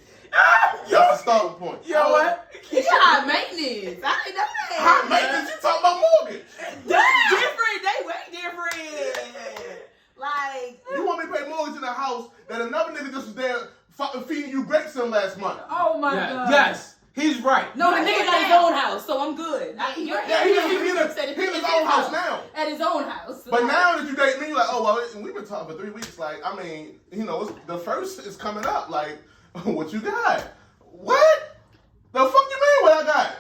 That's the starting point. You know what? He high maintenance. I didn't know that. High maintenance, you talking about mortgage. That's different. They way different. Like, You want me to pay mortgage in a house that another nigga just was there fucking feeding you grapes in last month? Oh my God. Yes, he's right. no, the nigga got his own house, so I'm good. Yeah, he in his own house now. At his own house. But now that you date me, you're like, oh, well, we've been talking for 3 weeks. Like, I mean, you know, the first is coming up. Like, what you got? What? The fuck you mean what I got?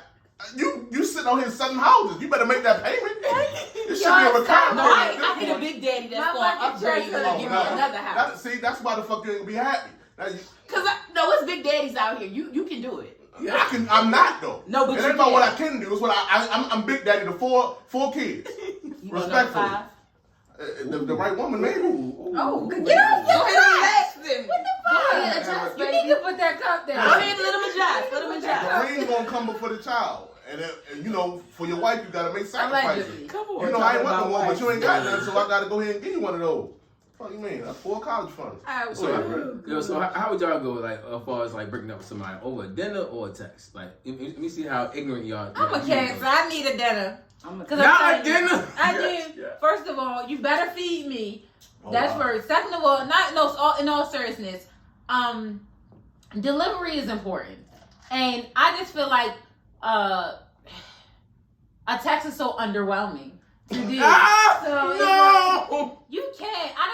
You sitting on his 7 houses. You better make that payment. It should be a recurring No, payment. I hit a big daddy that's going to upgrade you and give me another house. That's why the fuck you ain't gonna be happy. No, it's big daddies out here. You can do it. I'm not though. No, but it you ain't about can. what I can do. It's what I'm big daddy to four kids. You Respectfully. know, 5. The right woman, maybe. Oh, get off Go your ahead and relax then. Go ahead and adjust, You baby. need to put that cup Go down. ahead and let him adjust. Let him The adjust. ring gonna come before the child, and you know, for your wife, you gotta make sacrifices. Allegedly. Come on. You know, I ain't want no one, but you ain't got none, so I gotta go ahead and give you one of those. What you mean? That's 4 college funds. So how would y'all go, like, as far as like breaking up with somebody over a dinner or a text? Like, let me see how ignorant y'all. I'm a cat, so I need a dinner. Not a dinner. I Yes. do. Yeah. First of all, you better feed me. That's wow. first. Second of all, in all seriousness, delivery is important, and I just feel like a text is so underwhelming to do. So it's like, you can't. I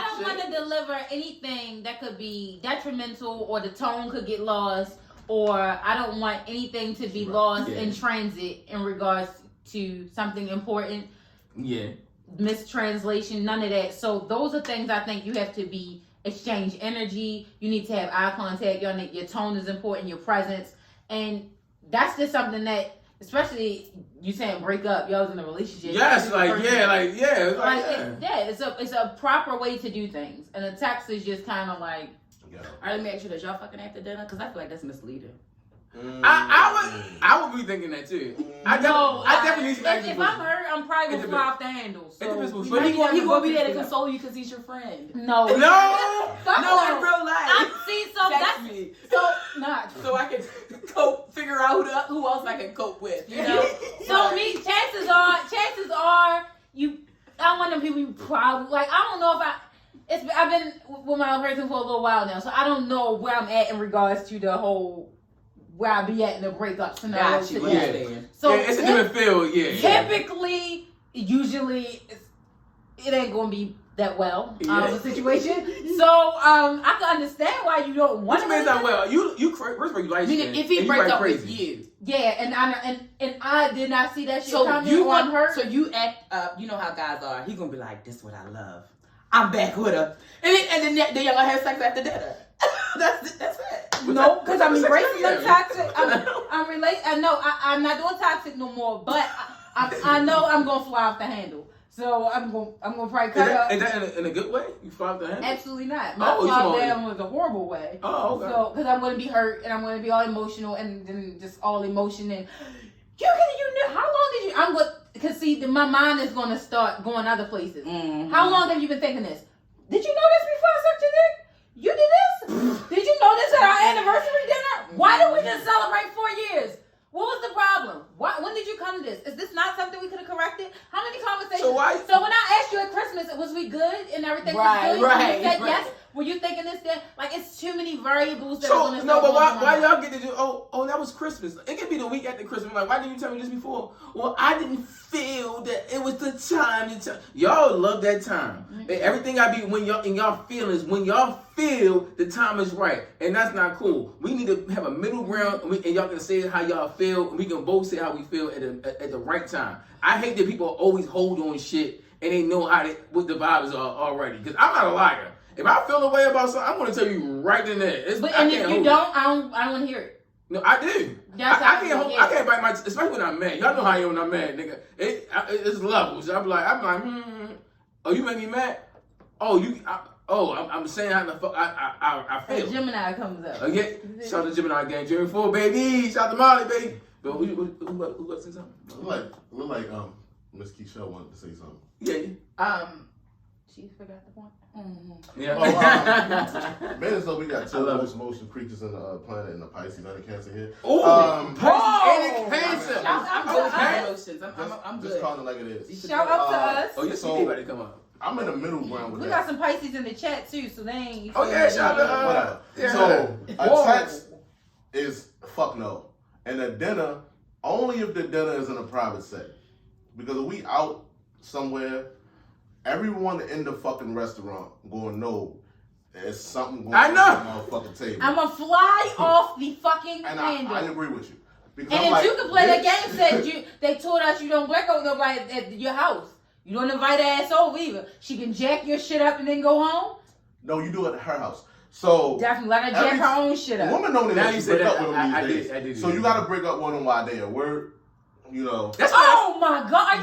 don't want to deliver anything that could be detrimental, or the tone could get lost, or I don't want anything to be lost in transit in regards to something important. Yeah. Mistranslation, none of that. So those are things I think you have to be exchange energy. You need to have eye contact. Your tone is important. Your presence, and that's just something that, especially you saying break up, y'all was in a relationship. Yes, it's a proper way to do things, and a text is just kind of like. Yeah. All right, let me ask you, does y'all fucking after dinner? Because I feel like that's misleading. I would be thinking that too. I definitely. If I'm hurt, I'm probably gonna fly off the handle. So But he gonna be there to console you because he's your friend. No. No, in no. real life. That's me. not. So I can figure out who else I can cope with. You know. So chances are you. I'm one of them people you probably like. I don't know if I've been with my person for a little while now, so I don't know where I'm at in regards to the whole where I be at in the breakup scenario. Got you. So it's a different feel. Typically, usually, it ain't gonna be that well the situation. So I can understand why you don't want to. Which means that well. You first of all, you like. Meaning, if he breaks up with you. Yeah, and I did not see that shit So coming. you I'm hurt. So you act up. You know how guys are. He gonna be like, "This is what I love. I'm back with her," and then y'all gonna have sex after dinner. That's it. No, because I'm embracing the toxic. I'm not doing toxic no more. But I know I'm gonna fly off the handle. So I'm gonna probably cut up. Is that in a good way? You fly off the handle? Absolutely not. My fly down was a horrible way. Oh, okay. So because I'm gonna be hurt and I'm gonna be all emotional and then just all emotion and you know how long did you? I'm going because see my mind is gonna start going other places. Mm-hmm. How long have you been thinking this? Did you know this before I sucked your dick? You did this? Did you know this at our anniversary dinner? Why did we just celebrate 4 years? What was the problem? When did you come to this? Is this not something we could have corrected? How many conversations? So when I asked you at Christmas, was we good and everything was good? Right, you said yes. Were you thinking this then? Like it's too many variables that are going to but why y'all get to do? Oh, that was Christmas. It could be the week after Christmas. Like, why didn't you tell me this before? Well, I didn't feel that it was the time. Y'all love that time. Mm-hmm. Everything I be when y'all in y'all feelings when y'all feel the time is right, and that's not cool. We need to have a middle ground, and y'all can say how y'all feel, and we can both say how we feel at the right time. I hate that people always hold on shit and they know what the vibes are already. Because I'm not a liar. If I feel a way about something, I'm going to tell you right in there. If you don't, I don't want to hear it. No, I do. I can't bite my, especially when I'm mad. Y'all know how I am when I'm mad, nigga. It's levels. I'm like, oh, you make me mad? I'm saying how the fuck I feel. A Gemini comes up. Okay, shout out to Gemini gang, Jerry 4, baby. Shout out to Molly, baby. But who got to say something? Look like Miss Keisha wanted to say something. Yeah. She forgot the point. Yeah. Man, so we got two of the most emotional creatures on the planet in the Pisces and the Cancer here. Cancer. I'm good with my emotions. I'm just good. calling it like it is. Shout out to us. Oh, yes, you about to come up. I'm in the middle ground with We that. got some Pisces in the chat too, so they ain't. Oh yeah, shout out. Whatever. Yeah. So a text is fuck no, and a dinner only if the dinner is in a private setting. Because if we out somewhere, everyone in the fucking restaurant gonna know there's something going on the motherfucking table. I'ma fly off the fucking and handle. I agree with you. Because And I'm if like, you can play that bitch. game, said they told us you don't break up with nobody at your house. You don't invite her ass over either. She can jack your shit up and then go home. No, you do it at her house. So Definitely let her jack her own shit up. Women don't Now let you you say break that, up with them I these did days. do So that. you gotta break up with them while they at work. You know. That's Oh my God! Are you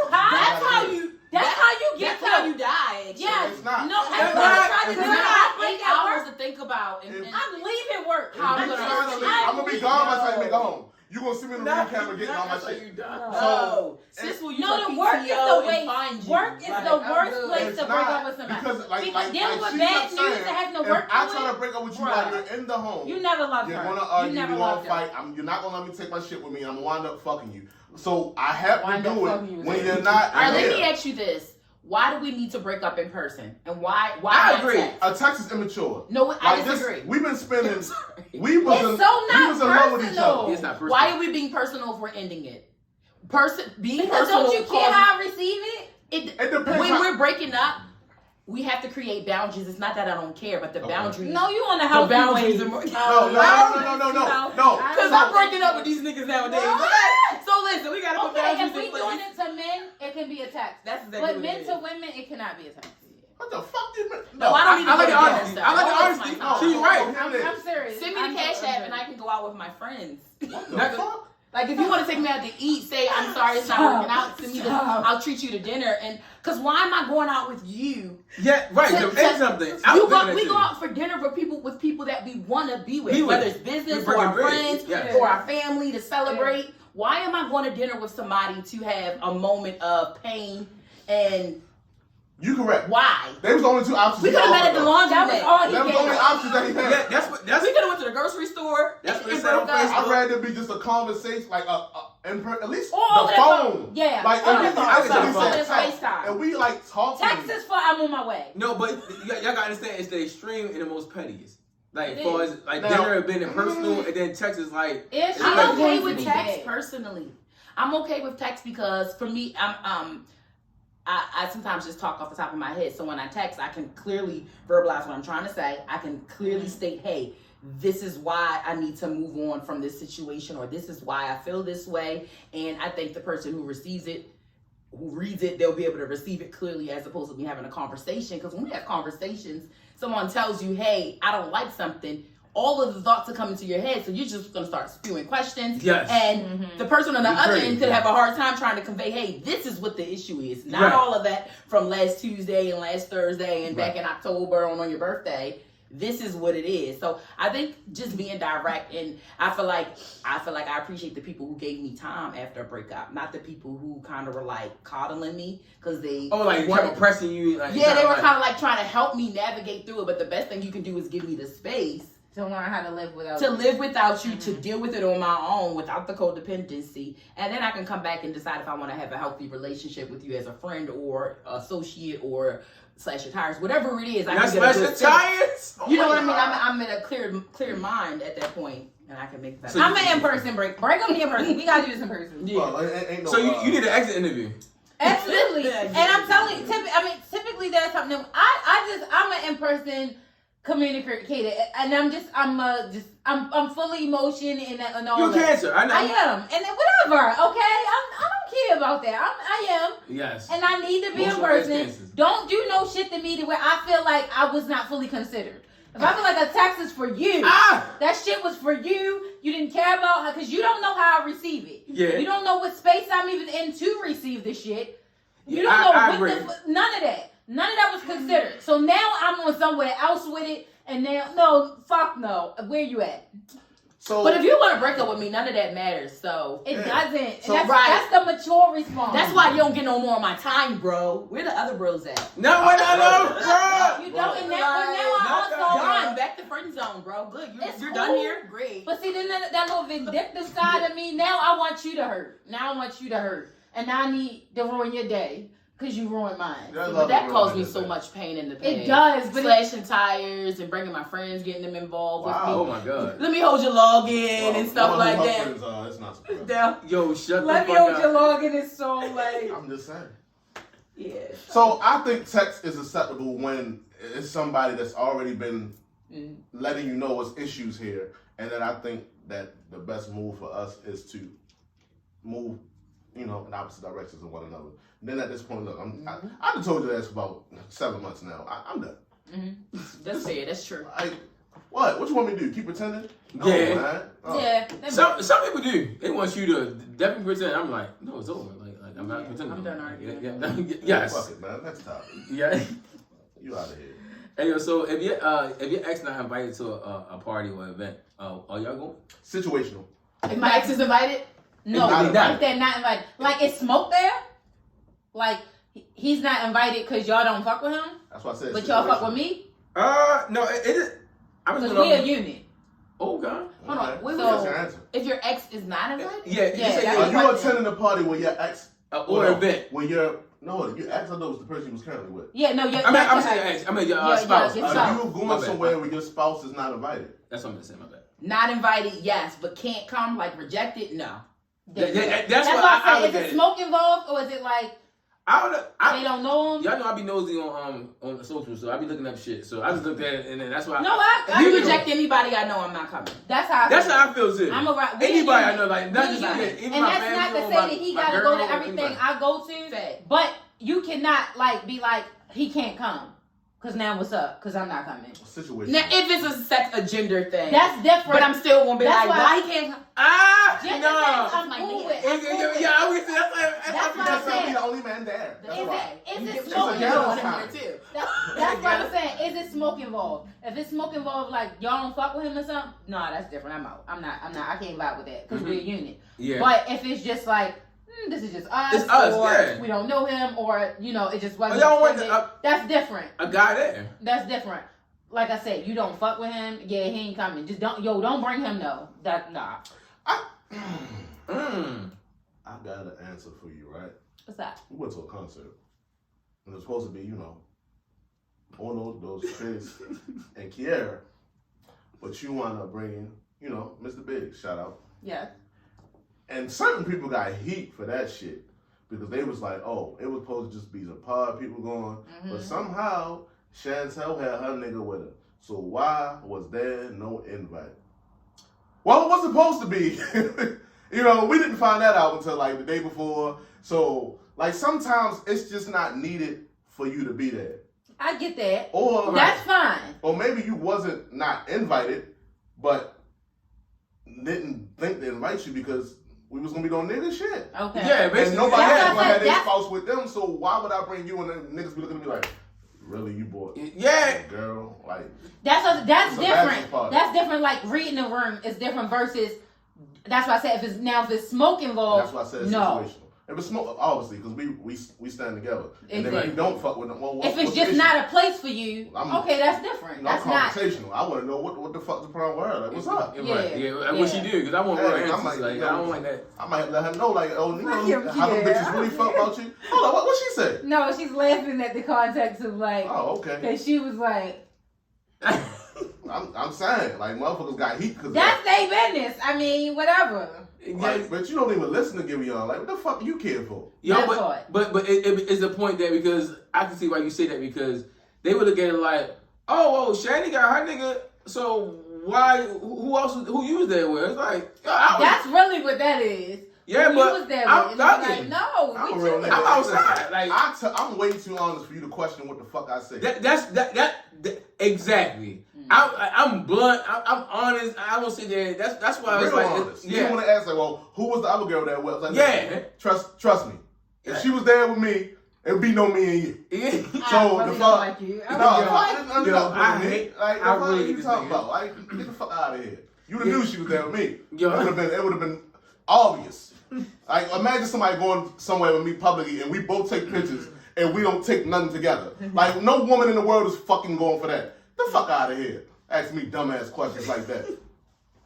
high? That's how you. That's how you get That's how you die. Actually. Yes. It's not. No, It's have you not. ever tried to It's do You it? have I 8 at hours work. to think about. And I'm leaving work. How I'm I'm gonna be gone by the time you make it home. You gonna see me in the room camera getting all my shit. No, sis will use No, her the work is PTO the way. and find you. Work is Like, the I'm worst good. place It's to break not, up with somebody. because like dealing with she bad kept news saying, and having to if work I through try it, to break up with you bruh. while you're in the home, You never loved you're her. gonna You argue, never you're gonna loved her. fight. You're not gonna let me take my shit with me. I'm gonna wind up fucking you. So I have Wind to up do fucking you it is when it. you're not All right, let me here. ask you this: why do we need to break up in person, and why? I not agree. text? A text is immature. No, I Like this, disagree. we've been spending. I'm sorry. We was It's in, so we not was in love with each personal. other. It's not personal. Why are we being personal if we're ending it? Being Because personal. don't you care causes- how I receive it? It depends. When how- we're breaking up, we have to create boundaries. It's not that I don't care, but the Okay. boundaries. No, you on the the healthy boundaries way. are more. No. Because I'm breaking up with these niggas nowadays. Okay? So listen, we gotta put Okay, boundaries if we in place. doing it to men, it can be a text. That's exactly But what men it to is. women, it cannot be a text. What the fuck do you mean? No, I don't need to I like go the to honesty. that I like the stuff. honesty. Don't waste my She's time. right. I'm serious. Send me the cash app and I can go out with my friends. What the Not- fuck? Like if you want to take me out to eat, say I'm sorry it's not working out. Send me the, I'll treat you to dinner. And because why am I going out with you? Yeah, right. To- To end something. We go out for dinner with people that we want to be with, Be with. whether it's business We or our bring bread. friends Yeah. or our family to celebrate. Why am I going to dinner with somebody to have a moment of pain and You correct. why? They was the only two options. We he could have met at offered, the though. laundry. That was all he That was the only gave. options that he had. Yeah, that's We could have went to the grocery store. That's what it and said on broke up. Facebook. I'd rather be just a conversation, like at least Or over the the phone. phone. Yeah. Like Over and the we phone. actually Over said the text, FaceTime. and we like talking. Text is for I'm on my way. No, but y'all gotta understand it's the extreme and the most pettiest. Like It as far is. as like Now- dinner and being personal, and then text is like It's I'm not okay going to with be text bad. personally. I'm okay with text because for me, I sometimes just talk off the top of my head. So when I text, I can clearly verbalize what I'm trying to say. I can clearly state, hey, this is why I need to move on from this situation, or this is why I feel this way. And I think the person who receives it, who reads it, they'll be able to receive it clearly as opposed to me having a conversation. Because when we have conversations, someone tells you, hey, I don't like something. All of the thoughts are coming to your head, so you're just going to start spewing questions. Yes. And the person on the You're other crazy. end could have a hard time trying to convey, hey, this is what the issue is. Not Right. all of that from last Tuesday and last Thursday and back Right. in October on your birthday. This is what it is. So I think just being direct, and I feel like I appreciate the people who gave me time after a breakup, not the people who kind of were like coddling me because they like wanted- kept pressing you. Like, yeah, they were kind of like trying to help me navigate through it. But the best thing you can do is give me the space To learn how to live without to you. live without you, to deal with it on my own without the codependency, and then I can come back and decide if I want to have a healthy relationship with you as a friend or associate or slash your tires, whatever it is. I That's can get a slash good the tires. You know what I mean? I'm in a clear mind at that point, and I can make that. So I'm an in-person break. Break them in person. We gotta do this in person. Yeah. Well, ain't no, So you need an exit interview. Absolutely. Yeah, And I'm telling you, typically there's something that I'm an in-person communicator, and I'm fully emotion and all You're that. Cancer. I know. I am, and then whatever. Okay, I don't care about that. I am, Yes. and I need to be in Emotional ass person. cancers. Don't do no shit to me to where I feel like I was not fully considered. If I feel like a text is for you, that shit was for you. You didn't care about her because you don't know how I receive it. Yeah. You don't know what space I'm even in to receive the shit. You Yeah, don't know I what agree. none of that. None of that was considered. So now I'm on somewhere else with it, and now no, fuck no. Where you at? So, But if you want to break up with me, none of that matters. So It Yeah. doesn't. So, And right. that's the mature response. That's why you don't get no more of my time, bro. Where the other bros at? No, bro. You don't, and now I also Done. Back to friend zone, bro. Good. You're done here. Great. But see, then that little vindictive side of me, now I want you to hurt. Now I want you to hurt. And now I need to ruin your day because you ruined mine. But that caused me so much pain in the past. It does. But slashing tires and bringing my friends, getting them involved with me. Oh my God. Let me hold your login and stuff like that. It's not surprising. Yo, shut Let the me fuck hold up. your login is so like. I'm just saying. Yeah. So I think text is acceptable when it's somebody that's already been letting you know what's issues here, and then I think that the best move for us is to move, in opposite directions of one another. And then at this point, look, I've been told you that for about 7 months now. I'm done. Mm-hmm. That's fair. That's true. What? What you want me to do? Keep pretending? No, Yeah. man. Oh. Yeah. Some people do. They want you to definitely pretend. I'm like, no, it's over. Like I'm not pretending. I'm done arguing. Yeah. Yes. Fuck it, man. Next topic. Yeah. You out of here. Hey, yo, so if your ex not invited to a party or event, are y'all going? Situational. If my ex is invited, No, Not if they're not invited. Like, is Smoke there? Like, he's not invited because y'all don't fuck with him? That's what I said. But y'all fuck with me? No, it is. I was Because gonna. we a unit. Oh God. Hold on. Okay. Wait, So- That's your answer. if your ex is not invited, Yeah. Yeah, You say that's Are yeah, you attending a party where your ex or an event? Where your ex, I know, was the person you was currently with. Yeah, no, I'm saying your ex. I mean your spouse. your Are spouse. you My going bad. somewhere where your spouse is not invited? That's what I'm gonna say. My bad. not invited, yes, but can't come, like rejected, no. That's That's what why I I look say, at is it. it Smoke involved or is it like they don't know him? Y'all know I be nosy on the social, so I be looking up shit. So I just looked at it, and then that's why. No, I You reject anybody I know I'm not coming. That's how I That's feel. how I feel too. I'm a right. Anybody I know, like not just Anybody. even And my that's family not to or say my- that he my gotta girl go to or everything anybody. I go to. Fact. But you cannot like be like, he can't come. Cause now what's up? Cause I'm not coming. Situation. Now, if it's a gender thing, That's different. but I'm still gonna be That's like, why- why he can't come? Gender No. things I'm cool with. I'm cool with. Yeah, I would say that's That's why I Because said- I'll be the only man there. That's Is why. it It's Smoke a ghetto involved? time. too. That's what I'm saying. Is it Smoke involved? If it's Smoke involved, like y'all don't fuck with him or something, nah, that's different. I'm out. I'm not. I can't vibe with that because we're a unit. Yeah. But if it's just like, this is just us, It's us, or yeah. we don't know him, or it just wasn't. y'all want intended, that's different. a guy there. That's different. Like I said, you don't fuck with him. Yeah, he ain't coming. Just don't bring him. No, nah. I got an answer for you, right? What's that? We went to a concert. And it was supposed to be, Ono, those kids, and Ciara. But you wound up bringing, Mr. Big, shout out. Yeah. And certain people got heat for that shit. Because they was like, oh, it was supposed to just be the pod people going. But somehow, Shantell had her nigga with her. So why was there no invite? Well, it was supposed to be. We didn't find that out until like the day before. So, like, sometimes it's just not needed for you to be there. I get that. Or That's fine. Or maybe you wasn't not invited, but didn't think to invite you because we was gonna be doing nigga shit. Okay. Yeah, And basically. nobody That's else what I had said. their That's- spouse with them, so why would I bring you and then niggas be looking at me like, really, you bought Yeah. girl? Like, That's It's a different. bachelor party. That's different. Like reading the room is different versus. That's why I said if it's Smoke involved. that's why I said it's no. situational. If it's smoke, obviously, because we stand together. And then if you don't fuck with them, well, If it's what's just the not a place for you, I'm- okay, that's different. That's not. conversational. I want to know what the fuck's the problem with her. Like, what's up? Right. Yeah. Yeah. Like, what she do? Because I want real Hey, answers. I'm like, I don't like that. I might let her know, like, oh, Yeah. how them bitches really felt about you. Hold on, what she say? No, she's laughing at the context of like, Oh, okay. because she was like, I'm saying, like, motherfuckers got heat because that's their business. I mean, whatever. like, but you don't even listen to Giveon. Like, what the fuck you care for? Yo, That but part. but it's the point that because I can see why you say that because they would look at it like, oh, Shani got her nigga, so why? Who else? Who you was there with? It's like That's really what that is. yeah, Who but you was there I'm with. And it's thugging. like, no, I'm we a real chilling. nigga. I'm outside. Like I'm way too honest for you to question what the fuck I say. that exactly. I'm blunt. I'm honest. I don't sit there. That's why Real it's like honest. You yeah. want to ask like, well, who was the other girl that was? Like, Yeah. Trust me. If she was there with me, it would be no me and you. Yeah. So I really the don't fuck. like you. I No, really don't. I hate- Like, I the fuck really you hate talking this about? Like, get the fuck out of here. You knew she was there with me. Yo. It would have been obvious. Like, imagine somebody going somewhere with me publicly and we both take pictures and we don't take nothing together. Like, no woman in the world is fucking going for that. The fuck out of here. Ask me dumbass questions like that.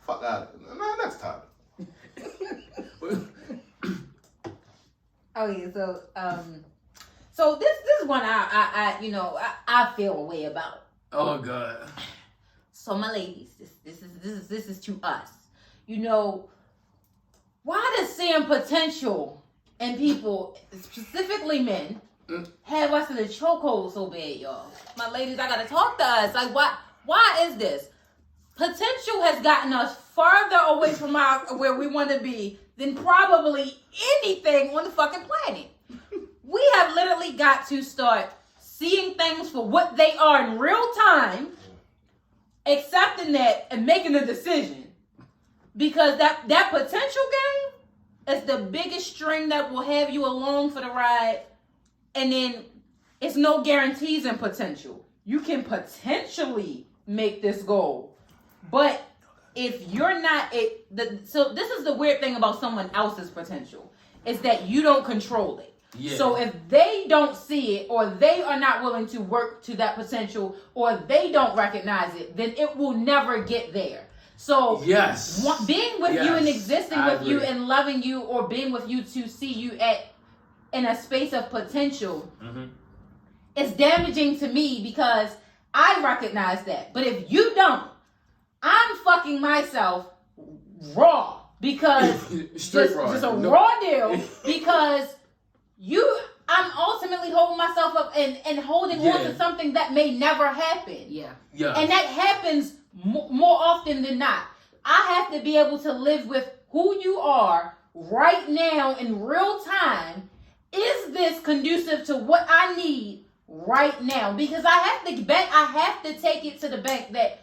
Fuck out of here. Nah, next time. Okay, so this is one I feel a way about. Oh God. So my ladies, this is to us. You know, why does seeing potential in people, specifically men, have us in a chokehold so bad, y'all? My ladies, I gotta talk to us. Like, why is this? Potential has gotten us farther away from where we want to be than probably anything on the fucking planet. We have literally got to start seeing things for what they are in real time, accepting that and making a decision. Because that potential game is the biggest string that will have you along for the ride. And then it's no guarantees in potential. You can potentially make this goal. But if you're not so this is the weird thing about someone else's potential, is that you don't control it. Yeah. So if they don't see it, or they are not willing to work to that potential, or they don't recognize it, then it will never get there. So yes, being with you and existing with you and loving you, or being with you to see you in a space of potential, is damaging to me because I recognize that. But if you don't, I'm fucking myself raw because just a raw deal because I'm ultimately holding myself up and holding on to something that may never happen. Yeah. And that happens more often than not. I have to be able to live with who you are right now in real time. Is this conducive to what I need right now? Because I have to take it to the bank that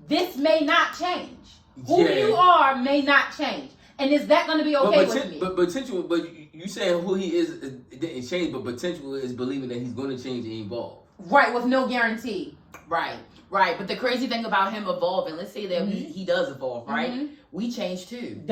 this may not change. Who you are may not change. And is that going to be okay with me? But potential, but you saying who he is it didn't change, but potential is believing that he's going to change and evolve. Right, with no guarantee. Right. But the crazy thing about him evolving, let's say that he does evolve, right? We change too.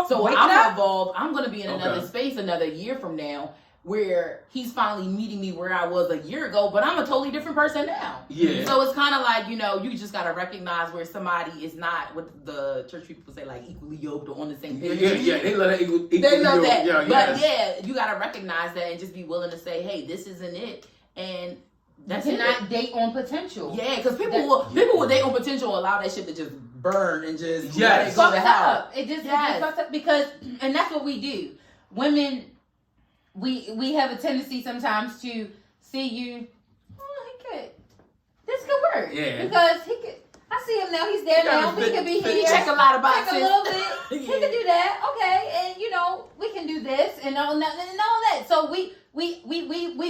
So when I'm evolved, I'm going to be in another space another year from now, where he's finally meeting me where I was a year ago, but I'm a totally different person now. Yeah. So it's kind of like, you just got to recognize where somebody is not, what the church people say, like equally yoked or on the same page. Yeah, they love that equally they love that. Yeah, but you got to recognize that and just be willing to say, hey, this isn't it. And that's not date on potential. Yeah, because people will date on potential, allow that shit to just burn and just let it go to hell. It just fucks up because, and that's what we do. Women, we have a tendency sometimes to see you, this could work. Yeah. Because I see him now, he's there now, he could be here. Check a lot of boxes. Check a little bit. He could do that, okay, and we can do this and all that. So we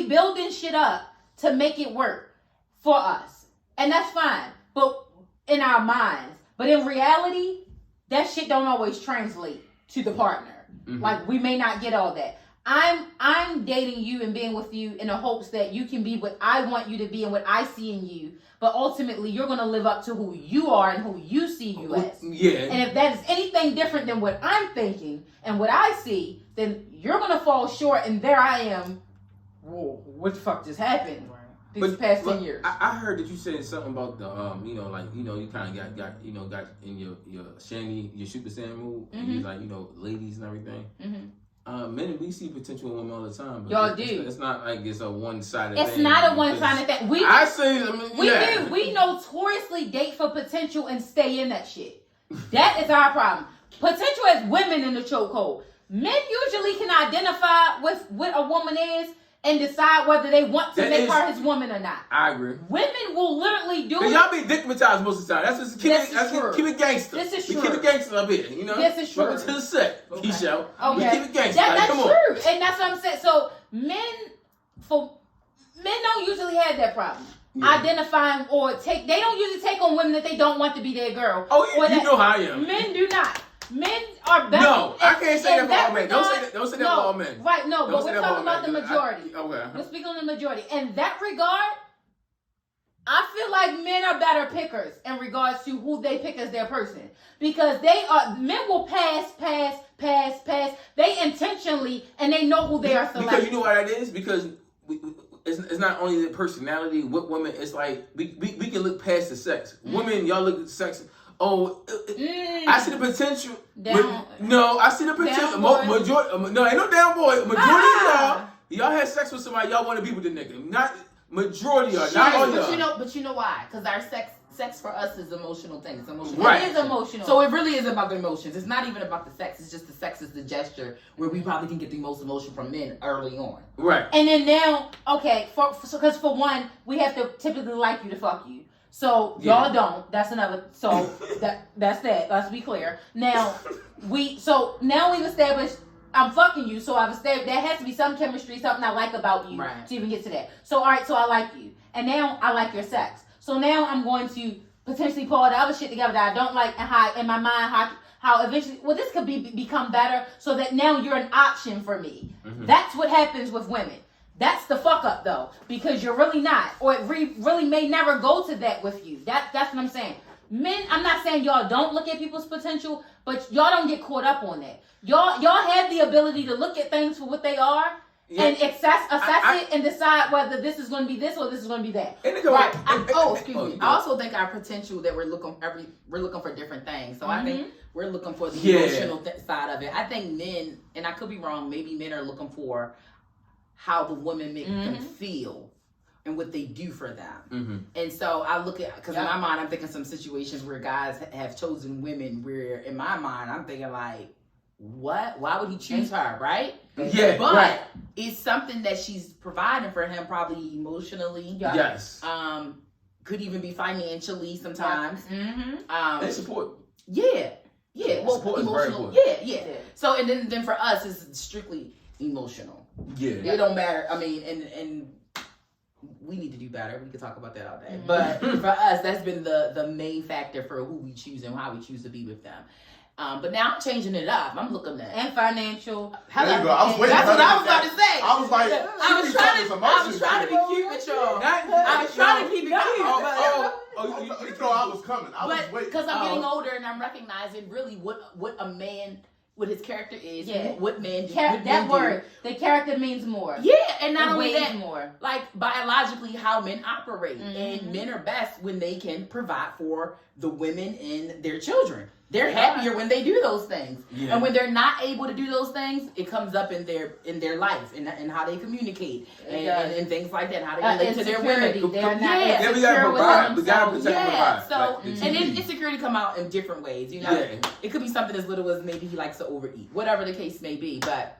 building shit up to make it work for us. And that's fine. But in our minds. But in reality, that shit don't always translate to the partner. Like, we may not get all that. I'm dating you and being with you in the hopes that you can be what I want you to be and what I see in you. But ultimately, you're going to live up to who you are and who you see you as. Yeah. And if that is anything different than what I'm thinking and what I see, then you're going to fall short. And there I am. Whoa, what the fuck just happened? These past 10 years. I heard that you said something about the, you kind of got in your Shanny, your Super Saiyan move, and you ladies and everything. Men, we see potential in women all the time. But y'all do. It's not like it's a one-sided thing. It's not a one-sided thing. We do. We notoriously date for potential and stay in that shit. That is our problem. Potential is women in the chokehold. Men usually can identify with what a woman is and decide whether they want to make her his woman or not. I agree. Women will literally do it. Y'all be victimized most of the time. That's just keep it gangster. This is true. We keep it gangster up here, This is true. Welcome to the set, Keisha. Okay. We keep it gangster. That's come true. On. And that's what I'm saying. So men don't usually have that problem. Identifying they don't usually take on women that they don't want to be their girl. Oh, you know how I am. Men do not. Men are better. No, I can't say that for all men. Don't say that for all men. Right, no, but we're talking about the majority. Okay. We're speaking on the majority. In that regard, I feel like men are better pickers in regards to who they pick as their person. Because men will pass pass. They intentionally, and they know who they are selecting. Because you know why that is? Because it's not only the personality with women, it's like we can look past the sex. Women, y'all look at sex. Oh, I see the potential. I see the potential. Majority, no, ain't no down boy. Majority of y'all had sex with somebody, y'all want to be with the nigga. Not majority of y'all. Not all y'all. But you know why? Because our sex for us is emotional thing. It's emotional. Right. It is emotional. So it really is about the emotions. It's not even about the sex. It's just the sex is the gesture where we probably can get the most emotion from men early on. Right. And then now, okay, because for one, we have to typically like you to fuck you. So y'all don't. That's another. So that's that. Let's be clear. Now we've established I'm fucking you. So I've established there has to be some chemistry, something I like about you to even get to that. So all right, so I like you, and now I like your sex. So now I'm going to potentially pull all the other shit together that I don't like, and how in my mind how eventually this could become better, so that now you're an option for me. Mm-hmm. That's what happens with women. That's the fuck up though, because you're really not, or it really may never go to that with you. That's what I'm saying. Men, I'm not saying y'all don't look at people's potential, but y'all don't get caught up on that. Y'all have the ability to look at things for what they are and assess it and decide whether this is going to be this or this is going to be that. Right. Excuse me. I also think our potential that we're looking for different things. So I think we're looking for the emotional side of it. I think men, and I could be wrong, maybe men are looking for how the women make them feel and what they do for them. Mm-hmm. And so I look at, because in my mind, I'm thinking some situations where guys have chosen women where in my mind, I'm thinking like, what? Why would he choose her, right? Yeah, but it's something that she's providing for him, probably emotionally. Yes. Could even be financially sometimes. And support. Yeah. Well, support emotional. is very important. Yeah. So and then for us, it's strictly emotional. Yeah. It don't matter. I mean, and we need to do better. We could talk about that all day. But for us, that's been the main factor for who we choose and how we choose to be with them. But now I'm changing it up. I'm looking at and financial. There you go. I was waiting. That's what I was about to say. I was like, I was trying to be cute with y'all. I was trying to keep it cute. You know I was coming. I was waiting. Because I'm getting older and I'm recognizing really what a man, what his character is, what men do. That word, the character means more. Yeah, and not only that, more. like biologically how men operate. And men are best when they can provide for the women and their children. They're happier when they do those things. Yeah. And when they're not able to do those things, it comes up in their life and how they communicate and things like that, how they relate to their women. They're not insecure with themselves. We gotta protect and provide. So, and then insecurity come out in different ways. You know, it could be something as little as maybe he likes to overeat, whatever the case may be. But,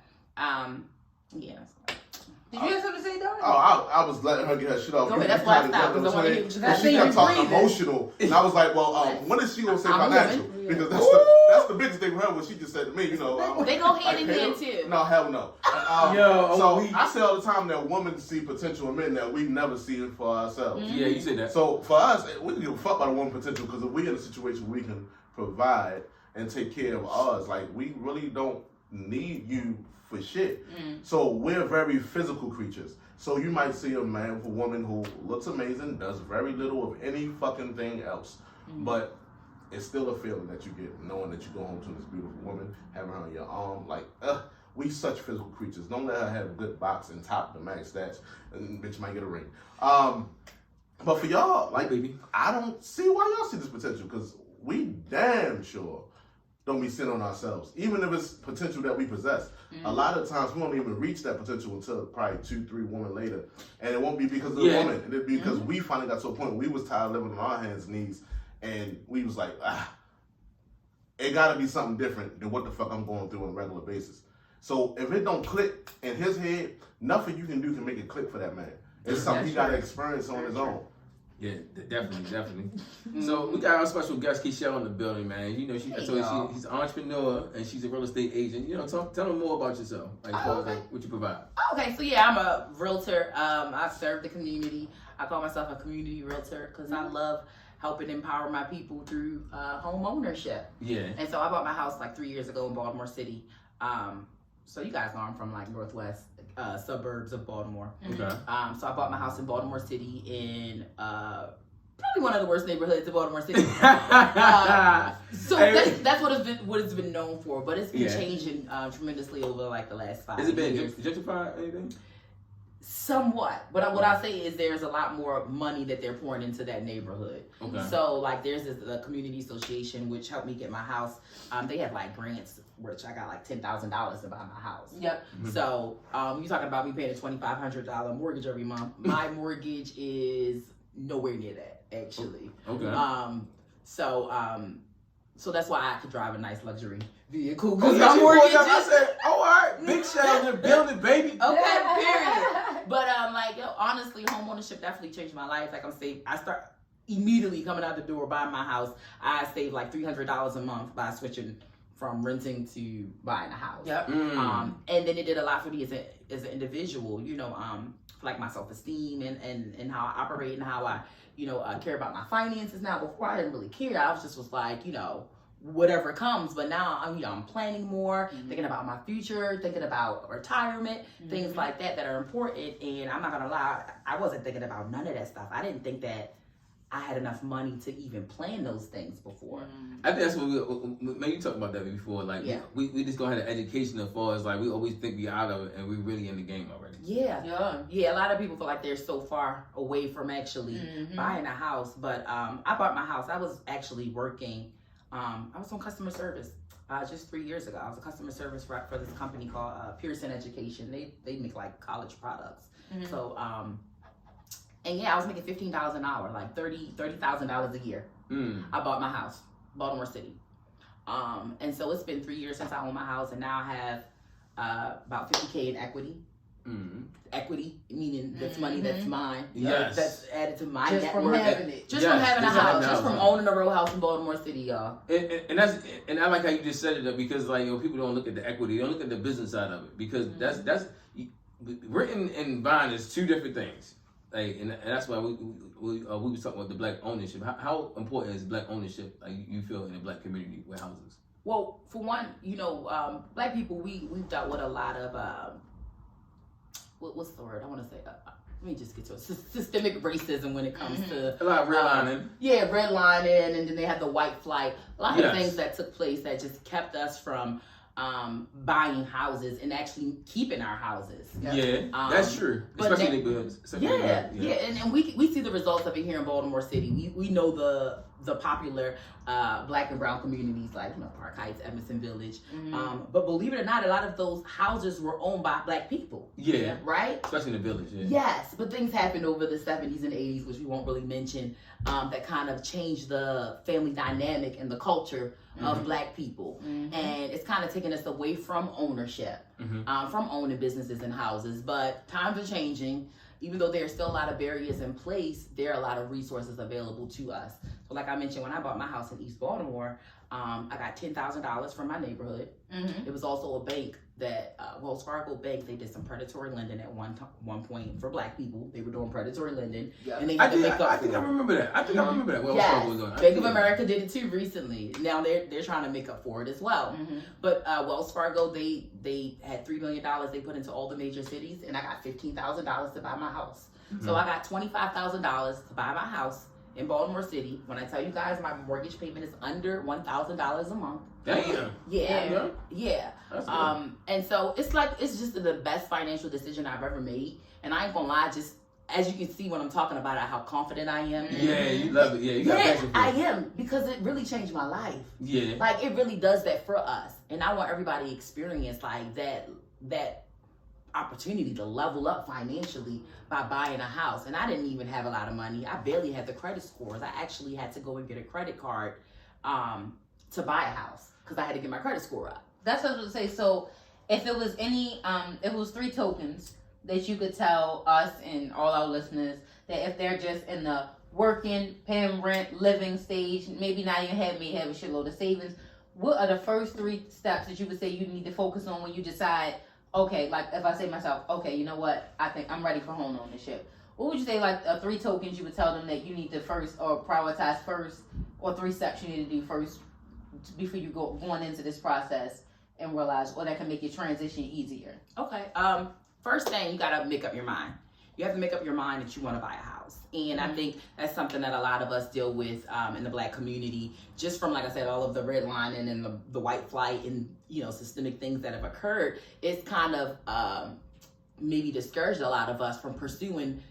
Did you have something to say, Doodie? Oh, I was letting her get her shit off. Go ahead, that's why I stopped, because I want to hear what you got. She kept talking emotional, and I was like, well, when is she going to say financial? Because that's the biggest thing with her, what she just said to me, you know. They go hand in hand, too. No, hell no. I say all the time that women see potential in men that we never see it for ourselves. Mm-hmm. Yeah, you say that. So for us, we can give a fuck about a woman potential, because if we're in a situation where we can provide and take care of ours, like, we really don't need you for shit. So we're very physical creatures. So you might see a man with a woman who looks amazing, does very little of any fucking thing else, but it's still a feeling that you get knowing that you go home to this beautiful woman, having her on your arm. Like, we such physical creatures. Don't let her have a good box and top the max stats, and bitch might get a ring. But for y'all, like, baby, I don't see why y'all see this potential, because we damn sure don't be sitting on ourselves, even if it's potential that we possess. A lot of times we don't even reach that potential until probably 2-3 women later, and it won't be because of the woman. It'll be because we finally got to a point where we was tired of living on our hands and knees, and we was like, it gotta be something different than what the fuck I'm going through on a regular basis. So if it don't click in his head, nothing you can do can make it click for that man. It's something he gotta experience on his own. Yeah, definitely. So we got our special guest, Keisha, in the building, man. You know, I told you she's an entrepreneur and she's a real estate agent. You know, tell them more about yourself, like what you provide. Okay, so yeah, I'm a realtor. I serve the community. I call myself a community realtor because I love helping empower my people through home ownership. Yeah. And so I bought my house like 3 years ago in Baltimore City. So you guys know I'm from like northwest suburbs of Baltimore. Okay. So I bought my house in Baltimore City in probably one of the worst neighborhoods in Baltimore City. So that's what it's been known for, but it's been changing tremendously over like the last 5 years. Has it been gentrified or anything? Somewhat, but what I'll say is there's a lot more money that they're pouring into that neighborhood. Okay. So like there's the community association which helped me get my house. They have like grants which I got like $10,000 to buy my house. Yep. Mm-hmm. So you talking about me paying a $2,500 mortgage every month? My mortgage is nowhere near that actually. Okay. So that's why I could drive a nice luxury vehicle. Oh, Because yeah, my mortgage I is... said, all right, big shout out to building, baby. Okay, period. But honestly, homeownership definitely changed my life. Like I start immediately coming out the door buying my house. I save like $300 a month by switching from renting to buying a house. Yep. And then it did a lot for me as an individual. Like my self-esteem and how I operate and how I care about my finances now. Before I didn't really care. I was like, whatever comes. But now I'm planning more, thinking about my future, thinking about retirement, things like that are important. And I'm not gonna lie, I wasn't thinking about none of that stuff. I didn't think that I had enough money to even plan those things before. I think that's what maybe you talked about that before. Like we just gonna have an education as far as like we always think we out of it and we really in the game already. Yeah. A lot of people feel like they're so far away from actually buying a house. But I bought my house. I was actually working. I was on customer service just 3 years ago. I was a customer service rep for this company called Pearson Education. They make like college products. So and I was making $15 an hour, like $30,000 a year. I bought my house, Baltimore City. And so it's been 3 years since I own my house, and now I have about $50K in equity. Equity, meaning that's money that's mine. Yes. That's added to my Just net from worth. having it. Just from having a house. Just from house. owning a real house in Baltimore City, y'all. And I like how you just said it though, because like people don't look at the equity, they don't look at the business side of it, because that's written and buying is two different things. Like, and that's why we was talking about the black ownership. How important is black ownership? Like you feel in the black community with houses? Well, for one, black people we've dealt with a lot of what's the word I want to say? Let me just get to it. Systemic racism when it comes to a lot of redlining. Redlining, and then they had the white flight. A lot of things that took place that just kept us from buying houses and actually keeping our houses. That's true. Especially in neighborhoods. And we see the results of it here in Baltimore City. We know the popular black and brown communities like Park Heights, Emerson Village. But believe it or not, a lot of those houses were owned by black people. Right? Especially in the village. Yes, but things happened over the 70s and 80s, which we won't really mention, that kind of changed the family dynamic and the culture of black people. And it's kind of taken us away from ownership, from owning businesses and houses. But times are changing. Even though there are still a lot of barriers in place, there are a lot of resources available to us. So like I mentioned, when I bought my house in East Baltimore, I got $10,000 from my neighborhood. It was also a bank that, Wells Fargo Bank, they did some predatory lending at one point for black people. They were doing predatory lending. And they had to make up I think I remember that. Wells Fargo was doing. Bank of America did it too recently. Now they're trying to make up for it as well. But Wells Fargo, they had $3 million they put into all the major cities, and I got $15,000 to buy my house. So I got $25,000 to buy my house in Baltimore City. When I tell you guys my mortgage payment is under $1,000 a month. Damn. Yeah. And so it's just the best financial decision I've ever made. And I ain't gonna lie, just as you can see when I'm talking about it, how confident I am. Yeah, you love it. Yeah, you got passion for it. I am, because it really changed my life. Yeah. Like it really does that for us. And I want everybody to experience like that opportunity to level up financially by buying a house. And I didn't even have a lot of money. I barely had the credit scores. I actually had to go and get a credit card to buy a house because I had to get my credit score up. That's what I was going to say. So if it was if it was 3 tokens that you could tell us and all our listeners that if they're just in the working, paying rent, living stage, maybe not even have a shitload of savings, what are the first 3 steps that you would say you need to focus on when you decide, okay, like if I say to myself, okay, you know what, I think I'm ready for home ownership. What would you say, like 3 tokens you would tell them that you need to first or prioritize first, or 3 steps you need to do first before you going into this process and realize, or that can make your transition easier? Okay. First thing, you gotta make up your mind. you have to make up your mind that you want to buy a house. And I think that's something that a lot of us deal with in the Black community, just from, like I said, all of the redlining and the white flight and, you know, systemic things that have occurred. It's kind of maybe discouraged a lot of us from pursuing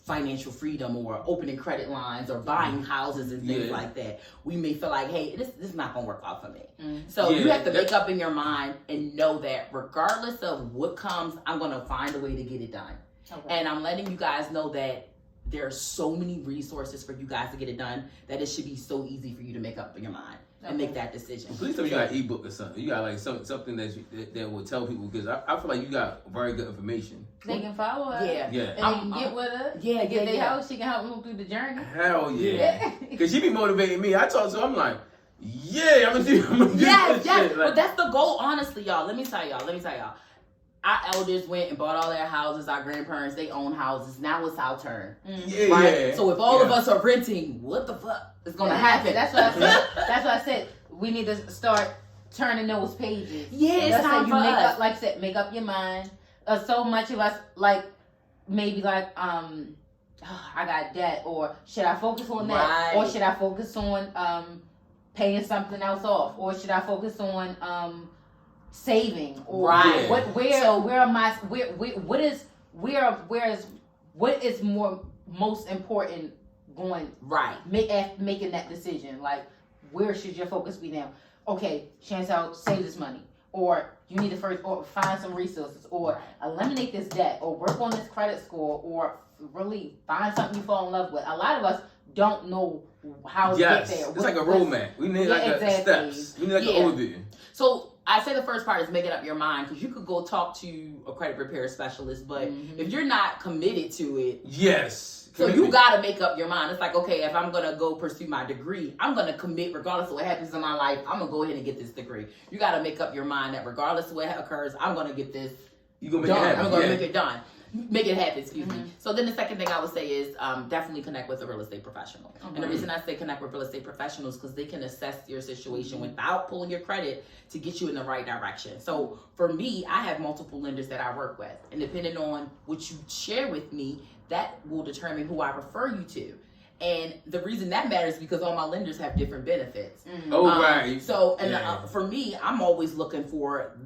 financial freedom or opening credit lines or buying houses and things like that. We may feel like, hey, this is not going to work out for me. So you have to make up in your mind and know that regardless of what comes, I'm going to find a way to get it done. And I'm letting you guys know that there are so many resources for you guys to get it done that it should be so easy for you to make up in your mind and make that decision. Please tell me you got an ebook or something. You got like something that will tell people, because I feel like you got very good information. They can follow her. Yeah. And they can get with her. Get their house. She can help them through the journey. Hell yeah. Because she be motivating me. I talk to her, I'm like, I'm gonna do Yes. shit. But that's the goal, honestly, y'all. Let me tell y'all. Our elders went and bought all their houses. Our grandparents, they own houses. Now it's our turn. Right? So if all of us are renting, what the fuck is going to happen? That's what I said. That's what I said. We need to start turning those pages. It's time for us. Like I said, make up your mind. So much of us, like, maybe like, I got debt, or should I focus on that? Or should I focus on paying something else off? Or should I focus on saving? Or what is most important going making that decision? Like, where should your focus be now? Okay, Shantell, save this money, or you need to first or find some resources, or eliminate this debt, or work on this credit score, or really find something you fall in love with. A lot of us don't know how to get there. It's like a roadmap. We need steps. We need like an overview. So I say the first part is making up your mind, because you could go talk to a credit repair specialist, but if you're not committed to it, so you got to make up your mind. It's like, okay, if I'm going to go pursue my degree, I'm going to commit regardless of what happens in my life. I'm going to go ahead and get this degree. You got to make up your mind that regardless of what occurs, I'm going to get this done. I'm going to make it done. Make it happen, excuse me. So then the second thing I would say is definitely connect with a real estate professional. And the reason I say connect with real estate professionals, because they can assess your situation without pulling your credit to get you in the right direction. So for me, I have multiple lenders that I work with. And depending on what you share with me, that will determine who I refer you to. And the reason that matters is because all my lenders have different benefits. So, for me, I'm always looking for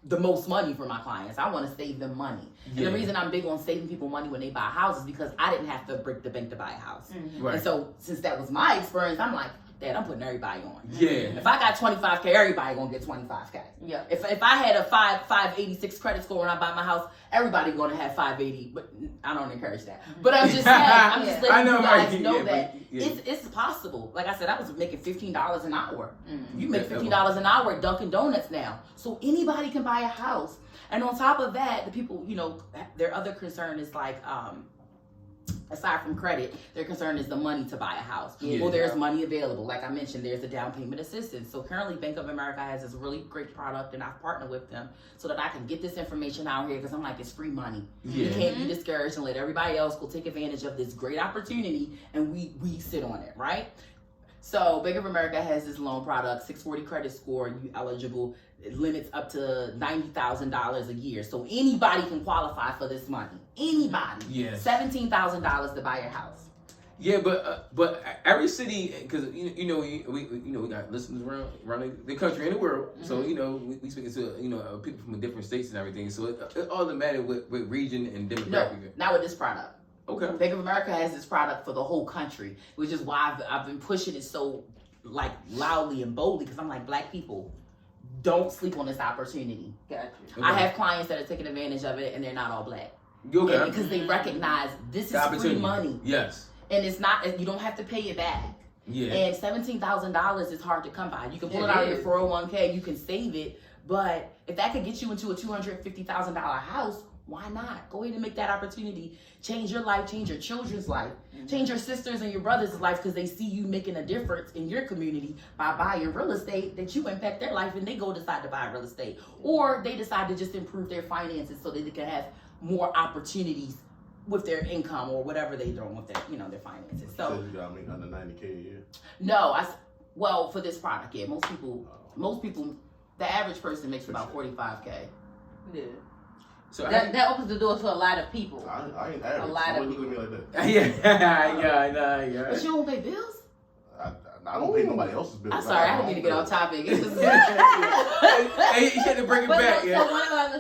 the most money for my clients. I want to save them money. And the reason I'm big on saving people money when they buy houses is because I didn't have to break the bank to buy a house. And so since that was my experience, I'm like, Dad, I'm putting everybody on. If I got 25K, everybody gonna get 25K. If I had a 586 credit score when I buy my house, everybody gonna have 580. But I don't encourage that. But I'm just saying, I'm just letting you guys know that it's possible. Like I said, I was making $15 an hour. You make $15 an hour at Dunkin' Donuts now. So anybody can buy a house. And on top of that, the people, you know, their other concern is like, aside from credit, their concern is the money to buy a house. Well, there's money available. Like I mentioned, there's a down payment assistance. So currently, Bank of America has this really great product, and I've partnered with them so that I can get this information out here, because I'm like, it's free money. You can't be discouraged and let everybody else go take advantage of this great opportunity, and we sit on it, right? So Bank of America has this loan product, 640 credit score, you eligible. It limits up to $90,000 a year. So anybody can qualify for this money. Anybody. $17,000 to buy your house. But every city, because we got listeners around the country and the world. So we speaking to people from different states and everything. So it all matter with region and demographic. No, not with this product. Okay. Bank of America has this product for the whole country, which is why I've been pushing it so like loudly and boldly, because I'm like, Black people, don't sleep on this opportunity. Gotcha. Okay. I have clients that are taking advantage of it, and they're not all Black. Okay. And because they recognize this is free money. Yes. And it's not, you don't have to pay it back. And $17,000 is hard to come by. You can pull it out of your 401k, you can save it, but if that could get you into a $250,000 house, why not? Go ahead and make that opportunity. Change your life, change your children's life, change your sisters and your brothers' life, because they see you making a difference in your community by buying real estate, that you impact their life and they go decide to buy real estate. Or they decide to just improve their finances so that they can have more opportunities with their income or whatever they're doing with their, their finances. So you got me under 90K a year? No, well, for this product, most people, the average person makes about 45K. So that opens the door to a lot of people. I ain't average. A lot of people. people. Like that. yeah. But you don't pay bills? I don't pay nobody else's bills. I'm sorry, I didn't mean to get off topic. It's just Hey, you had to bring it But back. so Yeah. one of our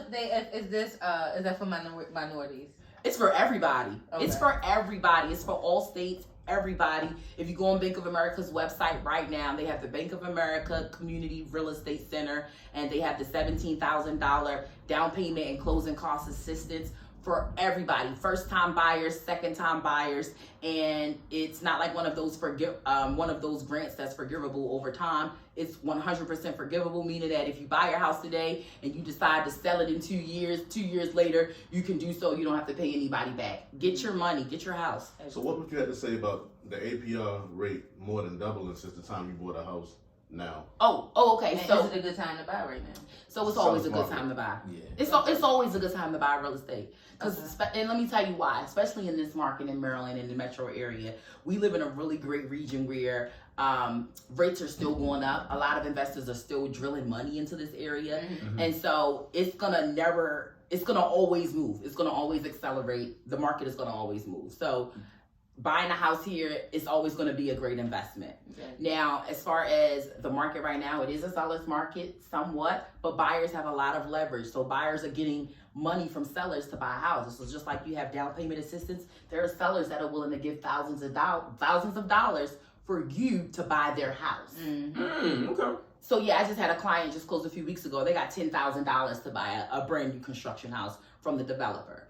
is that for minorities? It's for everybody. Okay. It's for everybody. It's for all states, everybody. If you go on Bank of America's website right now, they have the Bank of America Community Real Estate Center, and they have the $17,000 down payment and closing cost assistance for everybody. First time buyers, second time buyers, and it's not like one of those grants that's forgivable over time. It's 100% forgivable, meaning that if you buy your house today and you decide to sell it in 2 years, 2 years later, you can do so. You don't have to pay anybody back. Get your money, get your house. So what would you have to say about the APR rate more than doubling since the time you bought a house now? Okay. And So is it a good time to buy right now? So it's always a good time to buy. Yeah. It's always a good time to buy real estate. And let me tell you why, especially in this market in Maryland and the metro area, we live in a really great region where rates are still going up. A lot of investors are still drilling money into this area. Mm-hmm. And so it's going to always move. It's going to always accelerate. The market is going to always move. So buying a house here is always going to be a great investment. Okay. Now, as far as the market right now, it is a seller's market somewhat, but buyers have a lot of leverage. So buyers are getting money from sellers to buy houses. So just like you have down payment assistance, there are sellers that are willing to give thousands of dollars for you to buy their house. Okay. So yeah, I just had a client just closed a few weeks ago. They got $10,000 to buy a brand new construction house from the developer.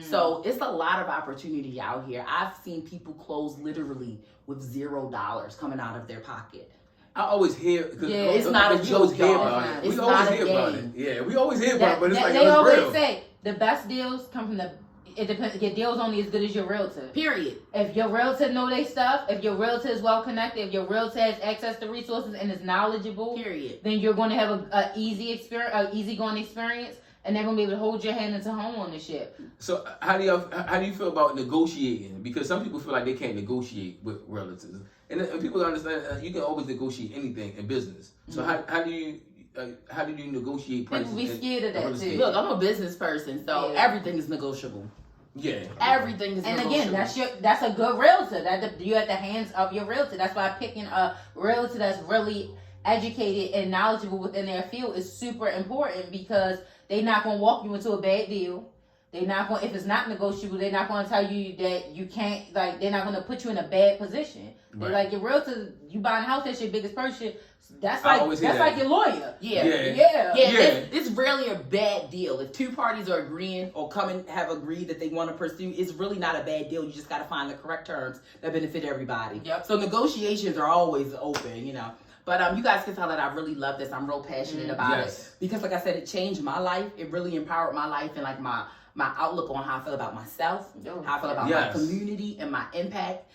So it's a lot of opportunity out here. I've seen people close literally with $0 coming out of their pocket. I always hear. It's not a joke, y'all. We always hear about it. Yeah, we always hear about it, but it's like they it's always real. say the best deals come from it depends. Your deal's only as good as your realtor. Period. If your realtor know their stuff, if your realtor is well connected, if your realtor has access to resources and is knowledgeable, Period. then you're going to have a easygoing experience, and they're going to be able to hold your hand into home ownership. So how do you feel about negotiating? Because some people feel like they can't negotiate with relatives, and people understand you can always negotiate anything in business. So how do you negotiate prices? People be scared of that too. Look, I'm a business person, so everything is negotiable. Yeah. Everything is And negotiable. again, that's a good realtor. You're at the hands of your realtor. That's why picking a realtor that's really educated and knowledgeable within their field is super important, because they're not going to walk you into a bad deal. They're not going, if it's not negotiable, they're not going to tell you that you can't, like, they're not going to put you in a bad position. They're like, your realtor, you buying a house, that's your biggest purchase. That's like your lawyer. Yeah. It's rarely a bad deal. If two parties are agreeing or have agreed that they want to pursue, it's really not a bad deal. You just got to find the correct terms that benefit everybody. Yep. So negotiations are always open, you know. But you guys can tell that I really love this. I'm real passionate about it. Because like I said, it changed my life. It really empowered my life and like my outlook on how I feel about myself, how I feel about my community and my impact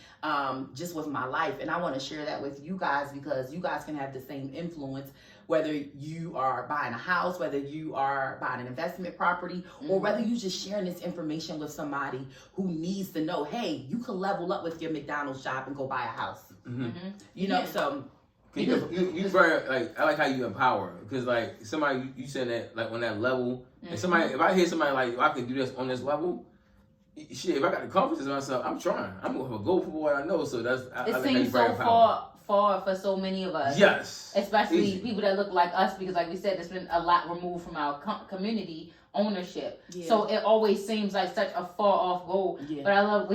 just with my life. And I want to share that with you guys, because you guys can have the same influence, whether you are buying a house, whether you are buying an investment property, or whether you just sharing this information with somebody who needs to know, hey, you can level up with your McDonald's shop and go buy a house. You know, so... You very, like, I like how you empower, because like somebody you said that like on that level, and somebody, if I hear somebody like, I can do this on this level, shit, if I got the confidence in myself, I'm trying. I'm gonna go for what I know. So that's it seems so far for so many of us. Yes, especially people that look like us, because like we said, it's been a lot removed from our community ownership. So it always seems like such a far off goal. But I love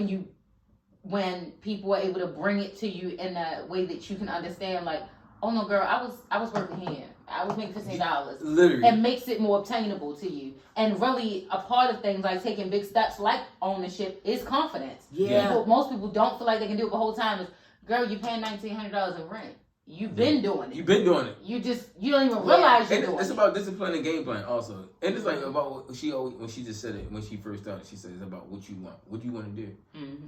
when people are able to bring it to you in a way that you can understand, like, oh no, girl, I was working here. I was making $15. Literally. It makes it more obtainable to you. And really, a part of things like taking big steps like ownership is confidence. Most people don't feel like they can do it the whole time. Is, girl, you're paying $1,900 in rent. You've been doing it. You've been doing it. You don't even realize you're doing it. It's about discipline and game plan also. And it's like about what she always, when she just said it, when she first started, she said it's about what you want. What do you want to do?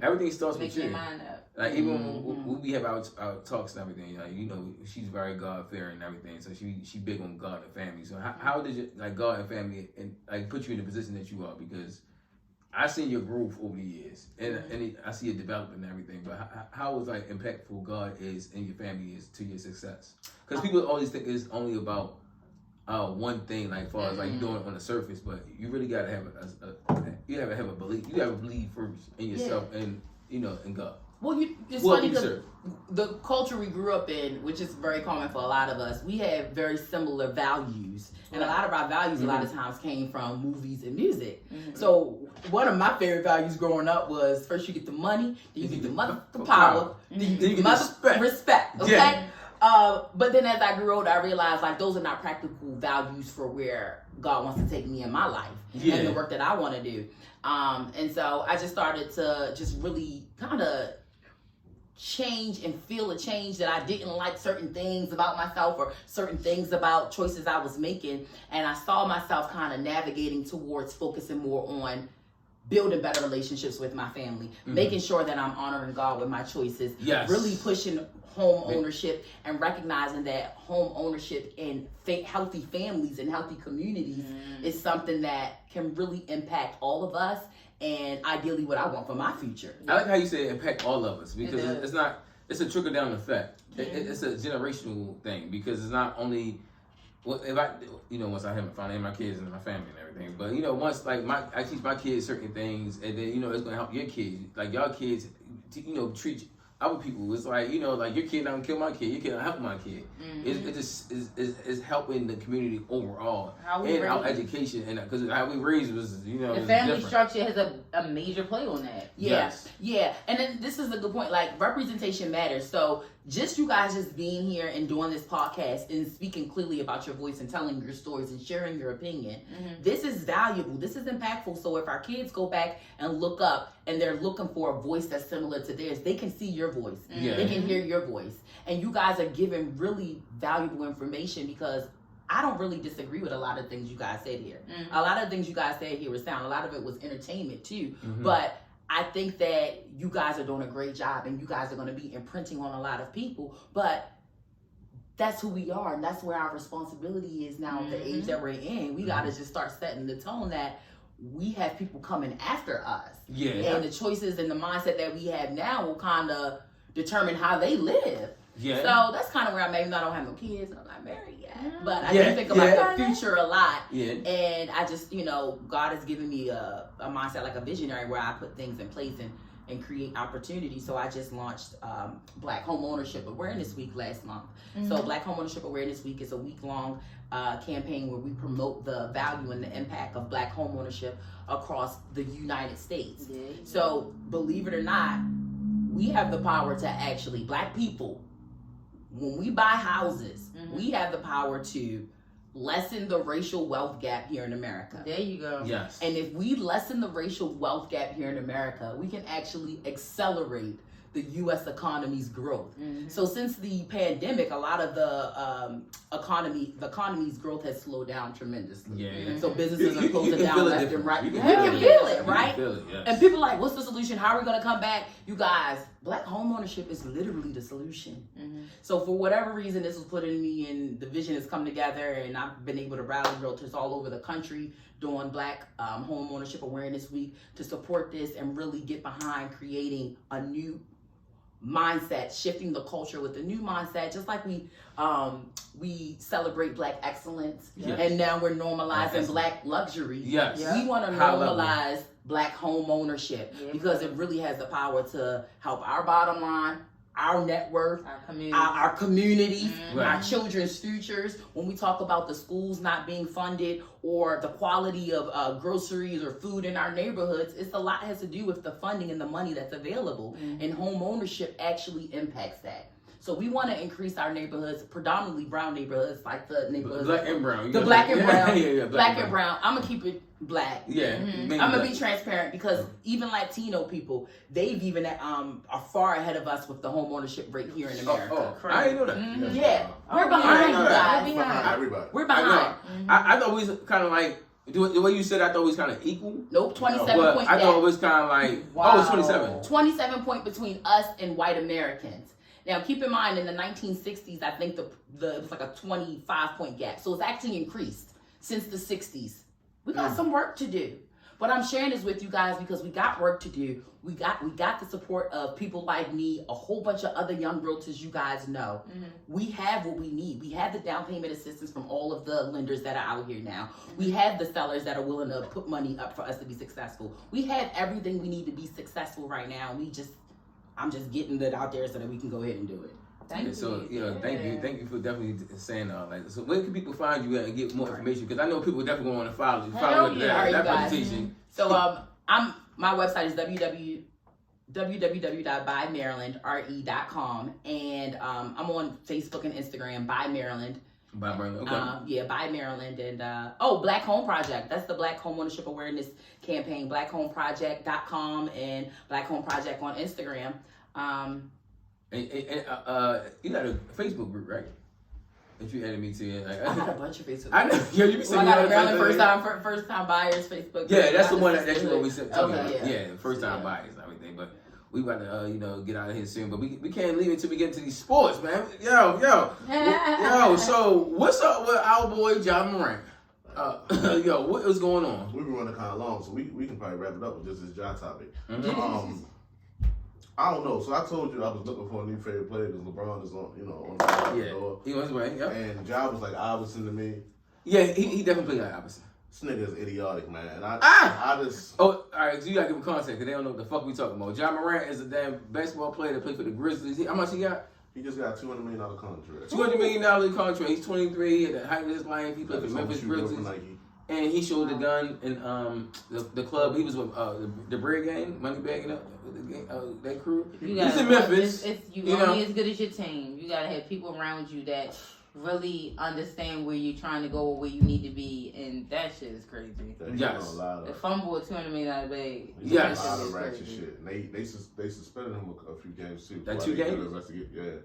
Everything starts with you. Make your mind up. Like even when we have our talks and everything, like, you know, she's very God fearing and everything. So she big on God and family. So how did you, like, God and family and like put you in the position that you are? Because I've seen your growth over the years, and I see it developing and everything. But how is like impactful God is and your family is to your success? Because people always think it's only about one thing, like, far as like you doing it on the surface, but you really gotta have a belief. You gotta believe first in yourself and in God. Well, it's funny because the culture we grew up in, which is very common for a lot of us, we have very similar values. And a lot of our values a lot of times came from movies and music. So one of my favorite values growing up was first you get the money, then you get the power, then you get the respect. Okay? Yeah. But then as I grew older, I realized like those are not practical values for where God wants to take me in my life and the work that I want to do. And so I just started to just really kind of change and feel a change that I didn't like certain things about myself or certain things about choices I was making. And I saw myself kind of navigating towards focusing more on building better relationships with my family, making sure that I'm honoring God with my choices, really pushing home ownership and recognizing that home ownership in healthy families and healthy communities is something that can really impact all of us and ideally what I want for my future. I like how you say impact all of us because it's a trickle down effect. It's a generational thing because it's not only if I once I have my kids and my family and everything, but once like I teach my kids certain things and then it's gonna help your kids, like y'all kids treat other people. It's like like your kid don't kill my kid, your kid don't help my kid. It just is helping the community overall and our education and because how we raised was the family different. structure has a major play on that. Yeah, and then this is a good point. Like representation matters. So just you guys just being here and doing this podcast and speaking clearly about your voice and telling your stories and sharing your opinion, this is valuable. This is impactful. So if our kids go back and look up and they're looking for a voice that's similar to theirs, they can see your voice. They can hear your voice. And you guys are giving really valuable information because I don't really disagree with a lot of things you guys said here. A lot of things you guys said here was sound. A lot of it was entertainment too. But I think that you guys are doing a great job and you guys are going to be imprinting on a lot of people. But that's who we are and that's where our responsibility is now at the age that we're in. We got to just start setting the tone that we have people coming after us. And the choices and the mindset that we have now will kind of determine how they live. So that's kind of where I'm at. Even though I don't have no kids, I'm not married yet. But I do think about the future a lot. And I just, God has given me a mindset like a visionary where I put things in place and create opportunities. So I just launched Black Home Ownership Awareness Week last month. So Black Home Ownership Awareness Week is a week-long campaign where we promote the value and the impact of Black home ownership across the United States. So believe it or not, we have the power to actually, Black people, when we buy houses, we have the power to lessen the racial wealth gap here in America. There you go. Yes. And if we lessen the racial wealth gap here in America, we can actually accelerate the U.S. economy's growth. So since the pandemic, a lot of the economy's growth has slowed down tremendously. So businesses are closing down left and right. You can feel it, right? And people are like, what's the solution? How are we going to come back? You guys, Black home ownership is literally the solution. So for whatever reason, this was put in me and the vision has come together and I've been able to rally realtors all over the country doing Black Home Ownership Awareness Week to support this and really get behind creating a new mindset, shifting the culture with a new mindset, just like we celebrate Black excellence and now we're normalizing Black luxury. We want to normalize Black home ownership because it really has the power to help our bottom line, our net worth, our communities, our children's futures. When we talk about the schools not being funded or the quality of groceries or food in our neighborhoods, it's a lot has to do with the funding and the money that's available. And home ownership actually impacts that. So we want to increase our neighborhoods, predominantly brown neighborhoods, like the neighborhoods. Black and brown. The black and brown. Black and brown. I'm going to keep it Black. I'm going to be transparent because even Latino people, they've even are far ahead of us with the home ownership rate here in America. I didn't know that. We're behind you guys. Everybody. We're behind. I thought we was kind of like, the way you said, I thought it was kind of equal. Nope, 27 point. I thought it was kind of like, it's 27. 27 point between us and white Americans. Now, keep in mind, in the 1960s, I think it was like a 25 point gap. So it's actually increased since the 60s. We got some work to do. But I'm sharing this with you guys because we got work to do. We got the support of people like me, a whole bunch of other young realtors you guys know. We have what we need. We have the down payment assistance from all of the lenders that are out here now. We have the sellers that are willing to put money up for us to be successful. We have everything we need to be successful right now. I'm just getting that out there so that we can go ahead and do it. Thank you. So thank you for definitely saying like. So where can people find you at and get more information? Because I know people definitely want to follow that presentation. So my website is www.buymarylandre.com, and I'm on Facebook and Instagram, Buy Maryland. Buy Maryland, okay. Buy Maryland, and Black Home Project. That's the Black Home Ownership Awareness Campaign. BlackHomeProject.com and Black Home Project on Instagram. And you got a Facebook group, right? That you added me to. Like, I got a bunch of Facebook. I know. Yeah, you be saying. I got a Maryland first time buyers Facebook. Yeah, that's the one that you always said. Okay, yeah, first time buyers and everything. But we about to get out of here soon. But we can't leave until we get to these sports, man. Yo. So what's up with our boy Ja Morant? What is going on? We've been running kind of long, so we can probably wrap it up with just this Ja topic. Mm-hmm. I don't know. So I told you I was looking for a new favorite player because LeBron is on the door. He was right. Yep. And Ja was like Iverson to me. Yeah, he definitely played like Iverson. This nigga is idiotic, man. And I just. Oh, all right. So you gotta give him context because they don't know what the fuck we talking about. Ja Morant is a damn basketball player that played for the Grizzlies. How much he got? He just got a $200 million contract. $200 million contract. He's 23 at the height of his life. He played for Memphis Grizzlies. And he showed the gun in the club. He was with the Bread Gang, Moneybagging up that crew. He's in Memphis. You only as good as your team. You gotta have people around you that really understand where you're trying to go or where you need to be, and that shit is crazy. Yes. The fumble with $200 million bag. Yes. A lot of ratchet shit. And they suspended him a few games too. That 2 games?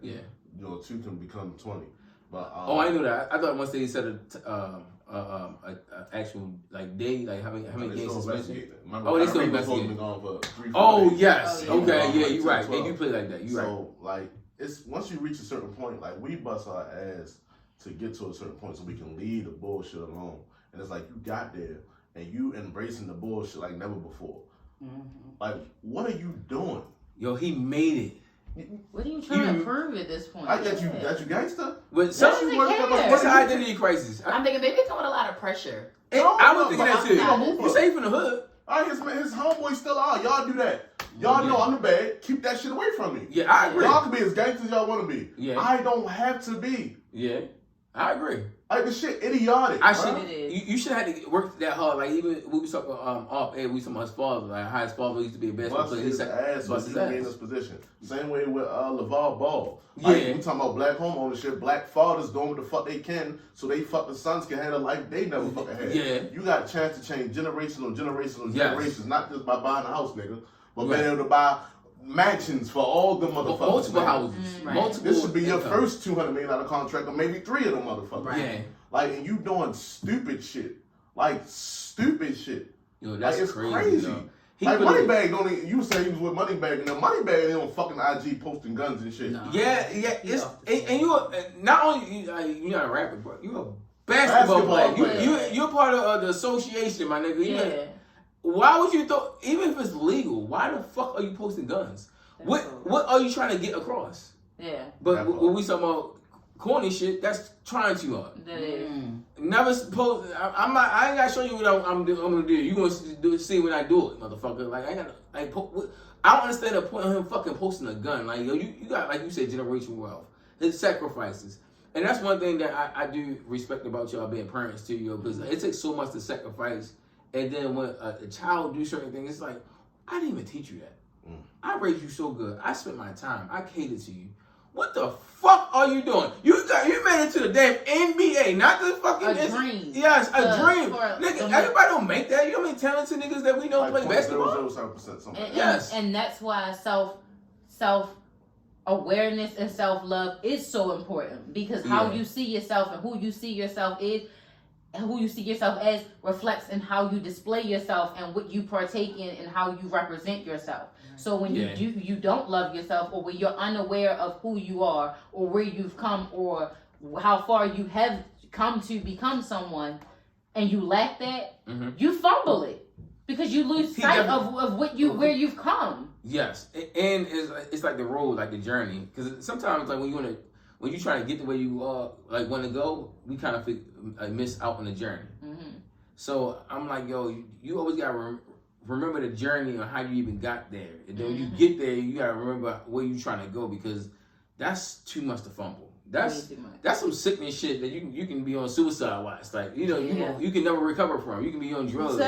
Yeah. 2 can become 20. But I knew that. I thought once they said actual day, like how many games suspension. They still investigating. Yes. Okay. Yeah, you're right. They do play like that. You're right. So it's once you reach a certain point, like we bust our ass to get to a certain point so we can leave the bullshit alone. And it's like you got there and you embracing the bullshit like never before. Like, what are you doing? Yo, he made it. What are you trying to prove at this point? I get you. That you gangster. But what's the identity crisis? I'm thinking they come with a lot of pressure. I was thinking that too. You safe in the hood. All right, his homeboys still are. Y'all do that. Y'all know I'm the bad. Keep that shit away from me. Yeah, I agree. Y'all can be as gangsters as y'all want to be. Yeah. I don't have to be. Yeah, I agree. Like, the shit idiotic. You should have to work that hard. Like, even we was talking off air, we was talking about his father. Like, how his father used to be a basketball player. His ass was in this position. Same way with LeVar Ball. Yeah. Like, we talking about black home ownership. Black fathers doing what the fuck they can so they fucking sons can have a life they never fucking had. Yeah. You got a chance to change generations, not just by buying a house, nigga, but being able to buy mansions for all the motherfuckers. Multiple houses. Right. This should be your first $200 million contract, or maybe 3 of them motherfuckers. Right. Yeah. Like, and you doing stupid shit. Like, stupid shit. Yo, that's it's crazy. Like, Moneybag don't even, you say he was with Moneybag, and then Moneybag ain't on fucking IG posting guns and shit. No. Yeah. It's, and you not only you're not a rapper, but you're a basketball player. You're part of the association, my nigga. Yeah. Why would you even if it's legal, why the fuck are you posting guns? What are you trying to get across? Yeah. But when we talking about corny shit, that's trying too hard. That is. Never supposed. I ain't gotta show you what I'm gonna do. You gonna see when I do it, motherfucker. Like I gotta I don't understand the point of him fucking posting a gun. Like yo, you got like you said, generational wealth, his sacrifices, and that's one thing that I do respect about y'all being parents too, yo, because it takes so much to sacrifice. And then when a child do certain things, it's like, I didn't even teach you that. I raised you so good. I spent my time. I catered to you. What the fuck are you doing? You made it to the damn NBA, not the fucking dream. Yes, a dream. Nigga, everybody don't make that. You know how many talented niggas that we know play basketball? Yes. And that's why self-awareness and self-love is so important. Because how you see yourself and who you see yourself is, and who you see yourself as reflects in how you display yourself and what you partake in and how you represent yourself. So when you don't love yourself, or when you're unaware of who you are or where you've come or how far you have come to become someone, and you lack that, you fumble it. Because you lose sight of what where you've come. Yes, and it's like the road, like the journey. Because sometimes, like when you're trying to get to where you like want to go, we kind of miss out on the journey. Mm-hmm. So I'm like, yo, you always gotta remember the journey on how you even got there. And then when you get there, you gotta remember where you're trying to go, because that's too much to fumble. That's some sickness shit that you can be on suicide watch. Like, you can never recover from. You can be on drugs.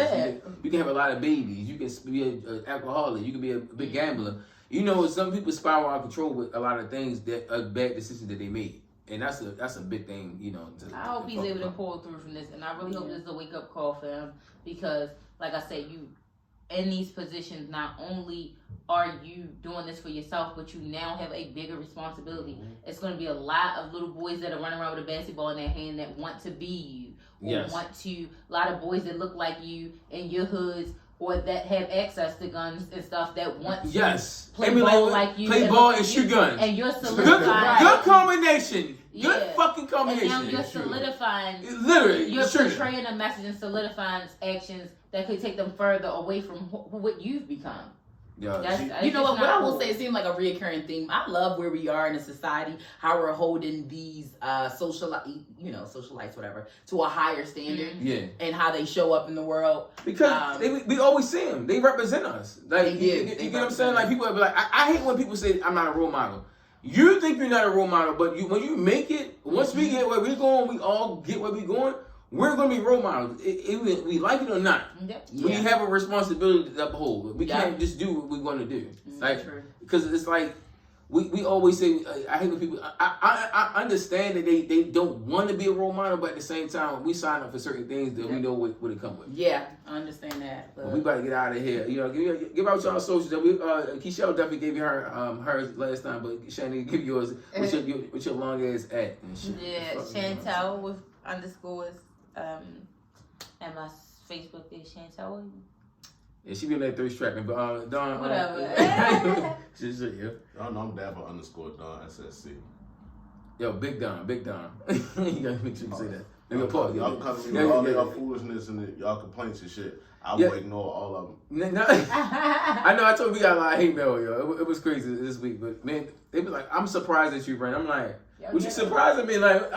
You can have a lot of babies. You can be an alcoholic. You can be a big gambler. You know, some people spiral out of control with a lot of things that are bad decisions that they made. And that's a big thing, you know. I hope he's able to pull through from this, and I really hope this is a wake up call for him, because, like I said, you in these positions, not only are you doing this for yourself, but you now have a bigger responsibility. It's going to be a lot of little boys that are running around with a basketball in their hand that want to be you, or a lot of boys that look like you in your hoods, or that have access to guns and stuff that want to play ball like you. Play ball and shoot guns. And you're solidifying. Good combination. Good fucking combination. And now you're solidifying. Literally. You're portraying a message and solidifying actions that could take them further away from what you've become. You know what I will say, it seems like a reoccurring theme. I love where we are in a society, how we're holding these socialites, whatever, to a higher standard, and how they show up in the world. Because we always see them. They represent us. Like, you get what I'm saying? Like, people be like, I hate when people say I'm not a role model. You think you're not a role model, but when you make it, once we get where we're going, we all get where we're going. We're going to be role models, we like it or not. We have a responsibility to uphold. We can't just do what we want to do. Like, because it's like, we always say, I hate when people, I understand that they don't want to be a role model, but at the same time, we sign up for certain things that we know what it come with. Yeah, I understand that. But we about to get out of here. You know, give out y'all socials. Keisha definitely gave you hers last time, but Shani, give yours with your long ass at. Yeah, Shantell with underscores. And my Facebook is Shantel. Yeah, she be in that thirst trapping, but Don. Whatever. Y'all know I'm Dapper _ Don SSC. Yo, Big Don. You gotta make sure you say that. Y'all come with all y'all foolishness and y'all complaints and shit. I will ignore all of them. I know. I told you we got a lot of hate mail, yo. It was crazy this week, but man, they be like, "I'm surprised at you, Ren." I'm like, "What you surprised at me?" Like,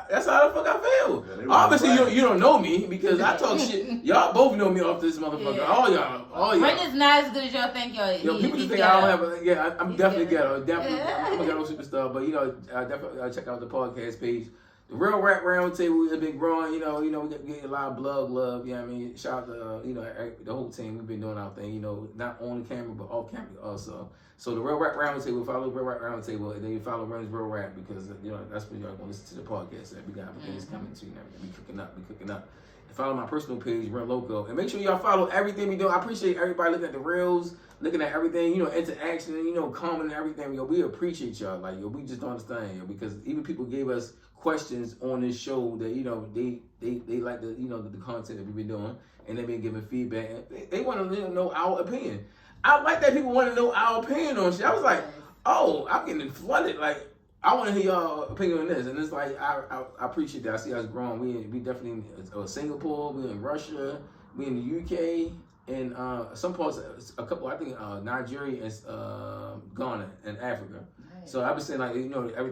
that's how the fuck I feel. Yeah, obviously, you don't know me because I talk shit. Y'all both know me off this motherfucker. Yeah. All y'all. Ren is not as good as y'all think y'all. Yo, people just think I don't have a. Yeah, I'm definitely ghetto. I'm a ghetto superstar. But I definitely check out the podcast page. The Real Rap Roundtable has been growing, we get a lot of blood love, you know what I mean? Shout out to, the whole team. We've been doing our thing, not on camera, but off camera also. So the Real Rap Roundtable, follow Real Rap Roundtable, and then you follow Ren's Real Rap, because, that's when y'all going to listen to the podcast. We got things coming to you now. We cooking up. And follow my personal page, Rin Loco. And make sure y'all follow everything we do. I appreciate everybody looking at the reels, looking at everything, interaction, and, commenting everything. We appreciate y'all. Like, we just don't understand, because even people gave us questions on this show that they like the content that we've been doing, and they've been giving feedback. They want to know our opinion. I like that people want to know our opinion on shit. I was like, oh, I'm getting flooded. Like, I want to hear y'all opinion on this, and it's like I appreciate that. I see us growing. We definitely in Singapore. We in Russia. We in the UK. And some parts, a couple, I think Nigeria and Ghana and Africa. So I've been saying, like, everything.